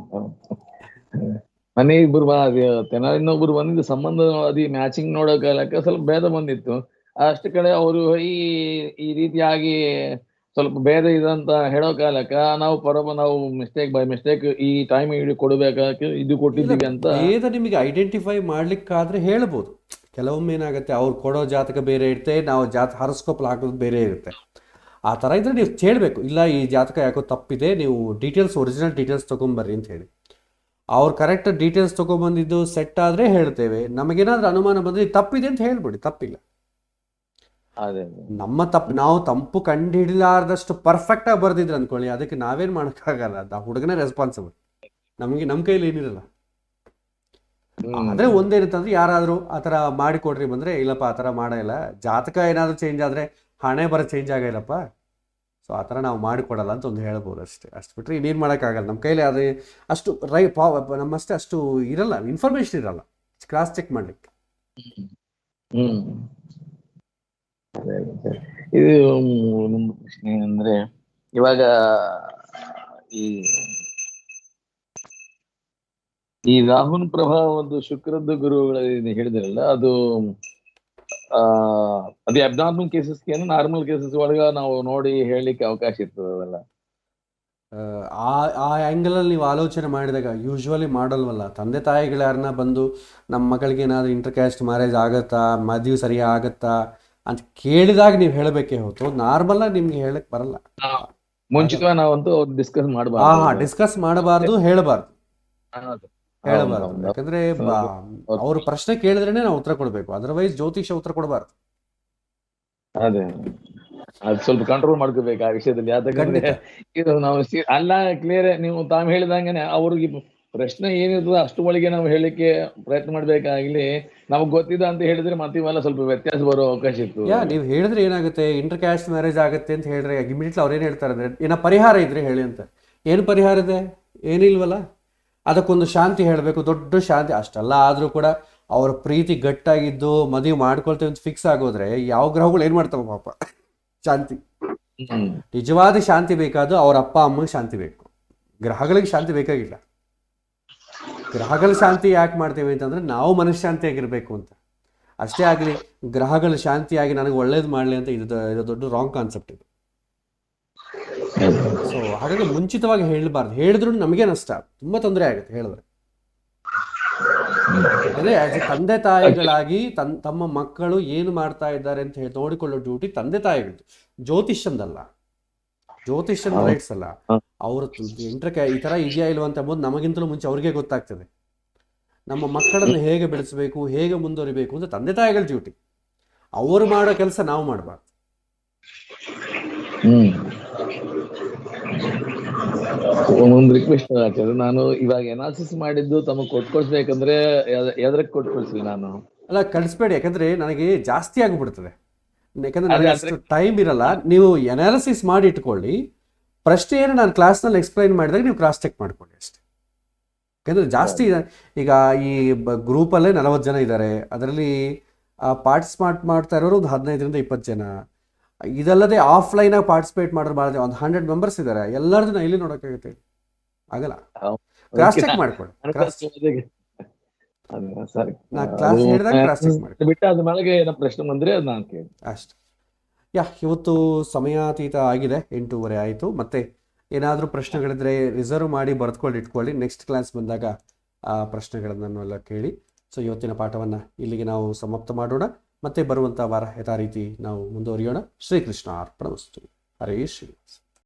ಮನೆ ಇಬ್ಬರು ಇನ್ನೊಬ್ರು ಬಂದಿದ್ದು ಸಂಬಂಧ ಅದು ಮ್ಯಾಚಿಂಗ್ ನೋಡೋ ಕಾಲಕ್ಕೆ ಸ್ವಲ್ಪ ಭೇದ ಬಂದಿತ್ತು. ಅಷ್ಟು ಕಡೆ ಅವರು ಈ ರೀತಿಯಾಗಿ ಸ್ವಲ್ಪ ಭೇದ ಇದೆ ಅಂತ ಹೇಳೋ ಕಾಲಕ್ಕ ನಾವು ಮಿಸ್ಟೇಕ್ ಬೈ ಮಿಸ್ಟೇಕ್ ಈ ಟೈಮ್ ಕೊಡಬೇಕಾಗಿ ಇದು ಕೊಟ್ಟಿದ್ದೀವಿ ಅಂತ ಭೇದ ನಿಮಗೆ ಐಡೆಂಟಿಫೈ ಮಾಡ್ಲಿಕ್ಕಾದ್ರೆ ಹೇಳ್ಬೋದು. ಕೆಲವೊಮ್ಮೆ ಏನಾಗುತ್ತೆ, ಅವ್ರು ಕೊಡೋ ಜಾತಕ ಬೇರೆ ಇರುತ್ತೆ, ನಾವು ಹಾರೋಸ್ಕೋಪ್ ಹಾಕೋದು ಬೇರೆ ಇರುತ್ತೆ. ಆ ಥರ ಇದ್ರೆ ನೀವು ಹೇಳಬೇಕು, ಇಲ್ಲ ಈ ಜಾತಕ ಯಾಕೋ ತಪ್ಪಿದೆ, ನೀವು ಡೀಟೇಲ್ಸ್ ಒರಿಜಿನಲ್ ಡೀಟೇಲ್ಸ್ ತೊಗೊಂಬರ್ರಿ ಅಂತ ಹೇಳಿ. ಅವ್ರು ಕರೆಕ್ಟ್ ಡೀಟೇಲ್ಸ್ ತೊಗೊಂಬಂದಿದ್ದು ಸೆಟ್ ಆದರೆ ಹೇಳ್ತೇವೆ. ನಮಗೇನಾದ್ರೂ ಅನುಮಾನ ಬಂದರೆ ತಪ್ಪಿದೆ ಅಂತ ಹೇಳ್ಬಿಡಿ, ತಪ್ಪಿಲ್ಲ. ನಮ್ಮ ನಾವು ತಪ್ಪು ಕಂಡು ಹಿಡಿಲಾರ್ದಷ್ಟು ಪರ್ಫೆಕ್ಟಾಗಿ ಬರ್ದಿದ್ರೆ ಅಂದ್ಕೊಳ್ಳಿ, ಅದಕ್ಕೆ ನಾವೇನು ಮಾಡೋಕ್ಕಾಗಲ್ಲ, ಅದು ಹುಡುಗನೇ ರೆಸ್ಪಾನ್ಸಿಬಲ್, ನಮ್ಮ ಕೈಲಿ ಏನಿರಲ್ಲ. ಆದರೆ ಒಂದೇನಿತ್ತಂದ್ರೆ ಯಾರಾದರೂ ಆ ಥರ ಮಾಡಿಕೊಡ್ರಿ ಬಂದರೆ, ಇಲ್ಲಪ್ಪ ಆ ಥರ ಮಾಡಲ್ಲ, ಜಾತಕ ಏನಾದರೂ ಚೇಂಜ್ ಆದರೆ ಹಣೆ ಬರೋ ಚೇಂಜ್ ಆಗಿಲ್ಲಪ್ಪ, ಸೊ ಆ ಥರ ನಾವು ಮಾಡಿಕೊಡಲ್ಲ ಅಂತ ಒಂದು ಹೇಳ್ಬೋದು ಅಷ್ಟೇ. ಅಷ್ಟು ಬಿಟ್ಟರೆ ಇನ್ನೇನು ಮಾಡೋಕ್ಕಾಗಲ್ಲ, ನಮ್ಮ ಕೈಲಿ ಅದೇ ಅಷ್ಟು ನಮ್ಮಷ್ಟೇ ಅಷ್ಟು ಇರಲ್ಲ, ಇನ್ಫಾರ್ಮೇಷನ್ ಇರಲ್ಲ ಕ್ರಾಸ್ ಚೆಕ್ ಮಾಡಲಿಕ್ಕೆ. ಇದು ಒಂದು ಪ್ರಶ್ನೆ ಅಂದ್ರೆ, ಇವಾಗ ಈ ರಾಹುಲ್ ಪ್ರಭಾವ ಒಂದು ಶುಕ್ರದ್ದು ಗುರುಗಳ ಹೇಳಿದ್ರಲ್ಲ, ಅದು ಅದೇ ಅಬ್ನಾರ್ಮಲ್ ಕೇಸಸ್ಗೆ ನಾರ್ಮಲ್ ಕೇಸಸ್ ಒಳಗ ನಾವು ನೋಡಿ ಹೇಳಲಿಕ್ಕೆ ಅವಕಾಶ ಇರ್ತದಲ್ಲ. ಆ ಆ್ಯಂಗಲಲ್ಲಿ ನೀವು ಆಲೋಚನೆ ಮಾಡಿದಾಗ ಯೂಶ್ವಲಿ ಮಾಡಲ್ವಲ್ಲ. ತಂದೆ ತಾಯಿಗಳು ಯಾರನ್ನ ಬಂದು ನಮ್ಮ ಮಕ್ಕಳಿಗೆ ಏನಾದರೂ ಇಂಟರ್ಕ್ಯಾಸ್ಟ್ ಮ್ಯಾರೇಜ್ ಆಗುತ್ತಾ, ಮದುವೆ ಸರಿ ಆಗುತ್ತಾ ಅಂತ ಕೇಳಿದಾಗ ನೀವು ಹೇಳಬೇಕೇ ಹೊತ್ತು ನಾರ್ಮಲಾಗಿ ನಿಮ್ಗೆ ಹೇಳಕ್ ಬರಲ್ಲ. ಮುಂಚಿತವಾಗಿ ನಾವಂತೂ ಡಿಸ್ಕಸ್ ಮಾಡಬಾರ್ದು. ಡಿಸ್ಕಸ್ ಮಾಡಬಾರ್ದು, ಹೇಳಬಾರ್ದು. ಯಾಕಂದ್ರೆ ಅವ್ರ ಪ್ರಶ್ನೆ ಕೇಳಿದ್ರೇನೆ ನಾವು ಉತ್ತರ ಕೊಡ್ಬೇಕು, ಅದರ್ವೈಸ್ ಜ್ಯೋತಿಷ ಉತ್ತರ ಕೊಡಬಾರ್ದು. ಅದೇ ಅದು ಸ್ವಲ್ಪ ಕಂಟ್ರೋಲ್ ಮಾಡ್ಕೋಬೇಕು ಆ ವಿಷಯದಲ್ಲಿ. ಯಾಕಂದ್ರೆ ಇದು ನಾವು ಅಲ್ಲ ಕ್ಲಿಯರ್, ನೀವು ತಾವು ಹೇಳಿದಂಗೆನೆ ಅವ್ರಿಗೆ ಪ್ರಶ್ನೆ ಏನಿರ್ತದೆ ಅಷ್ಟು ಒಳಗೆ ನಾವು ಹೇಳಿಕ್ಕೆ ಪ್ರಯತ್ನ ಮಾಡ್ಬೇಕಾಗ್ಲಿ. ನಮಗ್ ಗೊತ್ತಿದ ಅಂತ ಹೇಳಿದ್ರೆ ಮತ್ತೆ ಇವೆಲ್ಲ ಸ್ವಲ್ಪ ವ್ಯತ್ಯಾಸ ಬರೋ ಅವಕಾಶ ಇತ್ತು. ನೀವು ಹೇಳಿದ್ರೆ ಏನಾಗುತ್ತೆ, ಇಂಟರ್ ಕ್ಯಾಸ್ಟ್ ಮ್ಯಾರೇಜ್ ಆಗುತ್ತೆ ಅಂತ ಹೇಳಿದ್ರೆ ಇಮಿಡಿಯೇಟ್ಲಿ ಅವ್ರು ಏನು ಹೇಳ್ತಾರೆ ಅಂದ್ರೆ, ಏನೋ ಪರಿಹಾರ ಇದ್ರೆ ಹೇಳಿ ಅಂತ. ಏನು ಪರಿಹಾರ ಇದೆ? ಏನಿಲ್ವಲ್ಲ. ಅದಕ್ಕೊಂದು ಶಾಂತಿ ಹೇಳಬೇಕು, ದೊಡ್ಡ ಶಾಂತಿ. ಅಷ್ಟೆಲ್ಲ ಆದರೂ ಕೂಡ ಅವ್ರ ಪ್ರೀತಿ ಗಟ್ಟಾಗಿದ್ದು ಮದುವೆ ಮಾಡ್ಕೊಳ್ತೇವೆ ಅಂತ ಫಿಕ್ಸ್ ಆಗೋದ್ರೆ ಯಾವ ಗ್ರಹಗಳು ಏನು ಮಾಡ್ತಾವ ಪಾಪ? ಶಾಂತಿ, ನಿಜವಾದ ಶಾಂತಿ ಬೇಕಾದ ಅವ್ರ ಅಪ್ಪ ಅಮ್ಮಗೆ ಶಾಂತಿ ಬೇಕು, ಗ್ರಹಗಳಿಗೆ ಶಾಂತಿ ಬೇಕಾಗಿಲ್ಲ. ಗ್ರಹಗಳ ಶಾಂತಿ ಯಾಕೆ ಮಾಡ್ತೇವೆ ಅಂತಂದ್ರೆ ನಾವು ಮನಃಶಾಂತಿಯಾಗಿರ್ಬೇಕು ಅಂತ ಅಷ್ಟೇ. ಆಗಲಿ ಗ್ರಹಗಳ ಶಾಂತಿಯಾಗಿ ನನಗೆ ಒಳ್ಳೇದು ಮಾಡಲಿ ಅಂತ ಇದು ದೊಡ್ಡ ರಾಂಗ್ ಕಾನ್ಸೆಪ್ಟ್ ಇದು. ಸೊ ಹಾಗಾಗಿ ಮುಂಚಿತವಾಗಿ ಹೇಳಬಾರ್ದು. ಹೇಳಿದ್ರು ನಮಗೆ ನಷ್ಟ, ತುಂಬ ತೊಂದರೆ ಆಗುತ್ತೆ ಹೇಳಿದ್ರೆ. ಯಾಕಂದ್ರೆ ಆಸ್ ಎ ತಂದೆ ತಾಯಿಗಳಾಗಿ ತಮ್ಮ ಮಕ್ಕಳು ಏನು ಮಾಡ್ತಾ ಇದ್ದಾರೆ ಅಂತ ಹೇಳಿ ನೋಡಿಕೊಳ್ಳೋ ಡ್ಯೂಟಿ ತಂದೆ ತಾಯಿಗಳು, ಜ್ಯೋತಿಷ್ಯಂದಲ್ಲ. ಜ್ಯೋತಿಷ್ಯನ್ ರೈಟ್ಸ್ ಅಲ್ಲ. ಅವರು ಈ ಥರ ಇದೆಯಾ ಇಲ್ವ ಅಂತ ಎಂಬುದು ನಮಗಿಂತಲೂ ಮುಂಚೆ ಅವ್ರಿಗೆ ಗೊತ್ತಾಗ್ತದೆ. ನಮ್ಮ ಮಕ್ಕಳನ್ನು ಹೇಗೆ ಬೆಳೆಸಬೇಕು, ಹೇಗೆ ಮುಂದುವರಿಬೇಕು ಅಂತ ತಂದೆ ತಾಯಿಗಳ ಡ್ಯೂಟಿ. ಅವರು ಮಾಡೋ ಕೆಲಸ ನಾವು ಮಾಡಬಾರ್ದು. ಒಂದು ರಿಕ್ವೆಸ್ಟ್ ಆಗ್ತದೆ, ನಾನು ಇವಾಗ ಎನಾಲಿಸಿಸ್ ಮಾಡಿದ್ದು ತಮಗೆ ಕೊಟ್ಕೊಳ್ಸ್ಬೇಕಂದ್ರೆ ಎದ್ರಕ್ಕೆ ಕೊಟ್ಕೊಳ್ಸಿ ನಾನು? ಅಲ್ಲ, ಕಳಿಸ್ಬೇಡಿ, ಯಾಕಂದ್ರೆ ನನಗೆ ಜಾಸ್ತಿ ಆಗಿಬಿಡ್ತದೆ. ಯಾಕಂದ್ರೆ ನನಗೆ ಅಷ್ಟು ಟೈಮ್ ಇರಲ್ಲ. ನೀವು ಎನಾಲಿಸಿಸ್ ಮಾಡಿ ಇಟ್ಕೊಳ್ಳಿ. ಪ್ರಶ್ನೆಯನ್ನು ನಾನು ಕ್ಲಾಸ್ನಲ್ಲಿ ಎಕ್ಸ್ಪ್ಲೈನ್ ಮಾಡಿದಾಗ ನೀವು ಕ್ರಾಸ್ ಚೆಕ್ ಮಾಡ್ಕೊಳ್ಳಿ ಅಷ್ಟೇ. ಯಾಕಂದರೆ ಜಾಸ್ತಿ ಈಗ ಈ ಗ್ರೂಪಲ್ಲೇ 40 ಜನ ಇದ್ದಾರೆ. ಅದರಲ್ಲಿ ಪಾರ್ಟಿಸಿಪೇಟ್ ಮಾಡ್ತಾ ಇರೋರು ಒಂದು 15ರಿಂದ 20 ಜನ. ಇದಲ್ಲದೆ ಆಫ್ಲೈನಾಗಿ ಪಾರ್ಟಿಸಿಪೇಟ್ ಮಾಡೋರು ಭಾಳ, ಒಂದು 100 ಮೆಂಬರ್ಸ್ ಇದ್ದಾರೆ. ಎಲ್ಲರದ್ದು ಇಲ್ಲಿ ನೋಡೋಕ್ಕಾಗುತ್ತೆ, ಆಗಲ್ಲ. ಕ್ರಾಸ್ ಚೆಕ್ ಮಾಡ್ಕೊಳ್ಳಿ. ಪ್ರಶ್ನೆ ಬಂದ್ರೆ ನಾನು ಕೇಳಿ ಅಷ್ಟೇ. ಇವತ್ತು ಸಮಯಾತೀತ ಆಗಿದೆ, 8:30 ಆಯಿತು. ಮತ್ತೆ ಏನಾದರೂ ಪ್ರಶ್ನೆಗಳಿದ್ರೆ ರಿಸರ್ವ್ ಮಾಡಿ ಬರೆದುಕೊಂಡು ಇಟ್ಕೊಳ್ಳಿ. ನೆಕ್ಸ್ಟ್ ಕ್ಲಾಸ್ ಬಂದಾಗ ಆ ಪ್ರಶ್ನೆಗಳನ್ನೆಲ್ಲ ಕೇಳಿ. ಸೊ ಇವತ್ತಿನ ಪಾಠವನ್ನು ಇಲ್ಲಿಗೆ ನಾವು ಸಮಾಪ್ತ ಮಾಡೋಣ. ಮತ್ತೆ ಬರುವಂಥ ವಾರ ಯಥಾ ರೀತಿ ನಾವು ಮುಂದುವರಿಯೋಣ. ಶ್ರೀಕೃಷ್ಣ ಅರ್ಪಣಮಸ್ತು. ಹರೇ ಶ್ರೀನಿವಾಸ.